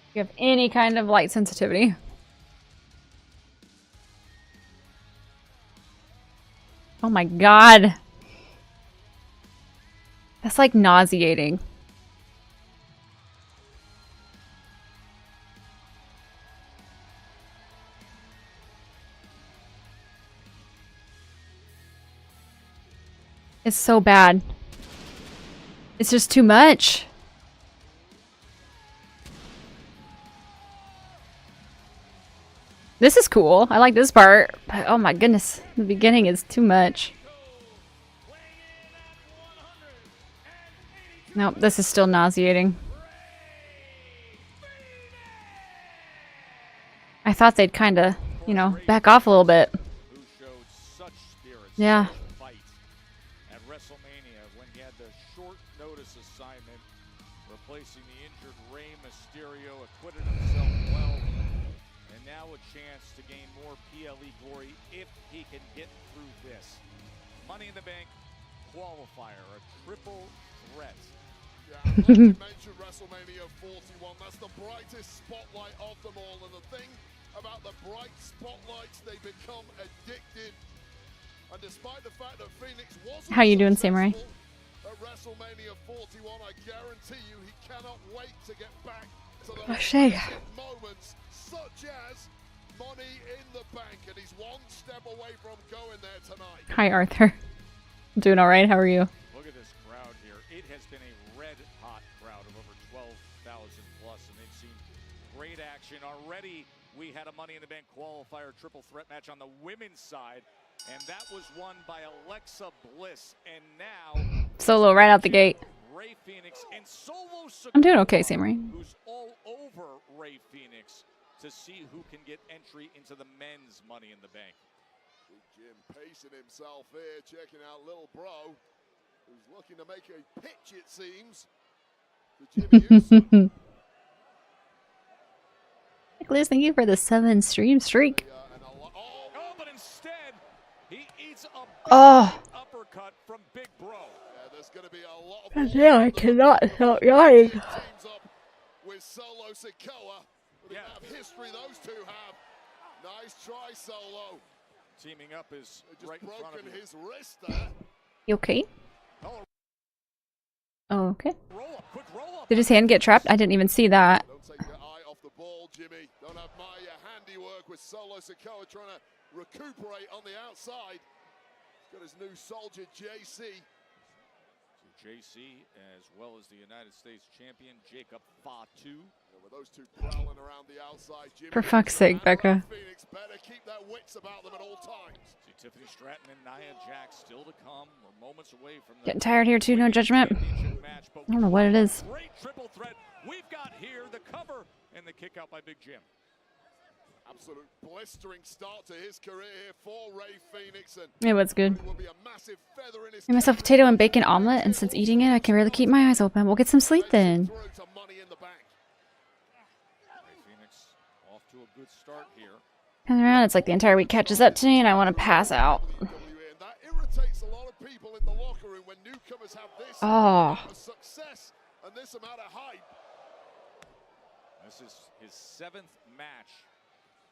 [SPEAKER 1] If you have any kind of light sensitivity. Oh my god. That's like nauseating. It's so bad. It's just too much. This is cool. I like this part. But oh my goodness. The beginning is too much. Nope, this is still nauseating. I thought they'd kind of, you know, back off a little bit.
[SPEAKER 2] Who showed such spirit,
[SPEAKER 1] Yeah.
[SPEAKER 2] such fight at WrestleMania when he had the short notice assignment, replacing the injured Rey Mysterio, acquitted himself well, and now a chance to gain more PLE glory if he can get through this. Money in the Bank qualifier, a triple threat.
[SPEAKER 4] Yeah, I'd like to mention WrestleMania 41. That's the brightest spotlight of them all. And the thing about the bright spotlights, they become addicted. And despite the fact that Phoenix wasn't
[SPEAKER 1] How you doing, Samurai?
[SPEAKER 4] at WrestleMania 41, I guarantee you he cannot wait to get back to the
[SPEAKER 1] Shay.
[SPEAKER 4] moments such as Money in the Bank. And he's one step away from going there tonight.
[SPEAKER 1] Hi, Arthur. I'm doing alright. How are you?
[SPEAKER 2] Look at this crowd here. It has been a red-hot crowd of over 12,000 plus, and they've seen great action. Already, we had a Money in the Bank qualifier triple threat match on the women's side, and that was won by Alexa Bliss. And now,
[SPEAKER 1] Solo right out the gate.
[SPEAKER 2] Ray Phoenix and Solo Sikoa,
[SPEAKER 1] I'm doing okay, Samurai.
[SPEAKER 2] who's all over Ray Phoenix to see who can get entry into the men's Money in the Bank.
[SPEAKER 4] Big Jim pacing himself here, checking out little bro, who's looking to make a pitch, it seems, to Jimmy Uso.
[SPEAKER 1] Nicholas, thank you for the 7 stream streak.
[SPEAKER 2] Oh, but instead, he eats a
[SPEAKER 1] Oh.
[SPEAKER 2] uppercut from Big Bro.
[SPEAKER 4] Yeah, there's going to be a lot of
[SPEAKER 1] Yeah, I cannot stop yawning.
[SPEAKER 4] teams up with Solo Sikoa. With the amount of history those two have. Nice try, Solo.
[SPEAKER 2] Teaming up is
[SPEAKER 4] Just
[SPEAKER 2] right in front of
[SPEAKER 4] broken
[SPEAKER 2] you.
[SPEAKER 4] his wrist there.
[SPEAKER 1] You okay?
[SPEAKER 2] Oh,
[SPEAKER 1] Oh, okay.
[SPEAKER 2] roll up, quick roll up.
[SPEAKER 1] Did his hand get trapped? I didn't even see that.
[SPEAKER 4] Don't take your eye off the ball, Jimmy. Don't admire your handiwork with Solo Sikoa trying to recuperate on the outside. He's got his new soldier, JC.
[SPEAKER 2] So JC, as well as the United States champion, Jacob Fatu.
[SPEAKER 4] With those two prowling around the outside, Jimmy
[SPEAKER 1] For fuck's sake, Becca.
[SPEAKER 4] Phoenix better keep their wits about them at all times.
[SPEAKER 2] See Tiffany Stratton and Nia Jax still to come. We're moments away from the
[SPEAKER 1] Getting tired here too, no judgment.
[SPEAKER 2] match, but
[SPEAKER 1] I don't know what it is.
[SPEAKER 2] great triple threat. We've got here the cover and the kick out by Big Jim.
[SPEAKER 4] Absolute blistering start to his career here for Ray Phoenix. And
[SPEAKER 1] It was good.
[SPEAKER 4] will be a massive feather in his
[SPEAKER 1] Made myself a potato and bacon omelet, and since eating it, I can really keep my eyes open. We'll get some sleep then.
[SPEAKER 4] through to Money in the Bank.
[SPEAKER 2] Ray Phoenix off to a good start here.
[SPEAKER 1] Turn around, it's like the entire week catches up to me, and I want to pass out.
[SPEAKER 4] And that irritates a lot of people in the locker room when newcomers have this
[SPEAKER 1] Oh.
[SPEAKER 4] amount of success and this amount of hype.
[SPEAKER 2] This is his 7th match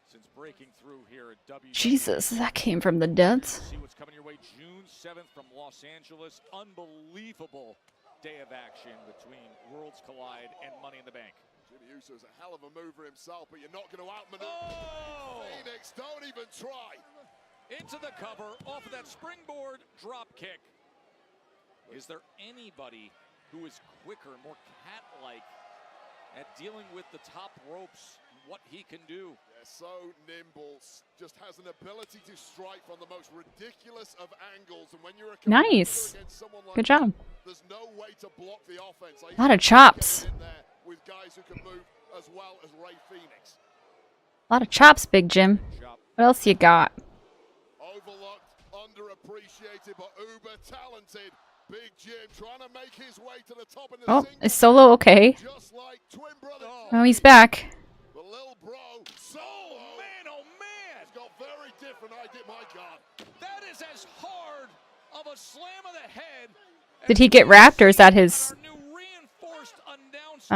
[SPEAKER 2] since breaking through here at WWE.
[SPEAKER 1] Jesus, that came from the depths.
[SPEAKER 2] See what's coming your way June 7th from Los Angeles. Unbelievable day of action between Worlds Collide and Money in the Bank.
[SPEAKER 4] Jimmy Uso's a hell of a mover himself, but you're not going to outmaneuver Phoenix. Don't even try.
[SPEAKER 2] Into the cover, off of that springboard drop kick. Is there anybody who is quicker, more cat-like at dealing with the top ropes, what he can do?
[SPEAKER 4] Yeah, so nimble, just has an ability to strike from the most ridiculous of angles. And when you're a
[SPEAKER 1] Nice.
[SPEAKER 4] against someone like
[SPEAKER 1] Good job.
[SPEAKER 4] there's no way to block the offense.
[SPEAKER 1] A lot of chops.
[SPEAKER 4] In there with guys who can move as well as Ray Phoenix.
[SPEAKER 1] A lot of chops, Big Jim. What else you got?
[SPEAKER 4] Overlooked, underappreciated, but uber talented. Big Jim trying to make his way to the top of the
[SPEAKER 1] Oh, is Solo okay?
[SPEAKER 4] just like twin brother.
[SPEAKER 1] Oh, he's back.
[SPEAKER 4] The little bro, Solo.
[SPEAKER 2] Man, oh man!
[SPEAKER 4] He's got very different idea. My God.
[SPEAKER 2] That is as hard of a slam of the head.
[SPEAKER 1] Did he get wrapped, or is that his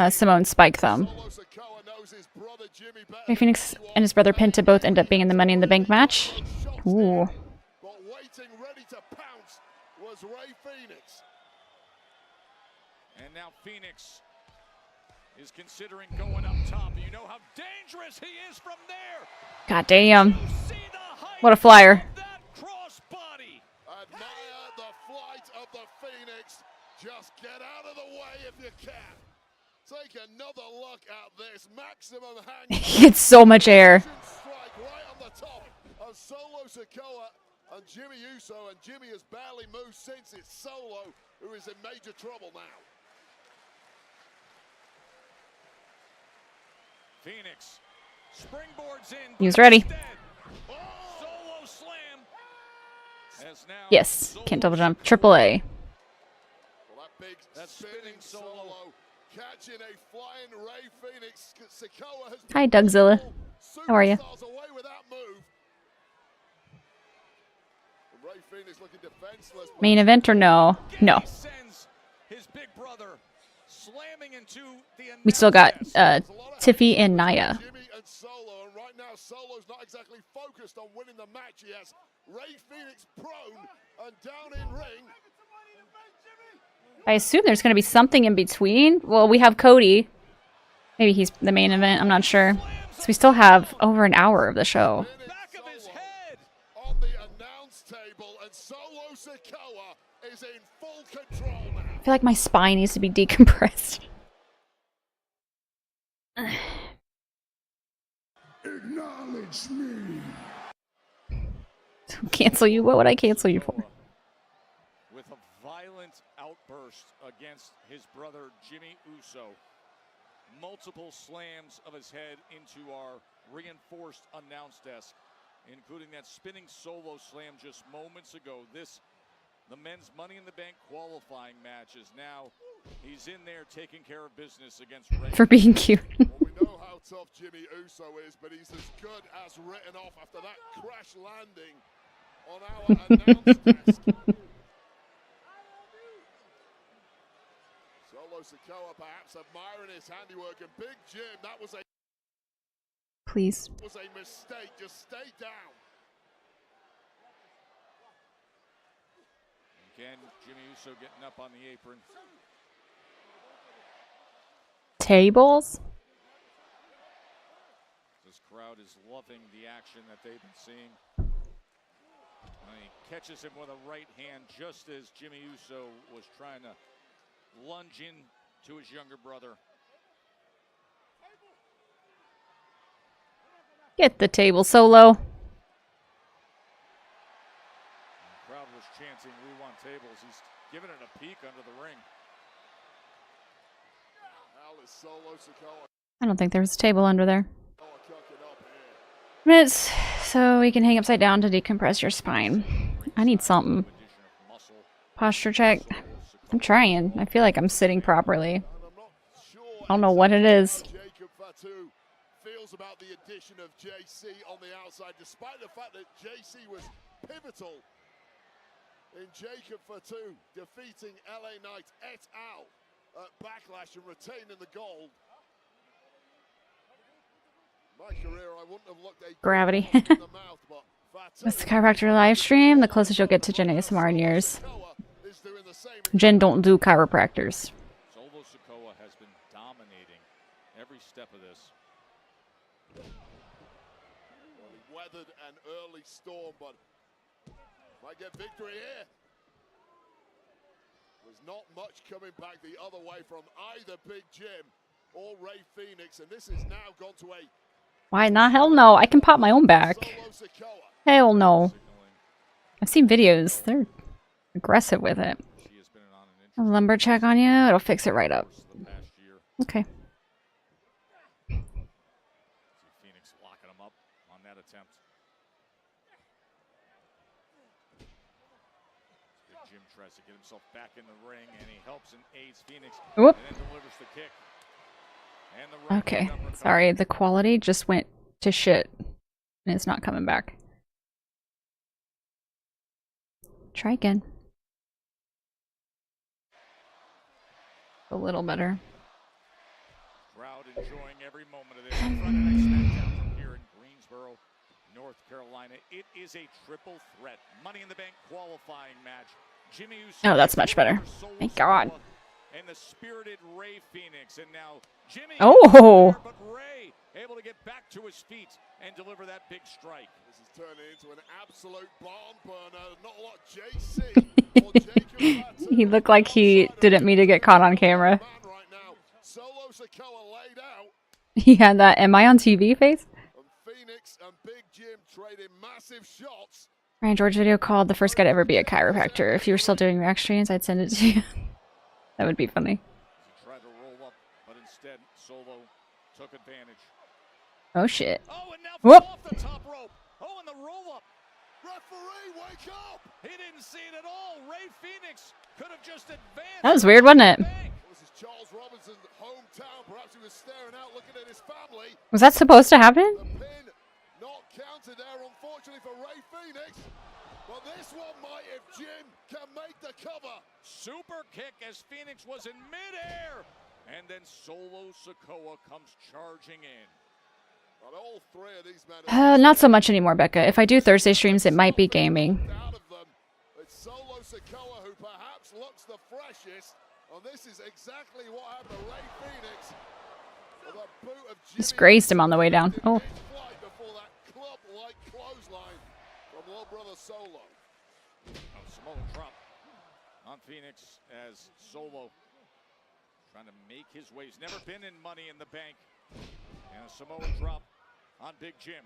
[SPEAKER 1] Simone Spike thumb? Ray Phoenix and his brother Penta both end up being in the Money in the Bank match. Ooh.
[SPEAKER 4] But waiting, ready to pounce was Ray Phoenix.
[SPEAKER 2] And now Phoenix is considering going up top. You know how dangerous he is from there.
[SPEAKER 1] God damn. What a flyer.
[SPEAKER 2] Crossbody.
[SPEAKER 4] Admire the flight of the Phoenix. Just get out of the way if you can. Take another look at this maximum hang.
[SPEAKER 1] He gets so much air.
[SPEAKER 4] Strike right on the top of Solo Sikoa and Jimmy Uso, and Jimmy has barely moved since. It's Solo who is in major trouble now.
[SPEAKER 2] Phoenix springboards in.
[SPEAKER 1] He was ready.
[SPEAKER 2] Solo slam. As now
[SPEAKER 1] Yes. Can't double jump. Triple A.
[SPEAKER 4] Well, that spinning solo. Catching a flying Ray Phoenix. Sikoa has
[SPEAKER 1] Hi, Dougzilla. How are you?
[SPEAKER 4] away with that move. Ray Phoenix looking defenseless.
[SPEAKER 1] Main event or no? No.
[SPEAKER 2] Sends his big brother slamming into the
[SPEAKER 1] We still got Tiffy and Nia.
[SPEAKER 4] Jimmy and Solo, and right now Solo's not exactly focused on winning the match. He has Ray Phoenix prone and down in ring.
[SPEAKER 1] I assume there's going to be something in between. Well, we have Cody. Maybe he's the main event. I'm not sure. So we still have over an hour of the show.
[SPEAKER 4] Back of his head on the announce table, and Solo Sikoa is in full control now.
[SPEAKER 1] I feel like my spine needs to be decompressed.
[SPEAKER 4] Acknowledge me.
[SPEAKER 1] Cancel you? What would I cancel you for?
[SPEAKER 2] With a violent outburst against his brother Jimmy Uso. Multiple slams of his head into our reinforced announce desk, including that spinning solo slam just moments ago. The men's Money in the Bank qualifying match is now, he's in there taking care of business against Ray.
[SPEAKER 1] For being cute.
[SPEAKER 4] Well, we know how tough Jimmy Uso is, but he's as good as written off after that crash landing on our announce desk. Solo Sikoa perhaps admiring his handiwork, and Big Jim, that was a
[SPEAKER 1] Please.
[SPEAKER 4] mistake. Just stay down.
[SPEAKER 2] Again, Jimmy Uso getting up on the apron.
[SPEAKER 1] Tables?
[SPEAKER 2] This crowd is loving the action that they've been seeing. He catches him with a right hand just as Jimmy Uso was trying to lunge in to his younger brother.
[SPEAKER 1] Get the table, Solo.
[SPEAKER 2] The crowd was chanting, "We want tables." He's giving it a peek under the ring.
[SPEAKER 1] I don't think there was a table under there. Minutes so we can hang upside down to decompress your spine. I need something. Posture check. I'm trying. I feel like I'm sitting properly. I don't know what it is.
[SPEAKER 4] Feels about the addition of JC on the outside, despite the fact that JC was pivotal in Jacob Fatu defeating LA Knight et al. At Backlash and retaining the gold. My career, I wouldn't have looked a
[SPEAKER 1] Gravity.
[SPEAKER 4] in the mouth, but
[SPEAKER 1] With the chiropractor live stream, the closest you'll get to Jen ASMR in years. Jen don't do chiropractors.
[SPEAKER 2] Solo Sikoa has been dominating every step of this.
[SPEAKER 4] Well, he weathered an early storm, but might get victory here. There's not much coming back the other way from either Big Jim or Ray Phoenix, and this has now gone to a
[SPEAKER 1] Why not? Hell no. I can pop my own back. Hell no. I've seen videos. They're aggressive with it. A lumber check on you. It'll fix it right up. Okay.
[SPEAKER 2] Phoenix locking him up on that attempt. Jim tries to get himself back in the ring, and he helps and aids Phoenix,
[SPEAKER 1] Whoop.
[SPEAKER 2] and then delivers the kick. And the right
[SPEAKER 1] Okay.
[SPEAKER 2] number
[SPEAKER 1] Sorry, the quality just went to shit. And it's not coming back. Try again. A little better.
[SPEAKER 2] crowd enjoying every moment of this. In front of Night SmackDown from here in Greensboro, North Carolina. It is a triple threat Money in the Bank qualifying match. Jimmy Uso.
[SPEAKER 1] Oh, that's much better. Thank God.
[SPEAKER 2] And the spirited Ray Phoenix, and now Jimmy.
[SPEAKER 1] Oh.
[SPEAKER 2] But Ray able to get back to his feet and deliver that big strike.
[SPEAKER 4] This is turning into an absolute barn burner. Not a lot JC or Jacob.
[SPEAKER 1] He looked like he didn't mean to get caught on camera.
[SPEAKER 4] Solo Sikoa laid out.
[SPEAKER 1] He had that "Am I on TV" face.
[SPEAKER 4] And Phoenix and Big Jim trading massive shots.
[SPEAKER 1] Ryan George video called "The First Guy to Ever Be a Chiropractor." If you were still doing react streams, I'd send it to you. That would be funny.
[SPEAKER 2] He tried to roll up, but instead Solo took advantage.
[SPEAKER 1] Oh shit.
[SPEAKER 2] Oh, and now
[SPEAKER 1] Whoop.
[SPEAKER 2] off the top rope. Oh, and the roll up.
[SPEAKER 4] Referee, wake up!
[SPEAKER 2] He didn't see it at all. Ray Phoenix could have just advanced.
[SPEAKER 1] That was weird, wasn't it?
[SPEAKER 4] This is Charles Robinson's hometown. Perhaps he was staring out, looking at his family.
[SPEAKER 1] Was that supposed to happen?
[SPEAKER 4] The pin not counted there, unfortunately for Ray Phoenix. But this one might if Jim can make the cover.
[SPEAKER 2] Super kick as Phoenix was in midair. And then Solo Sikoa comes charging in.
[SPEAKER 4] But all three of these men
[SPEAKER 1] Not so much anymore, Becca. If I do Thursday streams, it might be gaming.
[SPEAKER 4] out of them. It's Solo Sikoa who perhaps looks the freshest. And this is exactly what happened to Ray Phoenix. With a boot of
[SPEAKER 1] Just grazed him on the way down. Oh.
[SPEAKER 4] before that club-like clothesline from little brother Solo.
[SPEAKER 2] Samoa drop on Phoenix as Solo trying to make his way. He's never been in Money in the Bank. And a Samoa drop on Big Jim.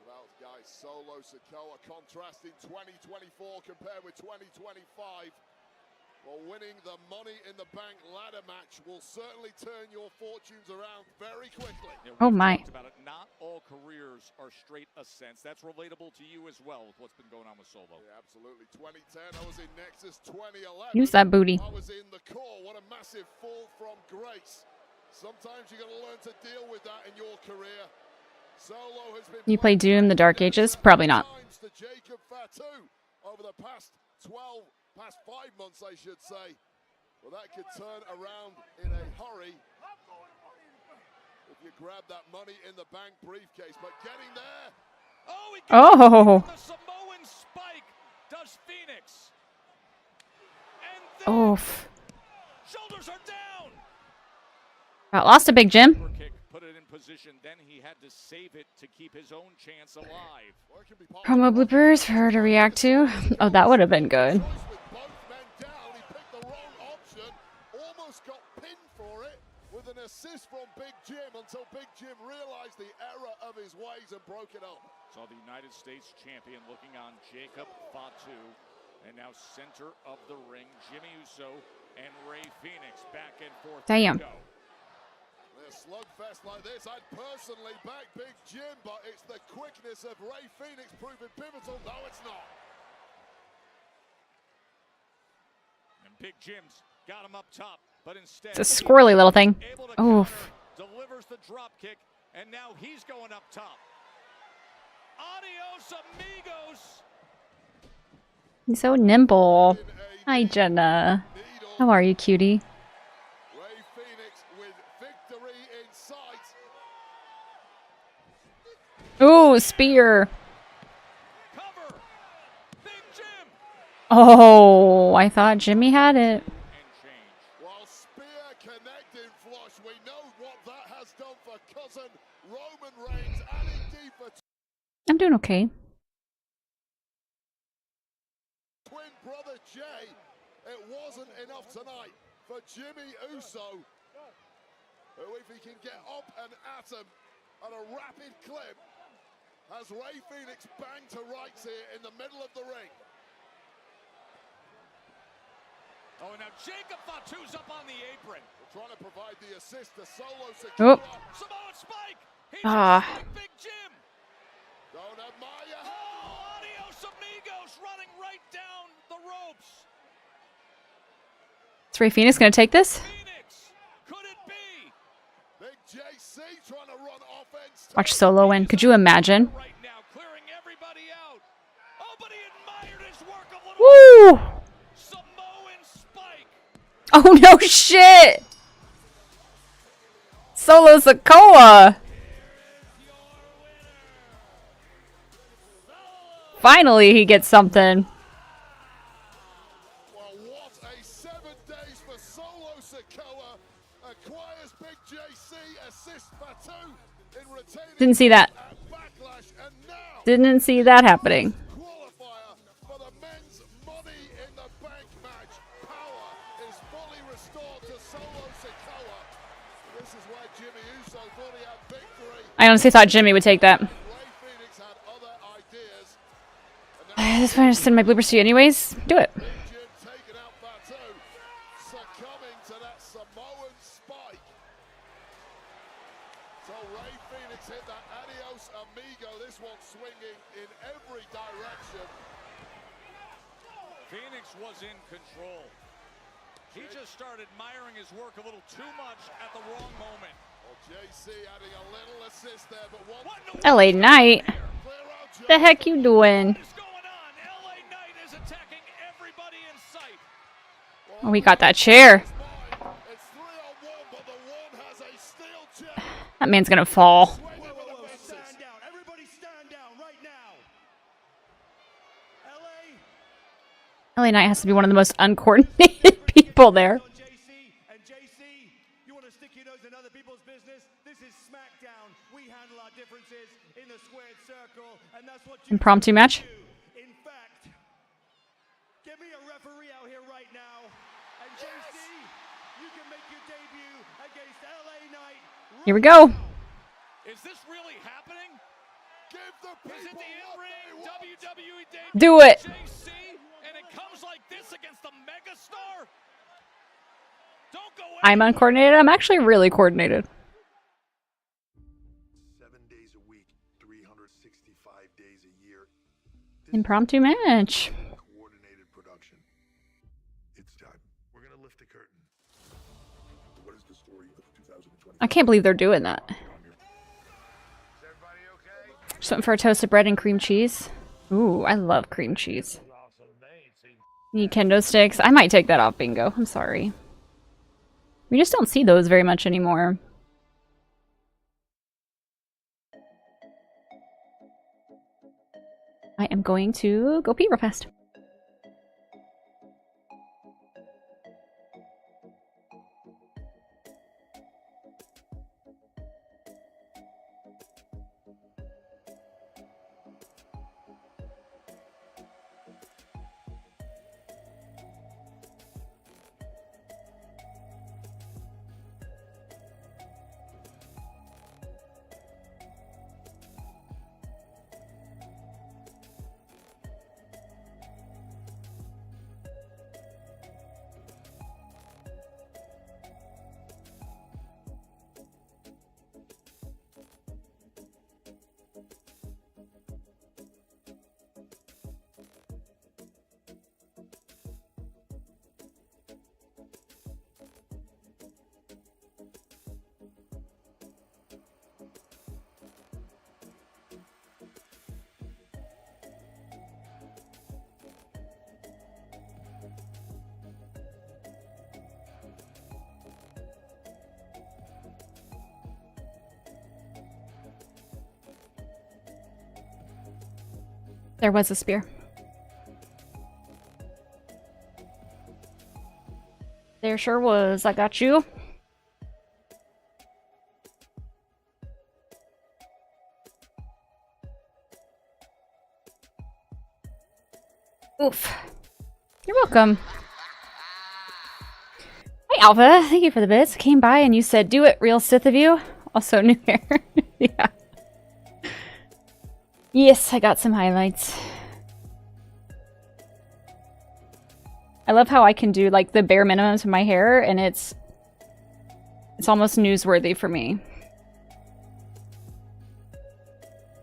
[SPEAKER 4] About guys, Solo Sikoa contrasting 2024 compared with 2025. Well, winning the Money in the Bank ladder match will certainly turn your fortunes around very quickly.
[SPEAKER 1] Oh my.
[SPEAKER 2] About it. Not all careers are straight ascents. That's relatable to you as well with what's been going on with Solo.
[SPEAKER 4] Yeah, absolutely. 2010, I was in Nexus. 2011,
[SPEAKER 1] Use that booty.
[SPEAKER 4] I was in the core. What a massive fall from grace. Sometimes you got to learn to deal with that in your career. Solo has been
[SPEAKER 1] You play Doom, the Dark Ages? Probably not.
[SPEAKER 4] to Jacob Fatu over the past 5 months, I should say. Well, that could turn around in a hurry if you grab that Money in the Bank briefcase. But getting there.
[SPEAKER 2] Oh, he
[SPEAKER 1] Oh.
[SPEAKER 2] the Samoa
[SPEAKER 1] Oof.
[SPEAKER 2] Shoulders are down.
[SPEAKER 1] Lost a big Jim.
[SPEAKER 2] Kick put it in position. Then he had to save it to keep his own chance alive.
[SPEAKER 1] Promo bloopers for her to react to. Oh, that would have been good.
[SPEAKER 4] Almost got pinned for it with an assist from Big Jim until Big Jim realized the error of his ways and broke it up.
[SPEAKER 2] Saw the United States champion looking on Jacob Fatu. And now center of the ring, Jimmy Uso and Rey Fenix back and forth.
[SPEAKER 1] Damn.
[SPEAKER 4] A slugfest like this, I'd personally back Big Jim, but it's the quickness of Rey Fenix proving pivotal. No, it's not.
[SPEAKER 2] And Big Jim's got him up top, but instead
[SPEAKER 1] It's a squirrely little thing. Oof.
[SPEAKER 2] delivers the drop kick, and now he's going up top. Adios, amigos.
[SPEAKER 1] He's so nimble. Hi, Jenna. How are you, cutie?
[SPEAKER 4] Rey Fenix with victory in sight.
[SPEAKER 1] Ooh, spear. Oh, I thought Jimmy had it.
[SPEAKER 4] While spear connecting flush, we know what that has done for cousin Roman Reigns and indeed for
[SPEAKER 1] I'm doing okay.
[SPEAKER 4] twin brother Jay. It wasn't enough tonight for Jimmy Uso, who, if he can get up and at him at a rapid clip, has Rey Fenix banged to rights here in the middle of the ring.
[SPEAKER 2] Oh, and now Jacob Fatu's up on the apron.
[SPEAKER 4] We're trying to provide the assist to Solo Sikoa.
[SPEAKER 2] Samoan Spike. He's Big Jim.
[SPEAKER 4] Don't admire.
[SPEAKER 2] Oh, adios amigos, running right down the ropes.
[SPEAKER 1] Is Rey Fenix gonna take this?
[SPEAKER 2] Could it be?
[SPEAKER 4] Big JC trying to run offense.
[SPEAKER 1] Watch Solo win. Could you imagine?
[SPEAKER 2] Right now, clearing everybody out. Oh, but he admired his work a little.
[SPEAKER 1] Woo!
[SPEAKER 2] Samoan Spike.
[SPEAKER 1] Oh no shit! Solo Sikoa! Finally he gets something.
[SPEAKER 4] Well, what a 7 days for Solo Sikoa. Acquires Big JC, assists Fatu in retaining.
[SPEAKER 1] Didn't see that.
[SPEAKER 4] Backlash, and now
[SPEAKER 1] Didn't see that happening.
[SPEAKER 4] qualifier for the men's Money in the Bank match. Power is fully restored to Solo Sikoa. This is where Jimmy Uso thought he had victory.
[SPEAKER 1] I honestly thought Jimmy would take that.
[SPEAKER 4] Rey Fenix had other ideas.
[SPEAKER 1] This one just send my bloopers to you anyways. Do it.
[SPEAKER 4] Big Jim taking out Fatu, succumbing to that Samoan spike. So Rey Fenix hit that adios amigo. This one swinging in every direction.
[SPEAKER 2] Phoenix was in control. He just started admiring his work a little too much at the wrong moment.
[SPEAKER 4] Well, JC adding a little assist there, but one.
[SPEAKER 1] LA Knight. The heck you doing? Oh, we got that chair. That man's gonna fall.
[SPEAKER 21] Stand down. Everybody stand down right now.
[SPEAKER 1] LA Knight has to be one of the most uncoordinated people there.
[SPEAKER 21] And JC, you want to stick your nose in other people's business? This is SmackDown. We handle our differences in the squared circle, and that's what you
[SPEAKER 1] Impromptu match.
[SPEAKER 21] do. In fact, give me a referee out here right now. And JC, you can make your debut against LA Knight.
[SPEAKER 1] Here we go.
[SPEAKER 2] Is this really happening?
[SPEAKER 4] Give the
[SPEAKER 2] Is it the in-ring WWE debut?
[SPEAKER 1] Do it.
[SPEAKER 2] JC, and it comes like this against the megastar? Don't go
[SPEAKER 1] I'm uncoordinated. I'm actually really coordinated.
[SPEAKER 4] 7 days a week, 365 days a year.
[SPEAKER 1] Impromptu match.
[SPEAKER 4] Coordinated production. It's time. We're gonna lift the curtain. What is the story of 2020?
[SPEAKER 1] I can't believe they're doing that. Something for a toasted bread and cream cheese. Ooh, I love cream cheese. Need kendo sticks. I might take that off, bingo. I'm sorry. We just don't see those very much anymore. I am going to go pee real fast. There was a spear. There sure was. I got you. Oof. You're welcome. Hi, Alpha. Thank you for the bits. Came by and you said, do it, real Sith of you. Also, new hair. Yeah. Yes, I got some highlights. I love how I can do like the bare minimums of my hair and it's almost newsworthy for me.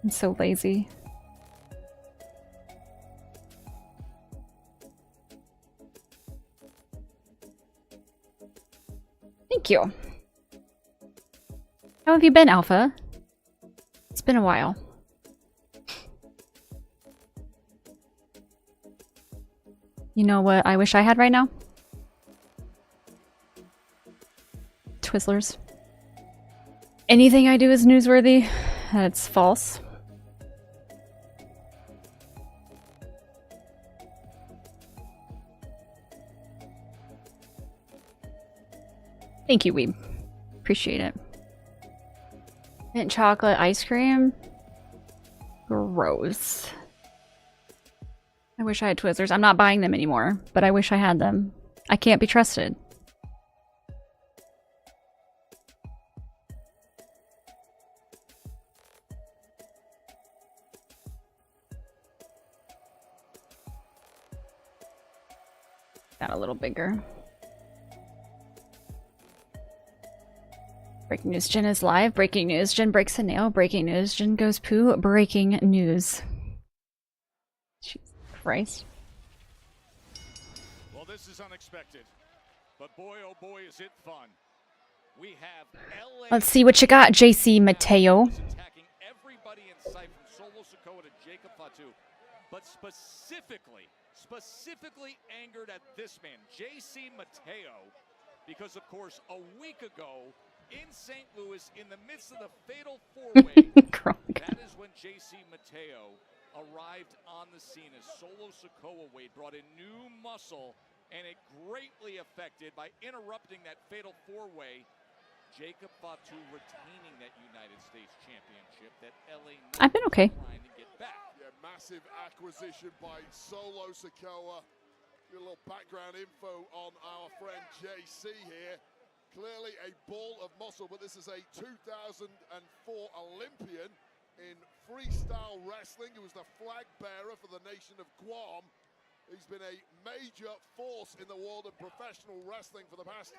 [SPEAKER 1] I'm so lazy. Thank you. How have you been, Alpha? It's been a while. You know what I wish I had right now? Twizzlers. Anything I do is newsworthy. That's false. Thank you, Weeb. Appreciate it. Mint chocolate ice cream? Gross. I wish I had Twizzlers. I'm not buying them anymore, but I wish I had them. I can't be trusted. Got a little bigger. Breaking news, Jen is live. Breaking news, Jen breaks a nail. Breaking news, Jen goes poo. Breaking news. Jesus Christ.
[SPEAKER 2] Well, this is unexpected, but boy, oh boy, is it fun. We have LA.
[SPEAKER 1] Let's see what you got, JC Mateo.
[SPEAKER 2] Attacking everybody in sight from Solo Sikoa to Jacob Fatu, but specifically angered at this man, JC Mateo, because of course a week ago in St. Louis, in the midst of the fatal four-way, that is when JC Mateo arrived on the scene as Solo Sikoa Wade brought in new muscle, and it greatly affected by interrupting that fatal four-way. Jacob Fatu retaining that United States Championship that LA
[SPEAKER 1] I've been okay.
[SPEAKER 2] trying to get back.
[SPEAKER 4] Yeah, massive acquisition by Solo Sikoa. A little background info on our friend JC here. Clearly a ball of muscle, but this is a 2004 Olympian in freestyle wrestling. He was the flag bearer for the nation of Guam. He's been a major force in the world of professional wrestling for the past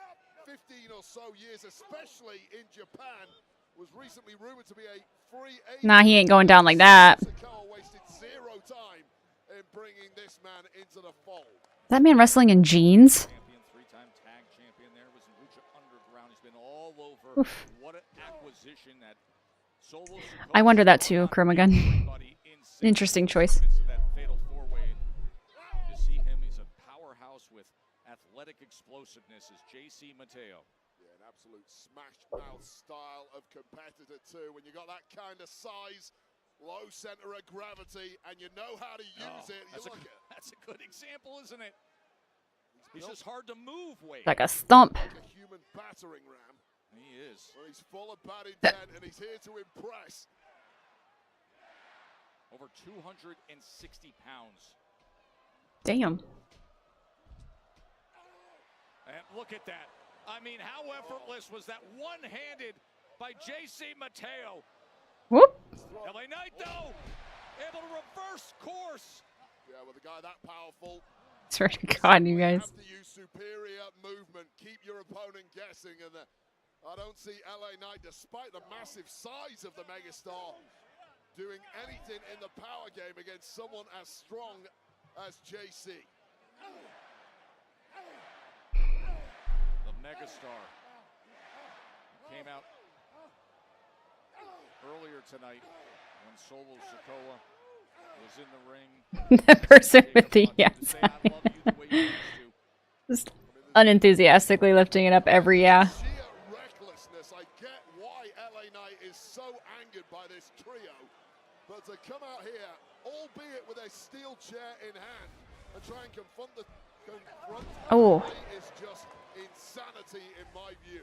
[SPEAKER 4] 15 or so years, especially in Japan. Was recently rumored to be a free agent.
[SPEAKER 1] Nah, he ain't going down like that.
[SPEAKER 4] Sikoa wasted zero time in bringing this man into the fold.
[SPEAKER 1] Is that man wrestling in jeans?
[SPEAKER 2] Three-time tag champion there, was in Lucha Underground. He's been all over.
[SPEAKER 1] Oof.
[SPEAKER 2] What an acquisition that Solo Sikoa.
[SPEAKER 1] I wonder that too, Chromagun. Interesting choice.
[SPEAKER 2] That fatal four-way. To see him, he's a powerhouse with athletic explosiveness as JC Mateo.
[SPEAKER 4] Yeah, an absolute smash-mouth style of competitor too. When you got that kind of size, low center of gravity, and you know how to use it.
[SPEAKER 2] That's a good example, isn't it? He's just hard to move, Wade.
[SPEAKER 1] Like a stump.
[SPEAKER 4] Like a human battering ram.
[SPEAKER 2] He is.
[SPEAKER 4] Well, he's full of bad intent, and he's here to impress.
[SPEAKER 2] Over 260 pounds.
[SPEAKER 1] Damn.
[SPEAKER 2] And look at that. I mean, how effortless was that one-handed by JC Mateo?
[SPEAKER 1] Whoop.
[SPEAKER 2] LA Knight, though, able to reverse course.
[SPEAKER 4] Yeah, with a guy that powerful.
[SPEAKER 1] Swear to God, you guys.
[SPEAKER 4] You have to use superior movement, keep your opponent guessing, and I don't see LA Knight, despite the massive size of the megastar, doing anything in the power game against someone as strong as JC.
[SPEAKER 2] The megastar came out earlier tonight when Solo Sikoa was in the ring.
[SPEAKER 1] The person with the yes. Just unenthusiastically lifting it up every yeah.
[SPEAKER 4] Sheer recklessness. I get why LA Knight is so angered by this trio, but to come out here here, albeit with a steel chair in hand, and try and confront
[SPEAKER 1] Oh.
[SPEAKER 4] is just insanity in my view.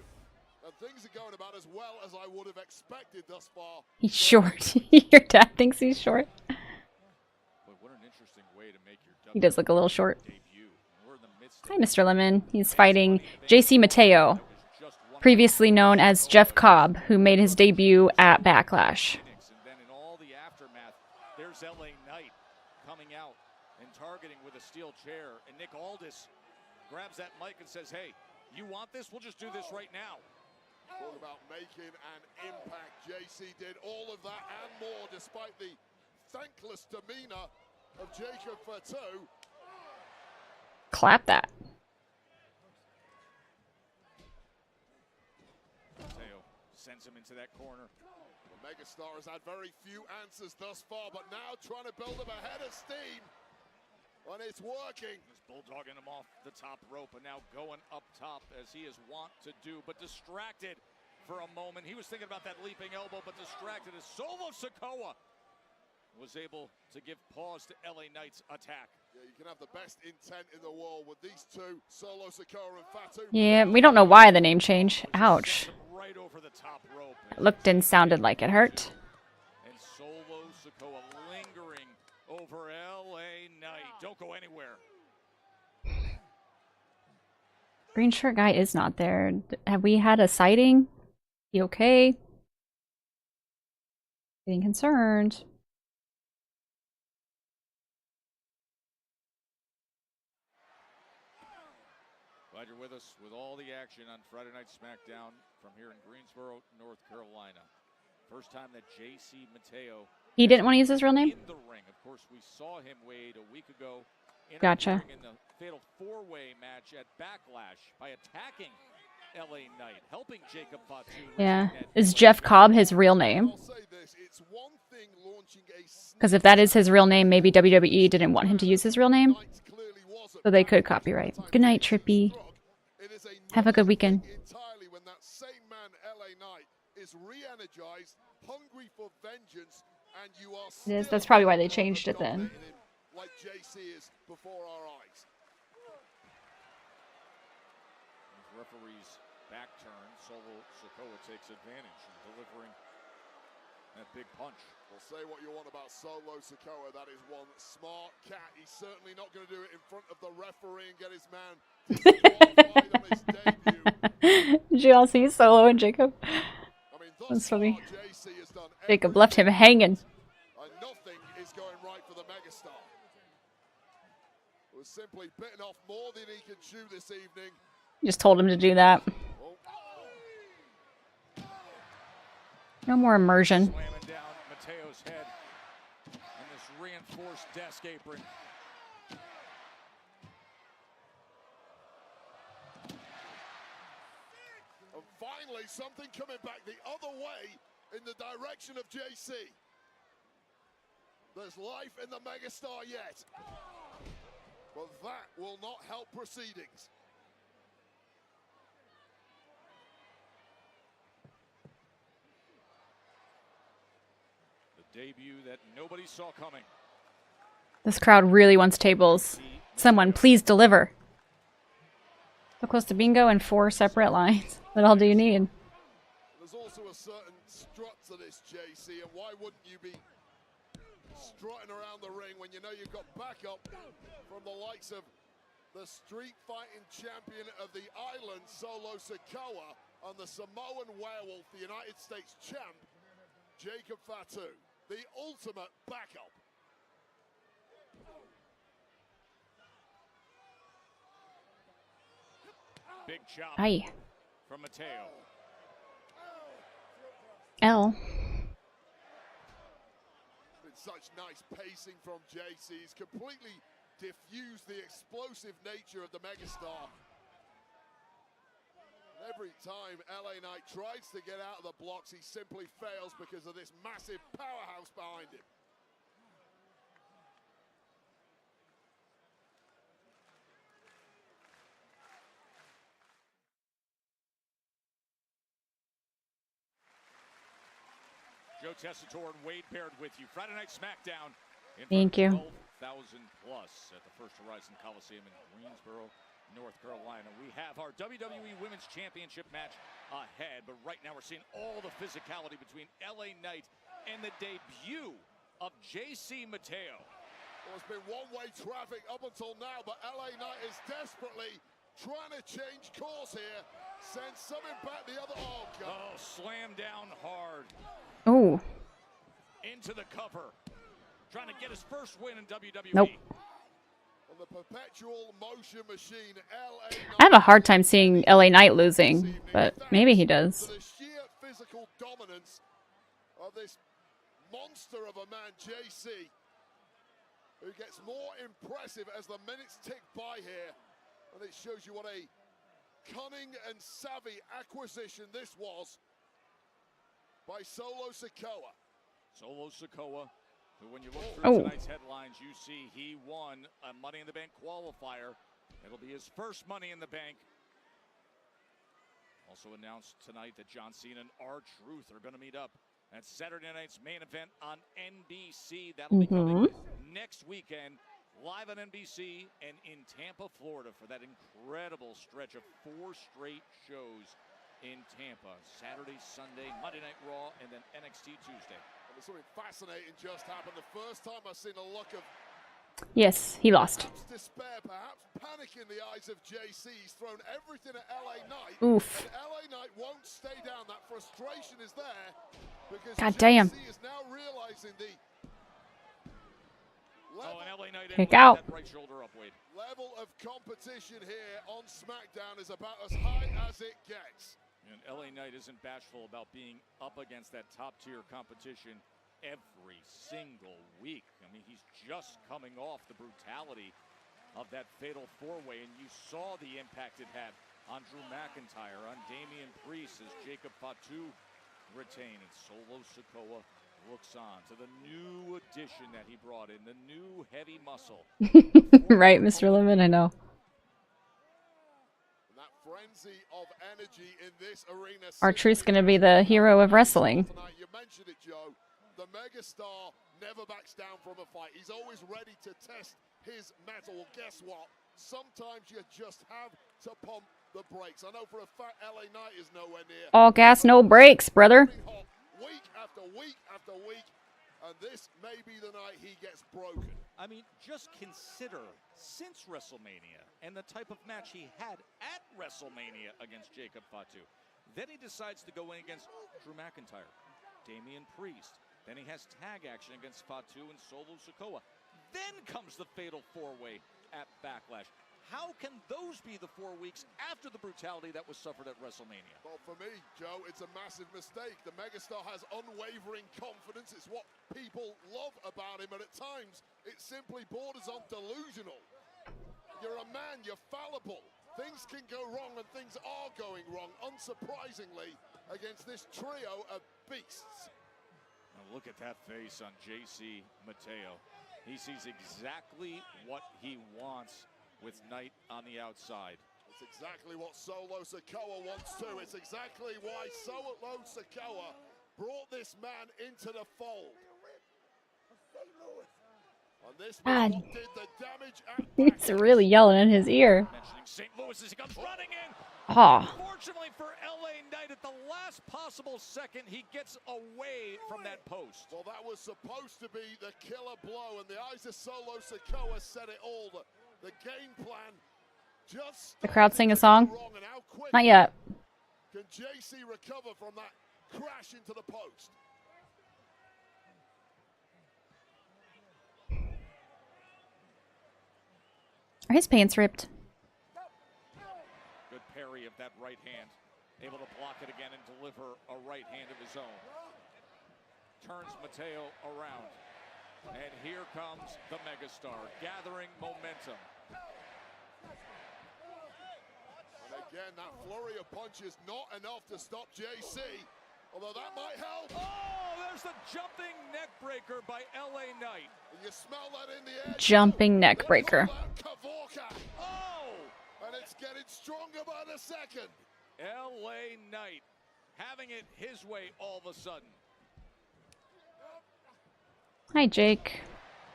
[SPEAKER 4] And things are going about as well as I would have expected thus far.
[SPEAKER 1] He's short. Your dad thinks he's short.
[SPEAKER 2] But what an interesting way to make your
[SPEAKER 1] He does look a little short.
[SPEAKER 2] debut. We're in the midst
[SPEAKER 1] Hi, Mr. Lemon. He's fighting JC Mateo, previously known as Jeff Cobb, who made his debut at Backlash.
[SPEAKER 2] And then in all the aftermath, there's LA Knight coming out and targeting with a steel chair. And Nick Aldis grabs that mic and says, hey, you want this? We'll just do this right now.
[SPEAKER 4] Talk about making an impact. JC did all of that and more, despite the thankless demeanor of Jacob Fatu.
[SPEAKER 1] Clap that.
[SPEAKER 2] Mateo sends him into that corner.
[SPEAKER 4] The megastar has had very few answers thus far, but now trying to build up a head of steam. And it's working.
[SPEAKER 2] He's bulldogging him off the top rope, and now going up top as he is wont to do, but distracted for a moment. He was thinking about that leaping elbow, but distracted as Solo Sikoa was able to give pause to LA Knight's attack.
[SPEAKER 4] Yeah, you can have the best intent in the world with these two, Solo Sikoa and Fatu.
[SPEAKER 1] Yeah, we don't know why the name change. Ouch.
[SPEAKER 2] Right over the top rope.
[SPEAKER 1] It looked and sounded like it hurt.
[SPEAKER 2] And Solo Sikoa lingering over LA Knight. Don't go anywhere.
[SPEAKER 1] Green shirt guy is not there. Have we had a sighting? He okay? Getting concerned.
[SPEAKER 2] Glad you're with us with all the action on Friday Night SmackDown from here in Greensboro, North Carolina. First time that JC Mateo
[SPEAKER 1] He didn't want to use his real name?
[SPEAKER 2] in the ring. Of course, we saw him, Wade, a week ago.
[SPEAKER 1] Gotcha.
[SPEAKER 2] In the fatal four-way match at Backlash by attacking LA Knight, helping Jacob Fatu.
[SPEAKER 1] Yeah. Is Jeff Cobb his real name? Because if that is his real name, maybe WWE didn't want him to use his real name. So they could copyright. Good night, Trippy. Have a good weekend.
[SPEAKER 4] Entirely when that same man, LA Knight, is re-energized, hungry for vengeance, and you are
[SPEAKER 1] It is. That's probably why they changed it then.
[SPEAKER 4] like JC is before our eyes.
[SPEAKER 2] Referee's back turn. Solo Sikoa takes advantage in delivering that big punch.
[SPEAKER 4] Well, say what you want about Solo Sikoa. That is one smart cat. He's certainly not going to do it in front of the referee and get his man disqualified on his debut.
[SPEAKER 1] Did you all see Solo and Jacob? That's funny. Jacob left him hanging.
[SPEAKER 4] And nothing is going right for the megastar. Was simply bitten off more than he could chew this evening.
[SPEAKER 1] Just told him to do that. No more immersion.
[SPEAKER 2] Slamming down Mateo's head in this reinforced desk apron.
[SPEAKER 4] And finally, something coming back the other way in the direction of JC. There's life in the megastar yet. But that will not help proceedings.
[SPEAKER 2] The debut that nobody saw coming.
[SPEAKER 1] This crowd really wants tables. Someone, please deliver. So close to bingo and 4 separate lines. What all do you need?
[SPEAKER 4] There's also a certain strut to this, JC, and why wouldn't you be strutting around the ring when you know you've got backup from the likes of the street fighting champion of the island, Solo Sikoa, and the Samoan werewolf, the United States champ, Jacob Fatu, the ultimate backup.
[SPEAKER 2] Big chop
[SPEAKER 1] Aye.
[SPEAKER 2] from Mateo.
[SPEAKER 1] L.
[SPEAKER 4] Been such nice pacing from JC. He's completely diffused the explosive nature of the megastar. Every time LA Knight tries to get out of the blocks, he simply fails because of this massive powerhouse behind him.
[SPEAKER 2] Joe Tessitore and Wade Baird with you. Friday Night SmackDown.
[SPEAKER 1] Thank you.
[SPEAKER 2] 12,000 plus at the First Horizon Coliseum in Greensboro, North Carolina. We have our WWE Women's Championship match ahead, but right now we're seeing all the physicality between LA Knight and the debut of JC Mateo.
[SPEAKER 4] Well, it's been one-way traffic up until now, but LA Knight is desperately trying to change course here. Send something back the other. Oh, God.
[SPEAKER 2] Oh, slam down hard.
[SPEAKER 1] Oh.
[SPEAKER 2] Into the cover. Trying to get his first win in WWE.
[SPEAKER 1] Nope.
[SPEAKER 4] On the perpetual motion machine, LA Knight.
[SPEAKER 1] I have a hard time seeing LA Knight losing, but maybe he does.
[SPEAKER 4] The sheer physical dominance of this monster of a man, JC, who gets more impressive as the minutes tick by here. And it shows you what a cunning and savvy acquisition this was by Solo Sikoa.
[SPEAKER 2] Solo Sikoa, who when you look through tonight's headlines, you see he won a Money in the Bank qualifier. It'll be his first Money in the Bank. Also announced tonight that John Cena and R-Truth are going to meet up at Saturday night's main event on NBC. That'll be coming next weekend, live on NBC and in Tampa, Florida, for that incredible stretch of 4 straight shows in Tampa. Saturday, Sunday, Monday Night Raw, and then NXT Tuesday.
[SPEAKER 4] Well, there's something fascinating just happened. The first time I've seen a look of
[SPEAKER 1] Yes, he lost.
[SPEAKER 4] perhaps despair, perhaps panic in the eyes of JC. He's thrown everything at LA Knight.
[SPEAKER 1] Oof.
[SPEAKER 4] And LA Knight won't stay down. That frustration is there because
[SPEAKER 1] God
[SPEAKER 4] JC
[SPEAKER 1] damn.
[SPEAKER 4] is now realizing the level,
[SPEAKER 2] and LA Knight
[SPEAKER 1] Kick out.
[SPEAKER 2] that right shoulder up, Wade.
[SPEAKER 4] level of competition here on SmackDown is about as high as it gets.
[SPEAKER 2] And LA Knight isn't bashful about being up against that top-tier competition every single week. I mean, he's just coming off the brutality of that fatal 4-way, and you saw the impact it had on Drew McIntyre, on Damian Priest, as Jacob Fatu retained, and Solo Sikoa looks on to the new addition that he brought in, the new heavy muscle.
[SPEAKER 1] Right, Mr. Lemon, I know.
[SPEAKER 4] That frenzy of energy in this arena.
[SPEAKER 1] R-Truth's gonna be the hero of wrestling.
[SPEAKER 4] Tonight, you mentioned it, Joe. The megastar never backs down from a fight. He's always ready to test his mettle. Well, guess what? Sometimes you just have to pump the brakes. I know for a fact LA Knight is nowhere near.
[SPEAKER 1] All gas, no brakes, brother.
[SPEAKER 4] Week after week after week, and this may be the night he gets broken.
[SPEAKER 2] I mean, just consider, since WrestleMania and the type of match he had at WrestleMania against Jacob Fatu, then he decides to go in against Drew McIntyre, Damian Priest, then he has tag action against Fatu and Solo Sikoa. Then comes the fatal 4-way at Backlash. How can those be the 4 weeks after the brutality that was suffered at WrestleMania?
[SPEAKER 4] Well, for me, Joe, it's a massive mistake. The megastar has unwavering confidence. It's what people love about him, but at times it simply borders on delusional. You're a man, you're fallible. Things can go wrong, and things are going wrong, unsurprisingly, against this trio of beasts.
[SPEAKER 2] Now look at that face on JC Mateo. He sees exactly what he wants with Knight on the outside.
[SPEAKER 4] It's exactly what Solo Sikoa wants too. It's exactly why Solo Sikoa brought this man into the fold. And this
[SPEAKER 1] God.
[SPEAKER 4] what did the damage at
[SPEAKER 1] He's really yelling in his ear.
[SPEAKER 2] Mentioning St. Louis as he comes running in.
[SPEAKER 1] Ah.
[SPEAKER 2] Unfortunately for LA Knight, at the last possible second, he gets away from that post.
[SPEAKER 4] Well, that was supposed to be the killer blow, and the eyes of Solo Sikoa said it all. The game plan just
[SPEAKER 1] The crowd sing a song?
[SPEAKER 4] wrong, and how quick
[SPEAKER 1] Not yet.
[SPEAKER 4] can JC recover from that crash into the post?
[SPEAKER 1] Are his pants ripped?
[SPEAKER 2] Good parry of that right hand. Able to block it again and deliver a right hand of his own. Turns Mateo around. And here comes the megastar, gathering momentum.
[SPEAKER 4] And again, that flurry of punches not enough to stop JC. Although that might help.
[SPEAKER 2] Oh, there's the jumping neck breaker by LA Knight.
[SPEAKER 4] And you smell that in the air.
[SPEAKER 1] Jumping neck breaker.
[SPEAKER 4] Oh, and it's getting stronger by the second.
[SPEAKER 2] LA Knight having it his way all of a sudden.
[SPEAKER 1] Hi, Jake.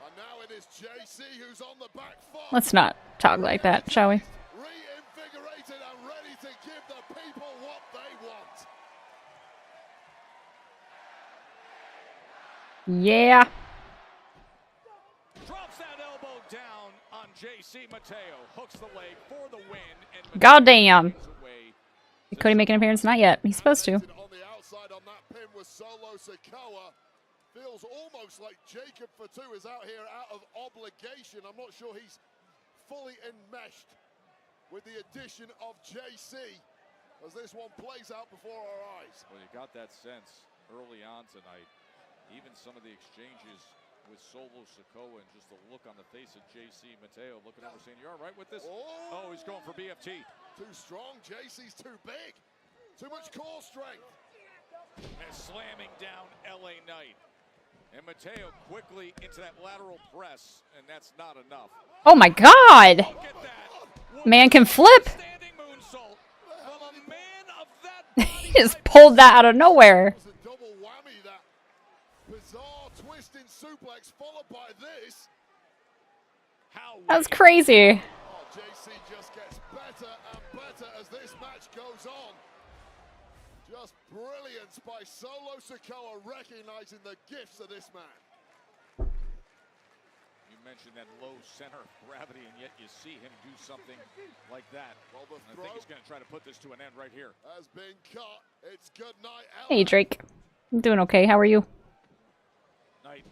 [SPEAKER 4] And now it is JC who's on the back foot.
[SPEAKER 1] Let's not talk like that, shall we?
[SPEAKER 4] Reinvigorated and ready to give the people what they want.
[SPEAKER 1] Yeah.
[SPEAKER 2] Drops that elbow down on JC Mateo. Hooks the leg for the win. And
[SPEAKER 1] Goddamn. Did Cody make an appearance? Not yet. He's supposed to.
[SPEAKER 4] On the outside on that pin was Solo Sikoa. Feels almost like Jacob Fatu is out here out of obligation. I'm not sure he's fully enmeshed with the addition of JC as this one plays out before our eyes.
[SPEAKER 2] Well, you got that sense early on tonight. Even some of the exchanges with Solo Sikoa and just the look on the face of JC Mateo looking over saying, "You all right with this?" Oh, he's going for BFT.
[SPEAKER 4] Too strong. JC's too big. Too much core strength.
[SPEAKER 2] And slamming down LA Knight. And Mateo quickly into that lateral press, and that's not enough.
[SPEAKER 1] Oh my god! Man can flip! He just pulled that out of nowhere.
[SPEAKER 4] Double whammy, that bizarre twisting suplex followed by this.
[SPEAKER 1] That was crazy.
[SPEAKER 4] Oh, JC just gets better and better as this match goes on. Just brilliance by Solo Sikoa recognizing the gifts of this man.
[SPEAKER 2] You mentioned that low center of gravity, and yet you see him do something like that. Well, I think he's going to try to put this to an end right here.
[SPEAKER 4] Has been cut. It's good night.
[SPEAKER 1] Hey, Drake. I'm doing okay. How are you?
[SPEAKER 2] Knight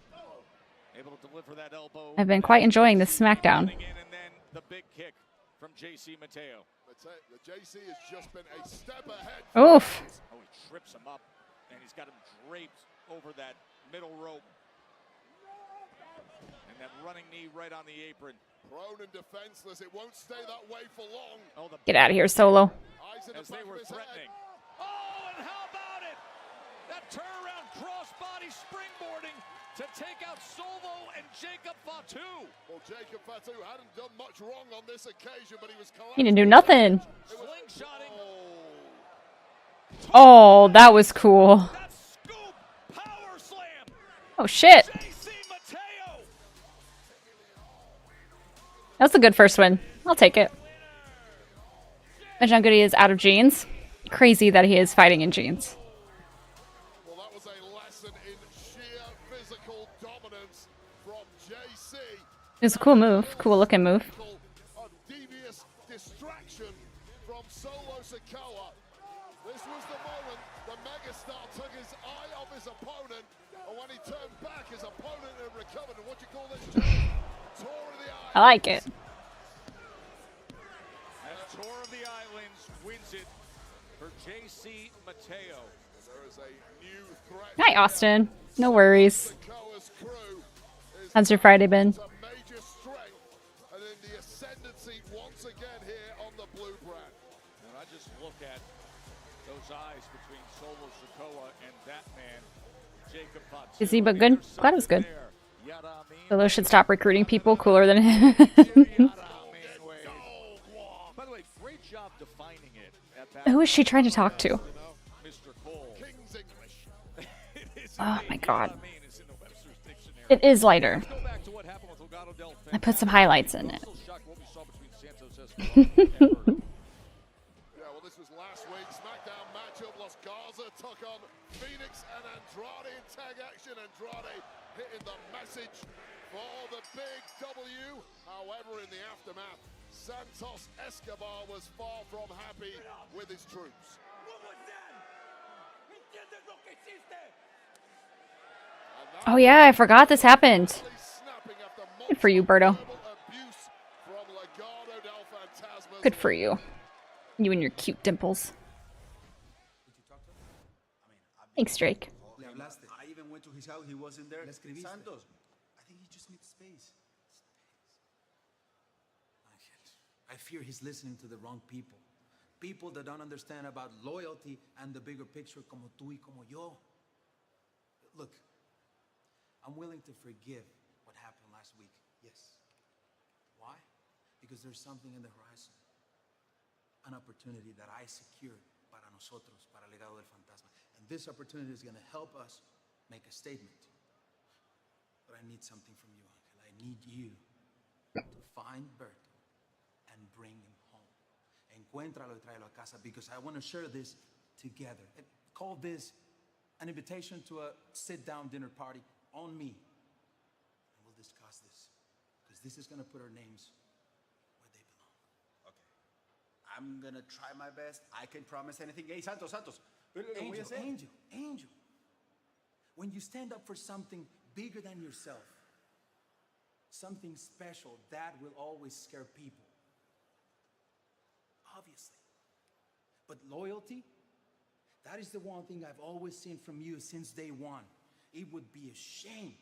[SPEAKER 2] able to deliver that elbow.
[SPEAKER 1] I've been quite enjoying this SmackDown.
[SPEAKER 2] And then the big kick from JC Mateo.
[SPEAKER 4] The JC has just been a step ahead.
[SPEAKER 1] Oof.
[SPEAKER 2] Oh, he trips him up, and he's got him draped over that middle rope. And that running knee right on the apron.
[SPEAKER 4] Prone and defenseless. It won't stay that way for long.
[SPEAKER 2] Oh,
[SPEAKER 1] Get out of here, Solo.
[SPEAKER 2] As they were threatening. Oh, and how about it? That turnaround crossbody springboarding to take out Solo and Jacob Fatu.
[SPEAKER 4] Well, Jacob Fatu hadn't done much wrong on this occasion, but he was
[SPEAKER 1] He didn't do nothing.
[SPEAKER 2] Slingshotting.
[SPEAKER 1] Oh, that was cool.
[SPEAKER 2] Power slam.
[SPEAKER 1] Oh, shit.
[SPEAKER 2] JC Mateo.
[SPEAKER 1] That's a good first win. I'll take it. Imagine how good he is out of jeans. Crazy that he is fighting in jeans.
[SPEAKER 4] Well, that was a lesson in sheer physical dominance from JC.
[SPEAKER 1] It was a cool move. Cool looking move.
[SPEAKER 4] A devious distraction from Solo Sikoa. This was the moment the megastar took his eye off his opponent, and when he turned back, his opponent had recovered. And what you call this? Tour of the Islands.
[SPEAKER 1] I like it.
[SPEAKER 2] And Tour of the Islands wins it for JC Mateo.
[SPEAKER 4] There is a new threat.
[SPEAKER 1] Hi, Austin. No worries. How's your Friday been?
[SPEAKER 4] Major strength, and in the ascendancy once again here on the blue brand.
[SPEAKER 2] And I just look at those eyes between Solo Sikoa and that man, Jacob Fatu.
[SPEAKER 1] Busy but good? Glad it was good. Solo should stop recruiting people cooler than him.
[SPEAKER 2] By the way, great job defining it.
[SPEAKER 1] Who is she trying to talk to?
[SPEAKER 2] Mr. Cole. King's English.
[SPEAKER 1] Oh my god. It is lighter. I put some highlights in it.
[SPEAKER 4] Yeah, well, this was last week's SmackDown matchup. Los Garza took on Phoenix and Andrade in tag action. Andrade hitting the message for the big W. However, in the aftermath, Santos Escobar was far from happy with his troops.
[SPEAKER 1] Oh yeah, I forgot this happened. Good for you, Berto. Good for you. You and your cute dimples. Thanks, Drake.
[SPEAKER 3] I even went to his house. He wasn't there. Santos, I think he just needs space. I fear he's listening to the wrong people. People that don't understand about loyalty and the bigger picture como tú y como yo. Look, I'm willing to forgive what happened last week. Yes. Why? Because there's something in the horizon. An opportunity that I secured para nosotros, para el legado del fantasma. And this opportunity is going to help us make a statement.
[SPEAKER 6] But I need something from you, Angel. I need you to find Berto and bring him home. Encuéntralo y tráelo a casa because I want to share this together. Call this an invitation to a sit-down dinner party on me. And we'll discuss this because this is going to put our names where they belong.
[SPEAKER 9] Okay. I'm gonna try my best. I can promise anything. Hey, Santos.
[SPEAKER 6] Angel. When you stand up for something bigger than yourself, something special, that will always scare people. Obviously. But loyalty, that is the one thing I've always seen from you since day one. It would be a shame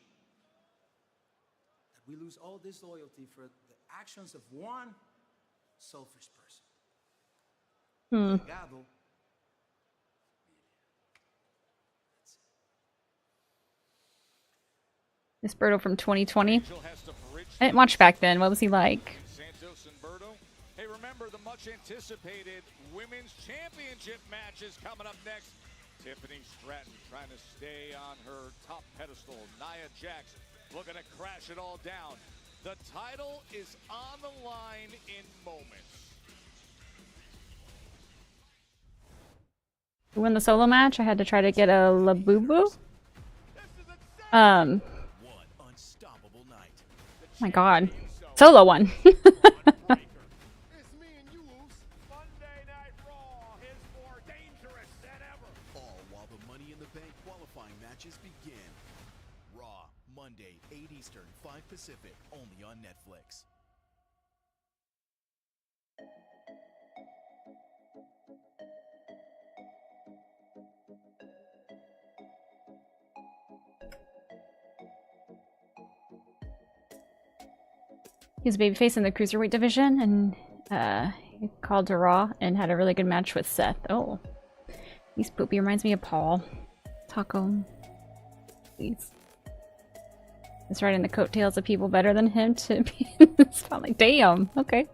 [SPEAKER 6] that we lose all this loyalty for the actions of one selfish person. Legado.
[SPEAKER 1] This Berto from 2020. I didn't watch back then. What was he like?
[SPEAKER 2] Santos and Berto. Hey, remember the much anticipated women's championship match is coming up next. Tiffany Stratton trying to stay on her top pedestal. Nia Jax looking to crash it all down. The title is on the line in moments.
[SPEAKER 1] To win the solo match, I had to try to get a Labubu. My God, solo one.
[SPEAKER 7] All while the Money in the Bank qualifying matches begin. Raw, Monday, 8 Eastern, 5 Pacific, only on Netflix.
[SPEAKER 1] He was a babyface in the Cruiserweight division, and he called to Raw and had a really good match with Seth. Oh. He's poopy. Reminds me of Paul. Taco. Please. It's riding the coattails of people better than him to be in this spot. Like, damn. Okay.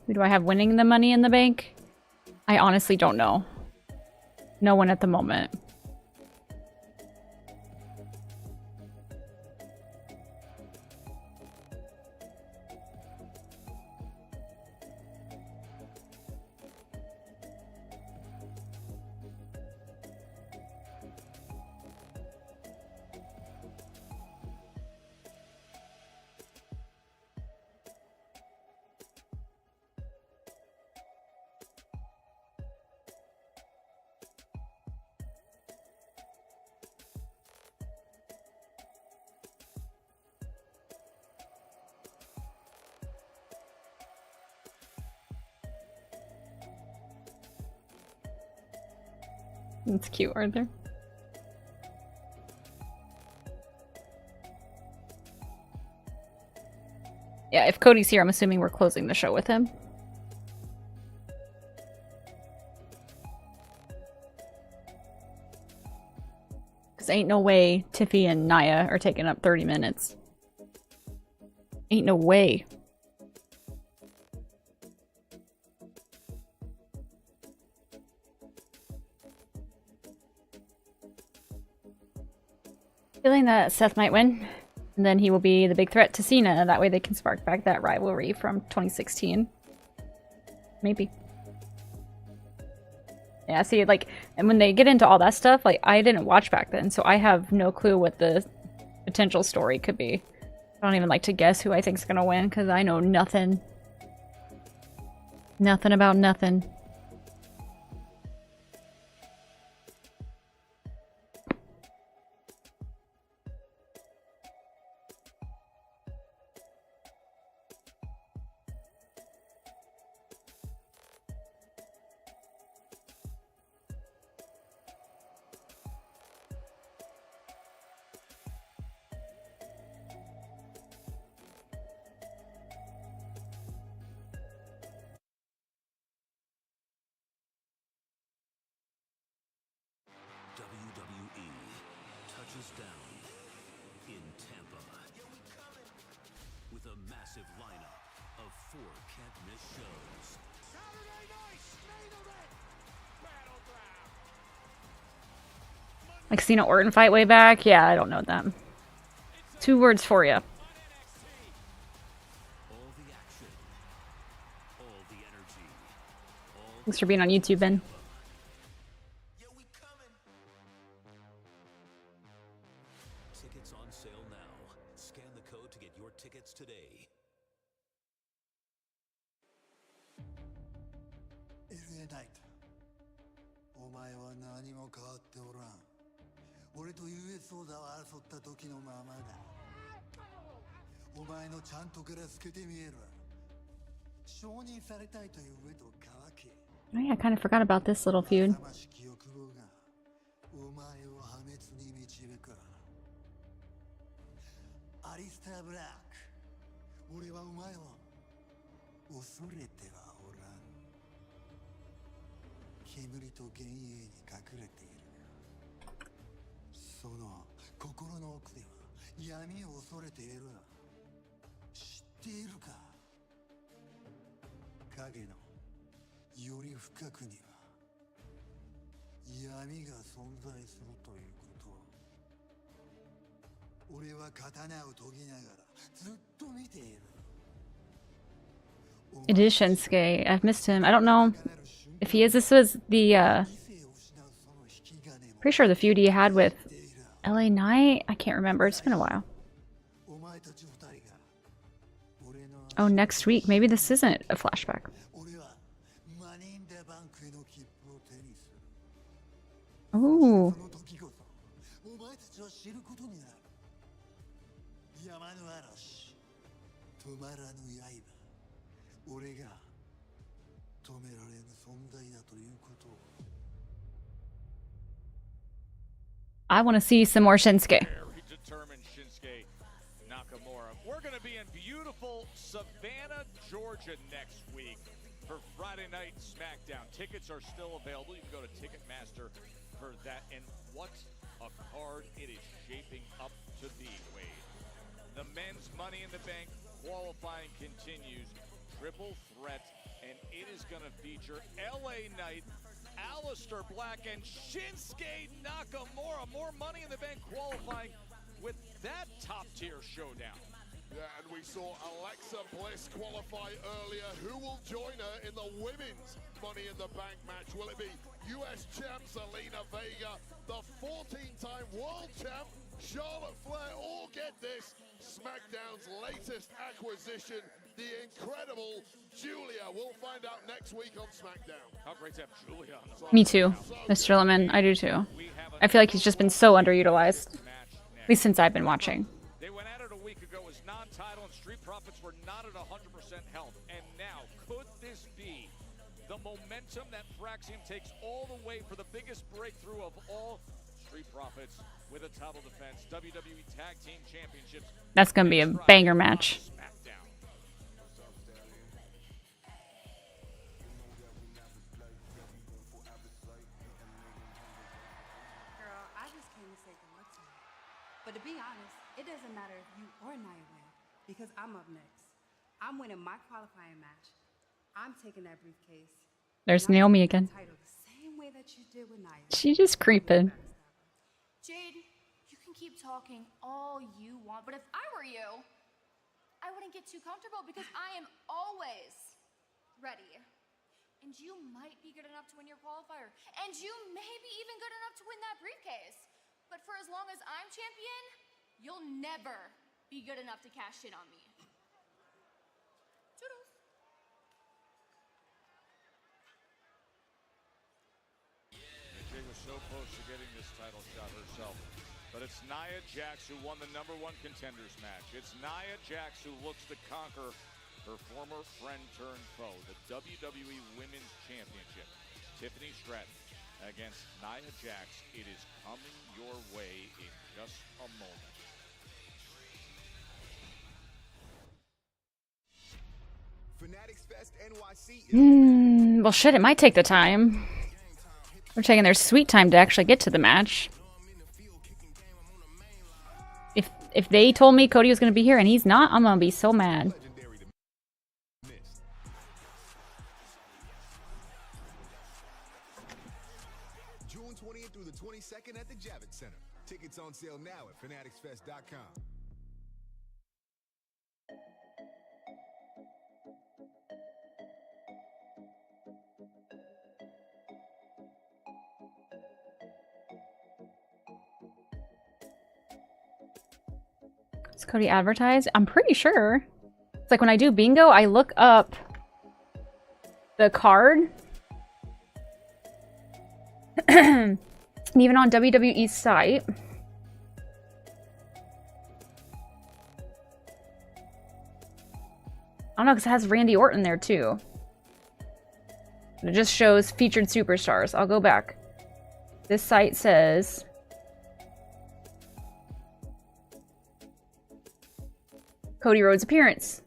[SPEAKER 1] Who do I have winning the Money in the Bank? I honestly don't know. No one at the moment. That's cute, Arthur. Yeah, if Cody's here, I'm assuming we're closing the show with him. Because ain't no way Tiffy and Nia are taking up 30 minutes. Ain't no way. Feeling that Seth might win, and then he will be the big threat to Cena. That way they can spark back that rivalry from 2016. Maybe. Yeah, see, like, and when they get into all that stuff, like, I didn't watch back then, so I have no clue what the potential story could be. I don't even like to guess who I think's gonna win, because I know nothing. Nothing about nothing.
[SPEAKER 11] impressive lineup of 4 can't-miss shows.
[SPEAKER 4] Saturday night's main event. Battleground.
[SPEAKER 1] Like Cena Orton fight way back? Yeah, I don't know them. 2 words for you.
[SPEAKER 11] All the action, all the energy, all
[SPEAKER 1] Thanks for being on YouTube, Ben.
[SPEAKER 11] tickets on sale now. Scan the code to get your tickets today.
[SPEAKER 12] LA Knight お前は何も変わっておらん俺と US 王座を争った時のままだお前のちゃんとから透けて見える承認されたいという上と乾け
[SPEAKER 1] Oh yeah, I kind of forgot about this little feud.
[SPEAKER 12] 魂記憶語がお前を破滅に導くアリスター・ブラック俺はお前を恐れてはおらん煙と幻影に隠れているその心の奥では闇を恐れている知っているか影のより深くには闇が存在するということ俺は刀を研ぎながらずっと見ている
[SPEAKER 1] It is Shinsuke. I've missed him. I don't know if he is. This was the, pretty sure the feud he had with LA Knight? I can't remember. It's been a while. Oh, next week. Maybe this isn't a flashback. Ooh.
[SPEAKER 12] お前たちは知ることになる山の嵐止まらぬ刃俺が止められぬ存在だということを
[SPEAKER 1] I want to see some more Shinsuke.
[SPEAKER 2] Very determined Shinsuke Nakamura. We're going to be in beautiful Savannah, Georgia next week for Friday Night SmackDown. Tickets are still available. You can go to Ticketmaster for that. And what a card it is shaping up to be, Wade. The men's Money in the Bank qualifying continues. Triple threat, and it is going to feature LA Knight, Aleister Black, and Shinsuke Nakamura. More Money in the Bank qualifying with that top-tier showdown.
[SPEAKER 4] Yeah, and we saw Alexa Bliss qualify earlier. Who will join her in the women's Money in the Bank match? Will it be US champ Zelina Vega, the 14-time world champ Charlotte Flair, or get this, SmackDown's latest acquisition, the incredible Julia? We'll find out next week on SmackDown.
[SPEAKER 2] How great to have Julia on the
[SPEAKER 1] Me too, Mr. Lemon. I do too. I feel like he's just been so underutilized. At least since I've been watching.
[SPEAKER 2] They went at it a week ago as non-title, and Street Profits were not at 100% health. And now, could this be the momentum that Fraxium takes all the way for the biggest breakthrough of all? Street Profits with a title defense, WWE Tag Team Championships.
[SPEAKER 1] That's gonna be a banger match.
[SPEAKER 5] Girl, I just came to say good luck to you. But to be honest, it doesn't matter if you or Nia win, because I'm up next. I'm winning my qualifying match. I'm taking that briefcase.
[SPEAKER 1] There's Naomi again.
[SPEAKER 5] Title the same way that you did with Nia.
[SPEAKER 1] She just creeping.
[SPEAKER 17] Jade, you can keep talking all you want, but if I were you, I wouldn't get too comfortable because I am always ready. And you might be good enough to win your qualifier. And you may be even good enough to win that briefcase. But for as long as I'm champion, you'll never be good enough to cash in on me. Toodles.
[SPEAKER 2] Jay was so close to getting this title shot herself. But it's Nia Jax who won the #1 contenders match. It's Nia Jax who looks to conquer her former friend turned foe, the WWE Women's Championship. Tiffany Stratton against Nia Jax. It is coming your way in just a moment.
[SPEAKER 1] Well, shit, it might take the time. They're taking their sweet time to actually get to the match. If they told me Cody was going to be here and he's not, I'm going to be so mad.
[SPEAKER 8] 20th through the 22nd at the Javits Center. Tickets on sale now at fanaticsfest.com.
[SPEAKER 1] Is Cody advertised? I'm pretty sure. It's like when I do bingo, I look up the card. And even on WWE's site. I don't know, because it has Randy Orton there too. It just shows featured superstars. I'll go back. This site says... Cody Rhodes' appearance.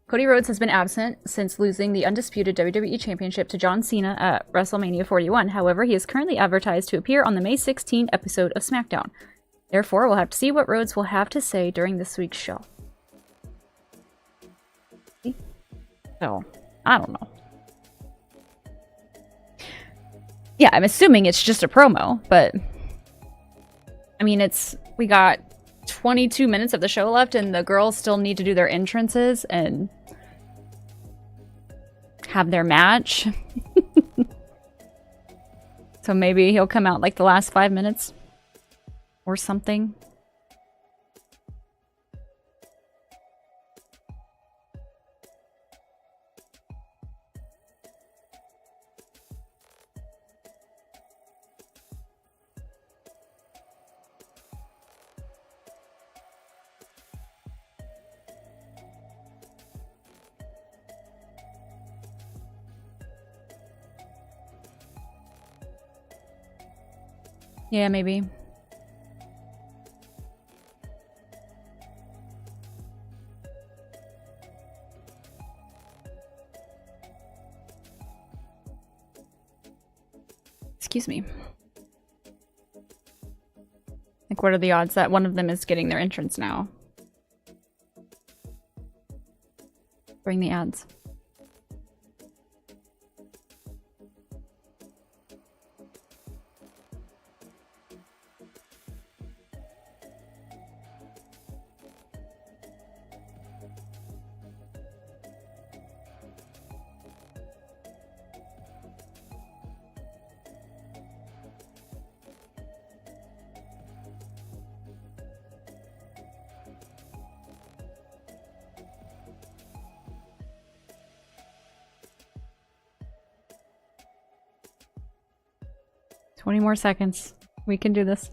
[SPEAKER 1] Cody Rhodes has been absent since losing the undisputed WWE Championship to John Cena at WrestleMania 41. However, he is currently advertised to appear on the May 16 episode of SmackDown. Therefore, we'll have to see what Rhodes will have to say during this week's show. So, I don't know. Yeah, I'm assuming it's just a promo, but... I mean, we got 22 minutes of the show left, and the girls still need to do their entrances and have their match. So maybe he'll come out like the last 5 minutes or something. Yeah, maybe. Excuse me. Like, what are the odds that one of them is getting their entrance now? Bring the ads. Twenty more seconds. We can do this.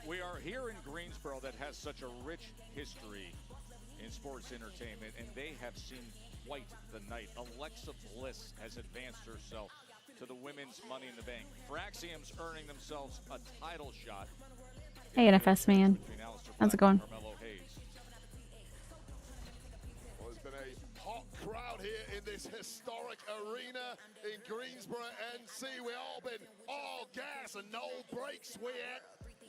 [SPEAKER 2] We are here in Greensboro that has such a rich history in sports entertainment, and they have seen quite the night. Alexa Bliss has advanced herself to the women's Money in the Bank. Fraxium's earning themselves a title shot.
[SPEAKER 1] Hey, NFS man. How's it going?
[SPEAKER 4] Well, there's been a hot crowd here in this historic arena in Greensboro, NC. We've all been all gas and no brakes, we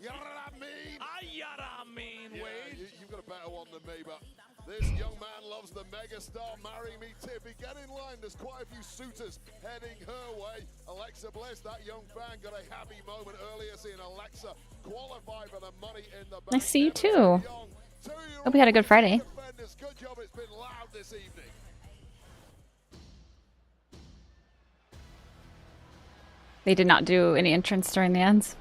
[SPEAKER 4] you know what I mean? Wade. You've got a better one than me, but this young man loves the megastar. Marry me, Tiffy. Get in line. There's quite a few suitors heading her way. Alexa Bliss, that young fan, got a happy moment earlier seeing Alexa qualify for the Money in the Bank.
[SPEAKER 1] Nice to see you too. Hope you had a good Friday.
[SPEAKER 4] Good job. It's been loud this evening.
[SPEAKER 1] They did not do any entrance during the ends.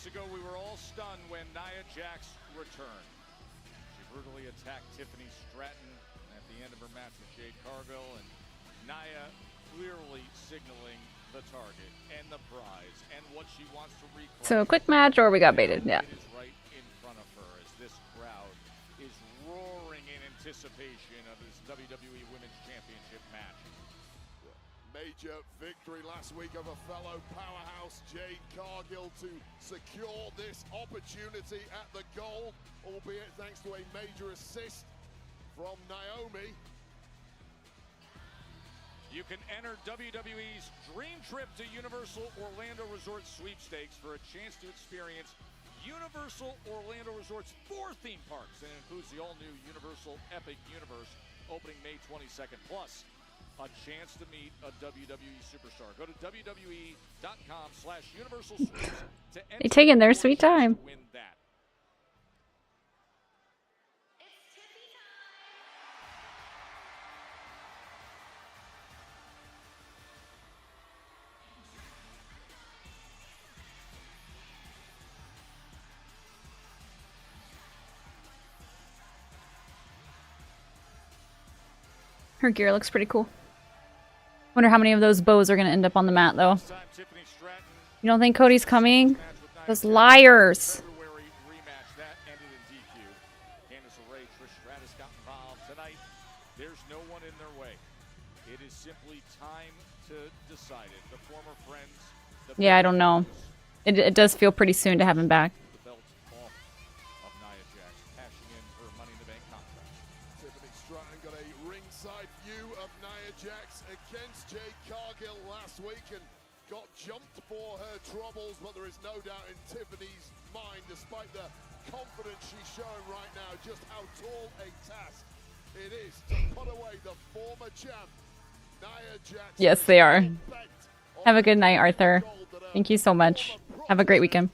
[SPEAKER 2] Ago, we were all stunned when Nia Jax returned. She brutally attacked Tiffany Stratton at the end of her match with Jade Cargill, and Nia clearly signaling the target and the prize and what she wants to reclaim.
[SPEAKER 1] So a quick match, or we got baited. Yeah.
[SPEAKER 2] It is right in front of her as this crowd is roaring in anticipation of this WWE Women's Championship match.
[SPEAKER 4] Major victory last week of a fellow powerhouse, Jade Cargill, to secure this opportunity at the gold, albeit thanks to a major assist from Naomi.
[SPEAKER 2] You can enter WWE's Dream Trip to Universal Orlando Resort sweepstakes for a chance to experience Universal Orlando Resort's 4 theme parks, and it includes the all-new Universal Epic Universe opening May 22nd, plus a chance to meet a WWE superstar. Go to WWE.com/Universal Sweeps to enter.
[SPEAKER 1] They taking their sweet time.
[SPEAKER 2] Win that.
[SPEAKER 1] Her gear looks pretty cool. Wonder how many of those bows are going to end up on the mat, though. You don't think Cody's coming? Those liars.
[SPEAKER 2] There's no one in their way. It is simply time to decide it. The former friends.
[SPEAKER 1] Yeah, I don't know. It does feel pretty soon to have him back.
[SPEAKER 2] The belt off of Nia Jax, cashing in her Money in the Bank contract.
[SPEAKER 4] Tiffany Stratton got a ringside view of Nia Jax against Jade Cargill last week and got jumped for her troubles, but there is no doubt in Tiffany's mind, despite the confidence she's showing right now, just how tall a task it is to put away the former champ, Nia Jax.
[SPEAKER 1] Yes, they are. Have a good night, Arthur. Thank you so much. Have a great weekend.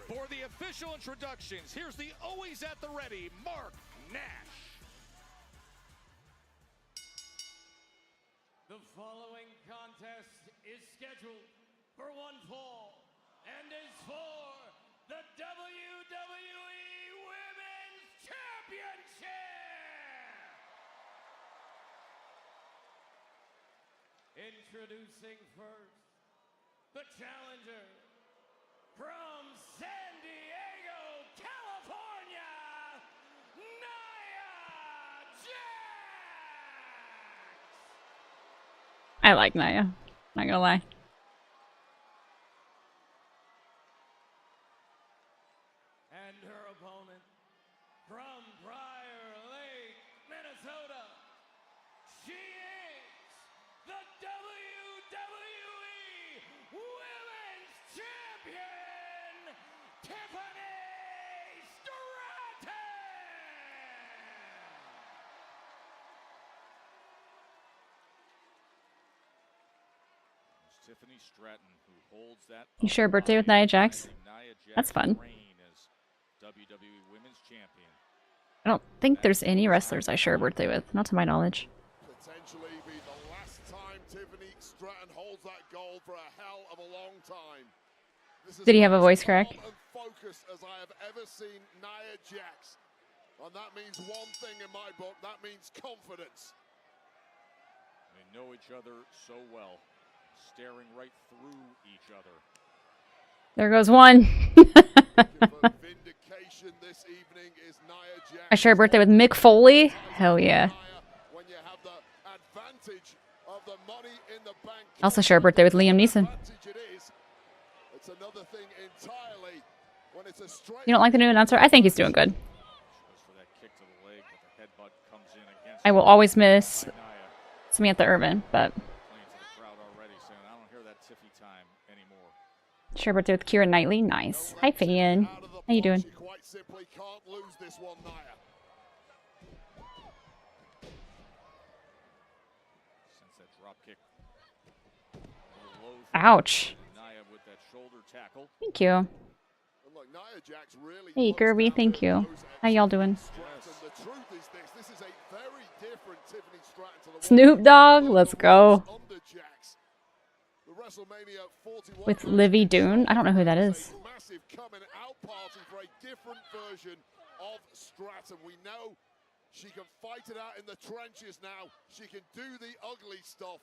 [SPEAKER 2] For the official introductions, here's the always at the ready, Mark Nash.
[SPEAKER 22] The following contest is scheduled for one fall and is for the WWE Women's Championship! Introducing first, the challenger from San Diego, California, Nia Jax!
[SPEAKER 1] I like Nia. Not gonna lie.
[SPEAKER 22] And her opponent from Briar Lake, Minnesota, she is the WWE Women's Champion, Tiffany Stratton!
[SPEAKER 2] It's Tiffany Stratton who holds that.
[SPEAKER 1] You share a birthday with Nia Jax? That's fun.
[SPEAKER 2] WWE Women's Champion.
[SPEAKER 1] I don't think there's any wrestlers I share a birthday with, not to my knowledge.
[SPEAKER 4] Potentially be the last time Tiffany Stratton holds that gold for a hell of a long time.
[SPEAKER 1] Did he have a voice crack?
[SPEAKER 4] And focused as I have ever seen Nia Jax. And that means one thing in my book, that means confidence.
[SPEAKER 2] They know each other so well, staring right through each other.
[SPEAKER 1] There goes one.
[SPEAKER 4] Vindication this evening is Nia Jax.
[SPEAKER 1] I share a birthday with Mick Foley? Hell yeah.
[SPEAKER 4] When you have the advantage of the Money in the Bank.
[SPEAKER 1] I also share a birthday with Liam Neeson.
[SPEAKER 4] It's another thing entirely when it's a straight.
[SPEAKER 1] You don't like the new announcer? I think he's doing good. I will always miss Samantha Irvin, but share a birthday with Keira Knightley. Nice. Hi, Fan. How you doing?
[SPEAKER 4] Quite simply can't lose this one, Nia.
[SPEAKER 2] Since that drop kick.
[SPEAKER 1] Ouch.
[SPEAKER 2] Nia with that shoulder tackle.
[SPEAKER 1] Thank you. Hey, Kirby. Thank you. How y'all doing? Snoop Dogg. Let's go. With Livy Dune. I don't know who that is.
[SPEAKER 4] Massive coming out party for a different version of Stratton. We know she can fight it out in the trenches now. She can do the ugly stuff.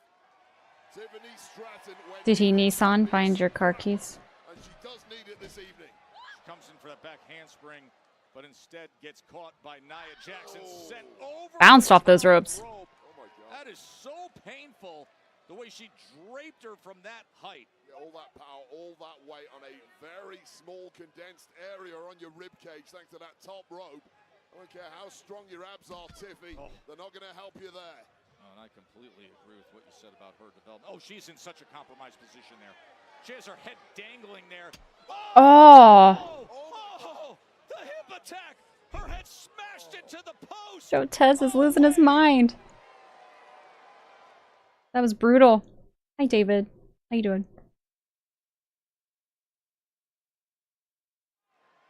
[SPEAKER 4] Tiffany Stratton.
[SPEAKER 1] Did he Nissan find your car keys?
[SPEAKER 4] And she does need it this evening.
[SPEAKER 2] She comes in for that back handspring but instead gets caught by Nia Jax and sent over.
[SPEAKER 1] Bounced off those ropes.
[SPEAKER 2] Oh my God. That is so painful, the way she draped her from that height.
[SPEAKER 4] Yeah, all that power, all that weight on a very small condensed area on your rib cage thanks to that top rope. I don't care how strong your abs are, Tiffy. They're not going to help you there.
[SPEAKER 2] Oh, and I completely agree with what you said about her development. Oh, she's in such a compromised position there. She has her head dangling there.
[SPEAKER 1] Oh.
[SPEAKER 2] The hip attack. Her head smashed into the post.
[SPEAKER 1] Joe Tez is losing his mind. That was brutal. Hi, David. How you doing?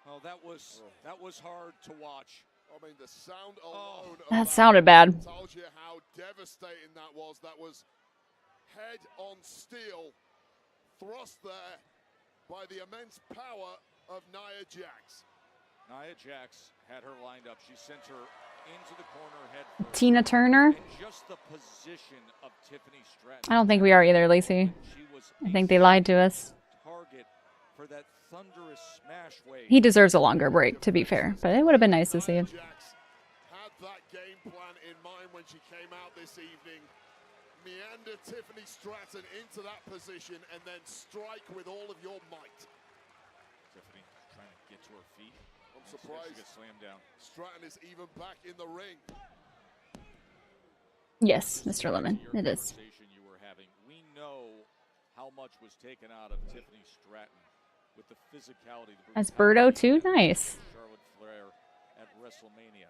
[SPEAKER 2] Oh, that was hard to watch.
[SPEAKER 4] I mean, the sound alone.
[SPEAKER 1] That sounded bad.
[SPEAKER 4] Told you how devastating that was. That was head on steel, thrust there by the immense power of Nia Jax.
[SPEAKER 2] Nia Jax had her lined up. She sent her into the corner head first.
[SPEAKER 1] Tina Turner?
[SPEAKER 2] And just the position of Tiffany Stratton.
[SPEAKER 1] I don't think we are either, Lacey. I think they lied to us.
[SPEAKER 2] Target for that thunderous smash wave.
[SPEAKER 1] He deserves a longer break, to be fair, but it would have been nice to see him.
[SPEAKER 4] Had that game plan in mind when she came out this evening. Meander Tiffany Stratton into that position and then strike with all of your might.
[SPEAKER 2] Tiffany trying to get to her feet.
[SPEAKER 4] I'm surprised.
[SPEAKER 2] She gets slammed down.
[SPEAKER 4] Stratton is even back in the ring.
[SPEAKER 1] Yes, Mr. Lemon, it is.
[SPEAKER 2] You were having. We know how much was taken out of Tiffany Stratton with the physicality.
[SPEAKER 1] As Birdo too? Nice.
[SPEAKER 2] Charlotte Flair at WrestleMania.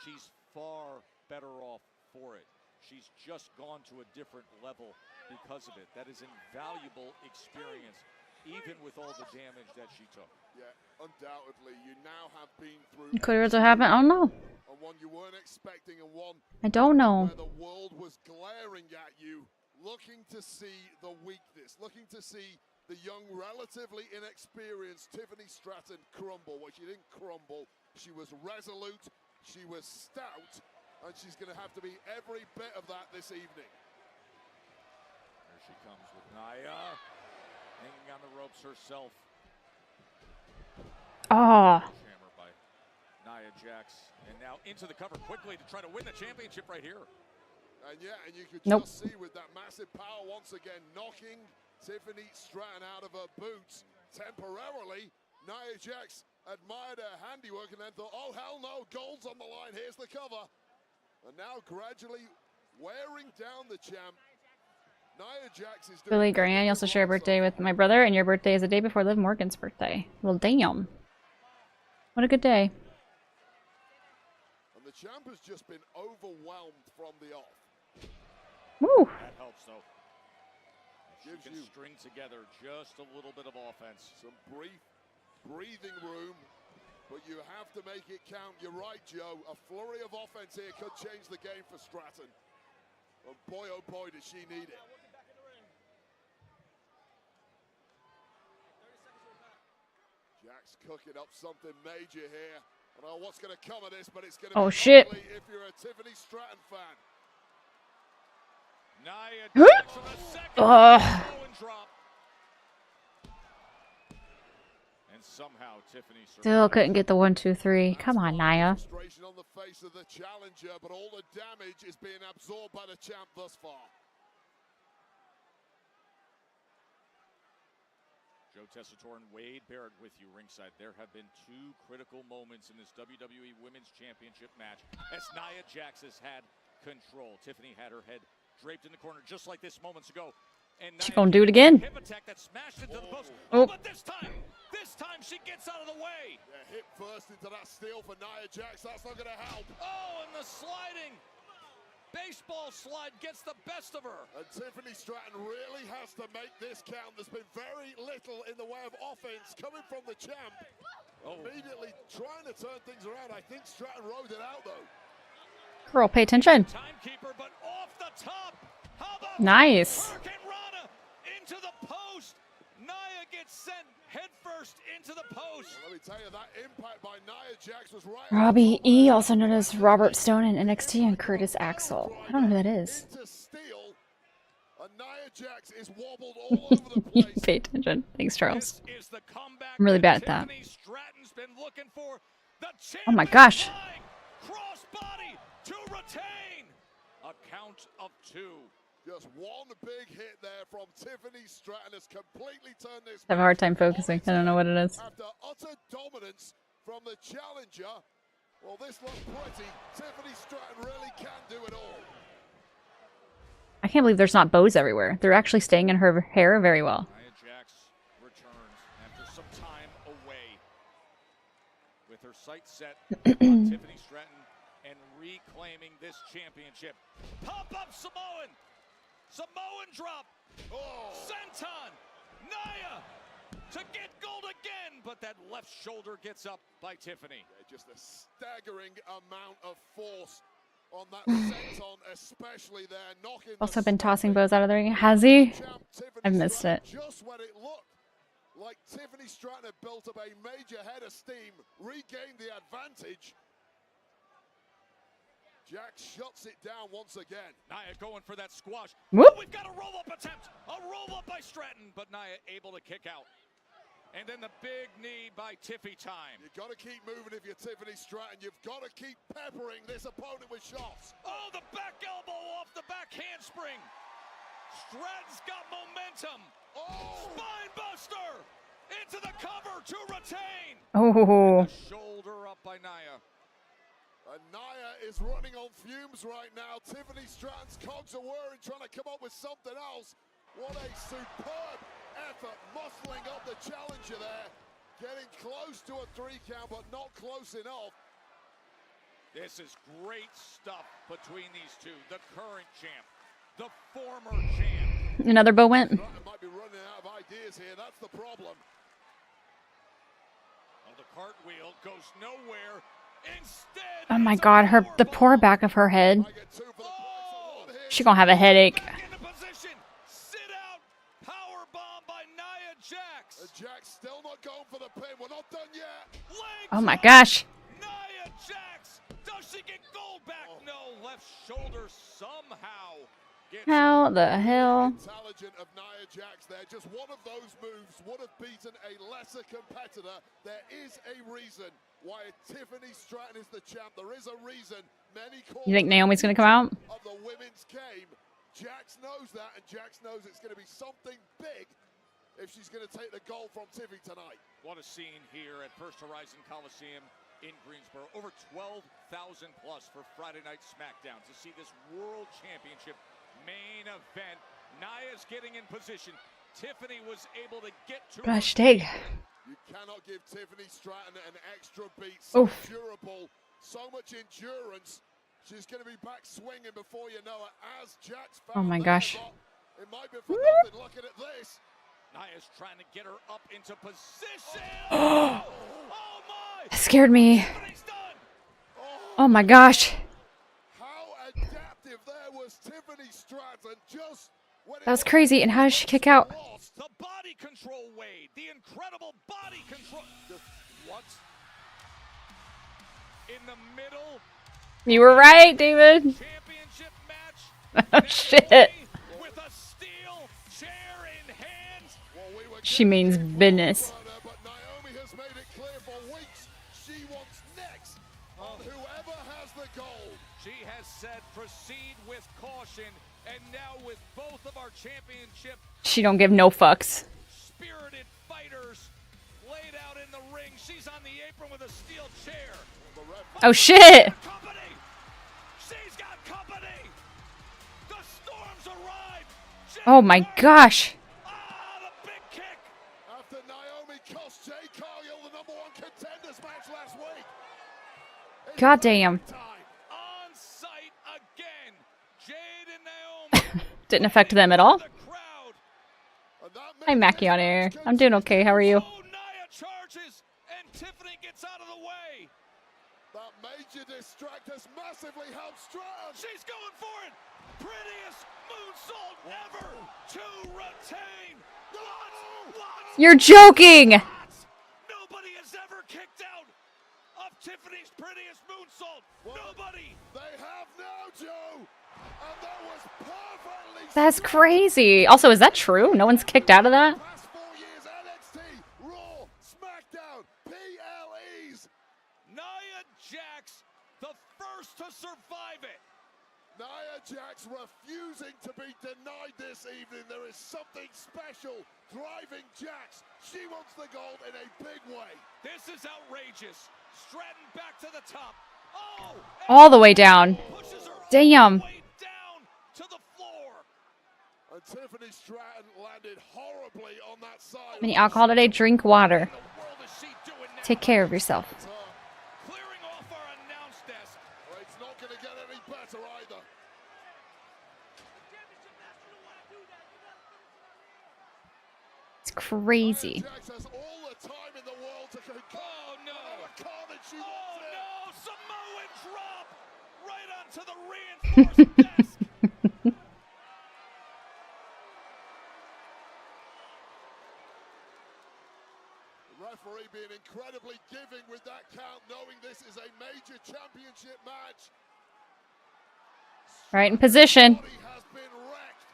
[SPEAKER 2] She's far better off for it. She's just gone to a different level because of it. That is invaluable experience, even with all the damage that she took.
[SPEAKER 4] Yeah, undoubtedly. You now have been through.
[SPEAKER 1] Could it happen? I don't know.
[SPEAKER 4] And one you weren't expecting, and one
[SPEAKER 1] I don't know.
[SPEAKER 4] where the world was glaring at you, looking to see the weakness, looking to see the young, relatively inexperienced Tiffany Stratton crumble. Well, she didn't crumble. She was resolute. She was stout. And she's going to have to be every bit of that this evening.
[SPEAKER 2] Here she comes with Nia, hanging on the ropes herself.
[SPEAKER 1] Ah.
[SPEAKER 2] Hammer by Nia Jax, and now into the cover quickly to try to win the championship right here.
[SPEAKER 4] And yeah, and you could
[SPEAKER 1] Nope.
[SPEAKER 4] just see with that massive power once again, knocking Tiffany Stratton out of her boots temporarily. Nia Jax admired her handiwork and then thought, oh, hell no, gold's on the line, here's the cover. And now gradually wearing down the champ. Nia Jax is doing
[SPEAKER 1] Billy Grant, you also share a birthday with my brother, and your birthday is the day before Liv Morgan's birthday. Well, damn. What a good day.
[SPEAKER 4] And the champ has just been overwhelmed from the off.
[SPEAKER 1] Woo.
[SPEAKER 2] That helps, though. She can string together just a little bit of offense.
[SPEAKER 4] Some brief breathing room, but you have to make it count. You're right, Joe. A flurry of offense here could change the game for Stratton. And boy, oh boy, does she need it. Jack's cooking up something major here. I don't know what's going to come of this, but it's going to be
[SPEAKER 1] shit.
[SPEAKER 4] ugly if you're a Tiffany Stratton fan.
[SPEAKER 2] Nia Jax with a second drop. And somehow Tiffany
[SPEAKER 1] Still couldn't get the 1, 2, 3. Come on, Nia.
[SPEAKER 4] Frustration on the face of the challenger, but all the damage is being absorbed by the champ thus far.
[SPEAKER 2] Joe Tessitore and Wade Barrett with you ringside. There have been 2 critical moments in this WWE Women's Championship match as Nia Jax has had control. Tiffany had her head draped in the corner just like this moments ago. And
[SPEAKER 1] She gonna do it again.
[SPEAKER 2] Hip attack that smashed into the post.
[SPEAKER 1] Oh.
[SPEAKER 2] But this time she gets out of the way.
[SPEAKER 4] Yeah, hip first into that steel for Nia Jax. That's not going to help.
[SPEAKER 2] Oh, and the sliding baseball slide gets the best of her.
[SPEAKER 4] And Tiffany Stratton really has to make this count. There's been very little in the way of offense coming from the champ. Immediately trying to turn things around. I think Stratton rode it out, though.
[SPEAKER 1] Girl, pay attention.
[SPEAKER 2] Timekeeper, but off the top. How about
[SPEAKER 1] Nice.
[SPEAKER 2] Hurricane Rana into the post. Nia gets sent headfirst into the post.
[SPEAKER 4] Well, let me tell you, that impact by Nia Jax was right.
[SPEAKER 1] Robbie E., also known as Robert Stone in NXT, and Curtis Axel. I don't know who that is.
[SPEAKER 4] Into steel, and Nia Jax is wobbled all over the place.
[SPEAKER 1] Pay attention. Thanks, Charles. I'm really bad at that.
[SPEAKER 2] Tiffany Stratton's been looking for.
[SPEAKER 1] Oh my gosh.
[SPEAKER 2] Crossbody to retain. A count of 2.
[SPEAKER 4] Just one big hit there from Tiffany Stratton has completely turned this.
[SPEAKER 1] I have a hard time focusing. I don't know what it is.
[SPEAKER 4] After utter dominance from the challenger, well, this looks pretty. Tiffany Stratton really can do it all.
[SPEAKER 1] I can't believe there's not bows everywhere. They're actually staying in her hair very well.
[SPEAKER 2] Nia Jax returns after some time away with her sights set on Tiffany Stratton and reclaiming this championship. Pop up Samoan drop. Oh. Senton, Nia to get gold again, but that left shoulder gets up by Tiffany.
[SPEAKER 4] Yeah, just a staggering amount of force on that senton, especially there, knocking.
[SPEAKER 1] Also been tossing bows out of the ring. Has he? I've missed it.
[SPEAKER 4] Just when it looked like Tiffany Stratton had built up a major head of steam, regained the advantage. Jax shuts it down once again.
[SPEAKER 2] Nia going for that squash.
[SPEAKER 1] Whoop.
[SPEAKER 2] Oh, we've got a roll-up attempt. A roll-up by Stratton, but Nia able to kick out. And then the big knee by Tiffy time.
[SPEAKER 4] You've got to keep moving if you're Tiffany Stratton. You've got to keep peppering this opponent with shots.
[SPEAKER 2] Oh, the back elbow off the back handspring. Stratton's got momentum. Oh. Spine buster into the cover to retain.
[SPEAKER 1] Oh.
[SPEAKER 2] Shoulder up by Nia.
[SPEAKER 4] And Nia is running on fumes right now. Tiffany Stratton's cogs are whirring, trying to come up with something else. What a superb effort, muscling up the challenger there. Getting close to a 3 count, but not close enough.
[SPEAKER 2] This is great stuff between these two. The current champ, the former champ.
[SPEAKER 1] Another bow went.
[SPEAKER 4] Stratton might be running out of ideas here. That's the problem.
[SPEAKER 2] Oh, the cartwheel goes nowhere. Instead,
[SPEAKER 1] Oh my god, the poor back of her head. She gonna have a headache.
[SPEAKER 2] Sit out. Power bomb by Nia Jax.
[SPEAKER 4] Jax still not going for the pin. We're not done yet.
[SPEAKER 1] Oh my gosh.
[SPEAKER 2] Nia Jax. Does she get gold back? No. Left shoulder somehow.
[SPEAKER 1] How the hell?
[SPEAKER 4] Intelligent of Nia Jax there. Just one of those moves would have beaten a lesser competitor. There is a reason why Tiffany Stratton is the champ. There is a reason many call.
[SPEAKER 1] You think Naomi's gonna come out?
[SPEAKER 4] Of the women's game. Jax knows that, and Jax knows it's going to be something big if she's going to take the gold from Tiffy tonight.
[SPEAKER 2] What a scene here at First Horizon Coliseum in Greensboro. Over 12,000 plus for Friday Night SmackDown to see this World Championship main event. Nia's getting in position. Tiffany was able to get to
[SPEAKER 1] Gosh dang.
[SPEAKER 4] You cannot give Tiffany Stratton an extra beat. So
[SPEAKER 1] Oof.
[SPEAKER 4] durable, so much endurance. She's going to be back swinging before you know it. As Jax found
[SPEAKER 1] Oh my gosh.
[SPEAKER 4] it might be for nothing looking at this.
[SPEAKER 2] Nia's trying to get her up into position.
[SPEAKER 1] Oh
[SPEAKER 2] my!
[SPEAKER 1] That scared me. Oh my gosh.
[SPEAKER 4] How adaptive there was Tiffany Stratton. Just when
[SPEAKER 1] That was crazy. And how did she kick out?
[SPEAKER 2] The body control, Wade. The incredible body control. What? In the middle.
[SPEAKER 1] You were right, David.
[SPEAKER 2] Championship match.
[SPEAKER 1] Oh shit.
[SPEAKER 2] With a steel chair in hand.
[SPEAKER 1] She means business.
[SPEAKER 4] But Naomi has made it clear for weeks she wants next on whoever has the gold.
[SPEAKER 2] She has said proceed with caution, and now with both of our championship
[SPEAKER 1] She don't give no fucks.
[SPEAKER 2] spirited fighters laid out in the ring, she's on the apron with a steel chair.
[SPEAKER 1] Oh shit.
[SPEAKER 2] Company. She's got company. The storms arrive.
[SPEAKER 1] Oh my gosh.
[SPEAKER 2] The big kick.
[SPEAKER 4] After Naomi cost Jay Cargill the #1 contenders match last week.
[SPEAKER 1] God damn.
[SPEAKER 2] On site again. Jade and Naomi.
[SPEAKER 1] Didn't affect them at all. Hi Mackie on air. I'm doing okay. How are you?
[SPEAKER 2] Nia charges and Tiffany gets out of the way.
[SPEAKER 4] That major distract has massively helped Stratton.
[SPEAKER 2] She's going for it. Prettiest moonsault ever to retain. What?
[SPEAKER 1] You're joking.
[SPEAKER 2] Nobody has ever kicked out of Tiffany's prettiest moonsault. Nobody.
[SPEAKER 4] They have now, Joe. And that was perfectly.
[SPEAKER 1] That's crazy. Also, is that true? No one's kicked out of that?
[SPEAKER 4] Past 4 years, NXT, Raw, SmackDown, PLEs.
[SPEAKER 2] Nia Jax, the first to survive it.
[SPEAKER 4] Nia Jax refusing to be denied this evening. There is something special driving Jax. She wants the gold in a big way.
[SPEAKER 2] This is outrageous. Stratton back to the top. Oh!
[SPEAKER 1] All the way down. Damn.
[SPEAKER 2] Down to the floor.
[SPEAKER 4] And Tiffany Stratton landed horribly on that side.
[SPEAKER 1] Any alcohol today? Drink water. Take care of yourself.
[SPEAKER 2] Clearing off our announce desk.
[SPEAKER 4] Well, it's not going to get any better either.
[SPEAKER 1] It's crazy.
[SPEAKER 4] Jax has all the time in the world to conquer.
[SPEAKER 2] Oh no! Oh no! Samoan drop right onto the reinforced desk.
[SPEAKER 4] The referee being incredibly giving with that count, knowing this is a major championship match.
[SPEAKER 1] Right in position.
[SPEAKER 4] Has been wrecked.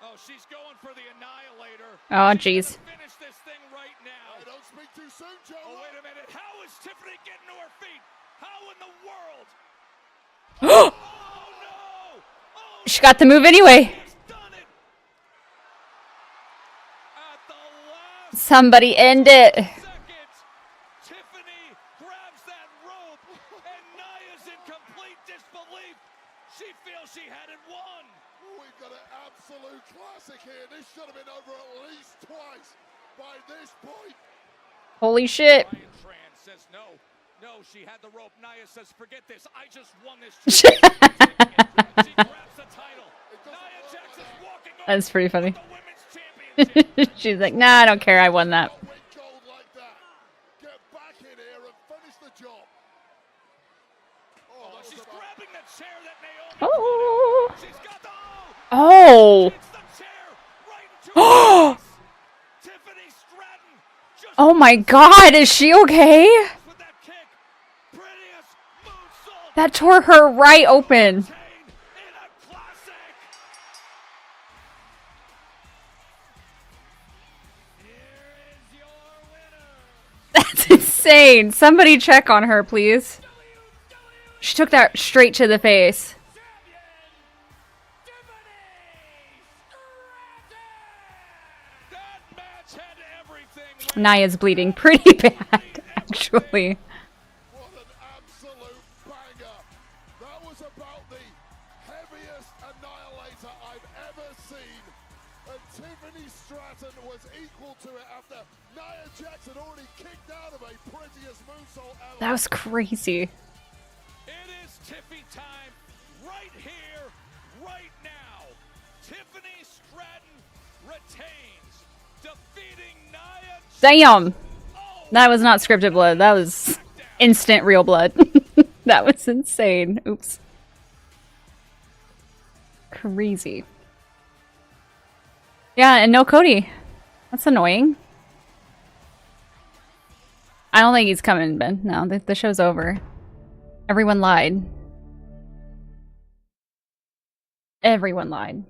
[SPEAKER 2] Oh, she's going for the annihilator.
[SPEAKER 1] Oh, jeez.
[SPEAKER 2] Finish this thing right now.
[SPEAKER 4] Hey, don't speak too soon, Joe.
[SPEAKER 2] Oh, wait a minute. How is Tiffany getting to her feet? How in the world?
[SPEAKER 1] Oh no! She got the move anyway. Somebody end it.
[SPEAKER 2] Tiffany grabs that rope, and Nia's in complete disbelief. She feels she had it won.
[SPEAKER 4] We've got an absolute classic here. This should have been over at least twice by this point.
[SPEAKER 1] Holy shit.
[SPEAKER 2] Brian Tran says no. No, she had the rope. Nia says, forget this. I just won this. She grabs the title. Nia Jax is walking over.
[SPEAKER 1] That's pretty funny. She's like, nah, I don't care. I won that.
[SPEAKER 4] Get back in here and finish the job.
[SPEAKER 2] Oh, she's grabbing the chair that Naomi.
[SPEAKER 1] Oh.
[SPEAKER 2] She's got the
[SPEAKER 1] Oh.
[SPEAKER 2] Oh. Tiffany Stratton just
[SPEAKER 1] Oh my god, is she okay?
[SPEAKER 2] with that kick. Prettiest moonsault.
[SPEAKER 1] That tore her right open.
[SPEAKER 2] In a classic.
[SPEAKER 1] That's insane. Somebody check on her, please. She took that straight to the face. Nia's bleeding pretty bad, actually.
[SPEAKER 4] What an absolute banger. That was about the heaviest annihilator I've ever seen. And Tiffany Stratton was equal to it after Nia Jax had already kicked out of a prettiest moonsault ever.
[SPEAKER 1] That was crazy.
[SPEAKER 2] It is Tiffy time right here, right now. Tiffany Stratton retains, defeating Nia Jax.
[SPEAKER 1] Damn. That was not scripted blood. That was instant real blood. That was insane. Oops. Crazy. Yeah, and no Cody. That's annoying. I don't think he's coming, Ben. No, the show's over. Everyone lied. Everyone lied.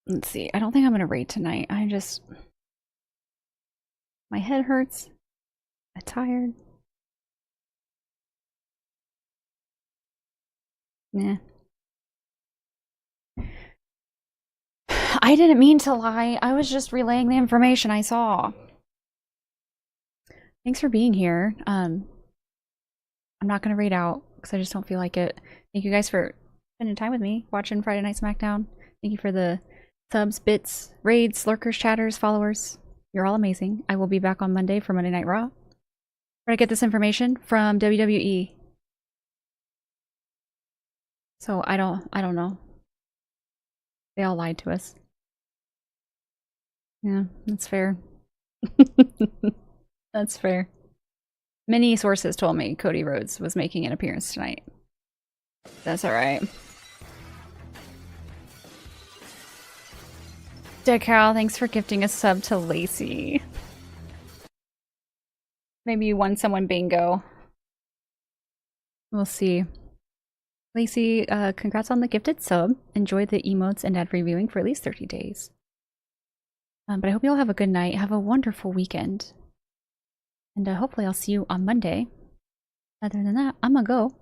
[SPEAKER 1] Let's see. I don't think I'm gonna raid tonight. My head hurts. I'm tired. Nah. I didn't mean to lie. I was just relaying the information I saw. Thanks for being here. I'm not gonna raid out because I just don't feel like it. Thank you guys for spending time with me, watching Friday Night SmackDown. Thank you for the subs, bits, raids, lurkers, chatters, followers. You're all amazing. I will be back on Monday for Monday Night Raw. Where I get this information from WWE. So I don't know. They all lied to us. Yeah, that's fair. That's fair. Many sources told me Cody Rhodes was making an appearance tonight. That's alright. Dead Carol, thanks for gifting a sub to Lacey. Maybe you won someone bingo. We'll see. Lacey, congrats on the gifted sub. Enjoy the emotes and ad-free viewing for at least 30 days. But I hope you all have a good night. Have a wonderful weekend. And hopefully I'll see you on Monday. Other than that, I'm gonna go.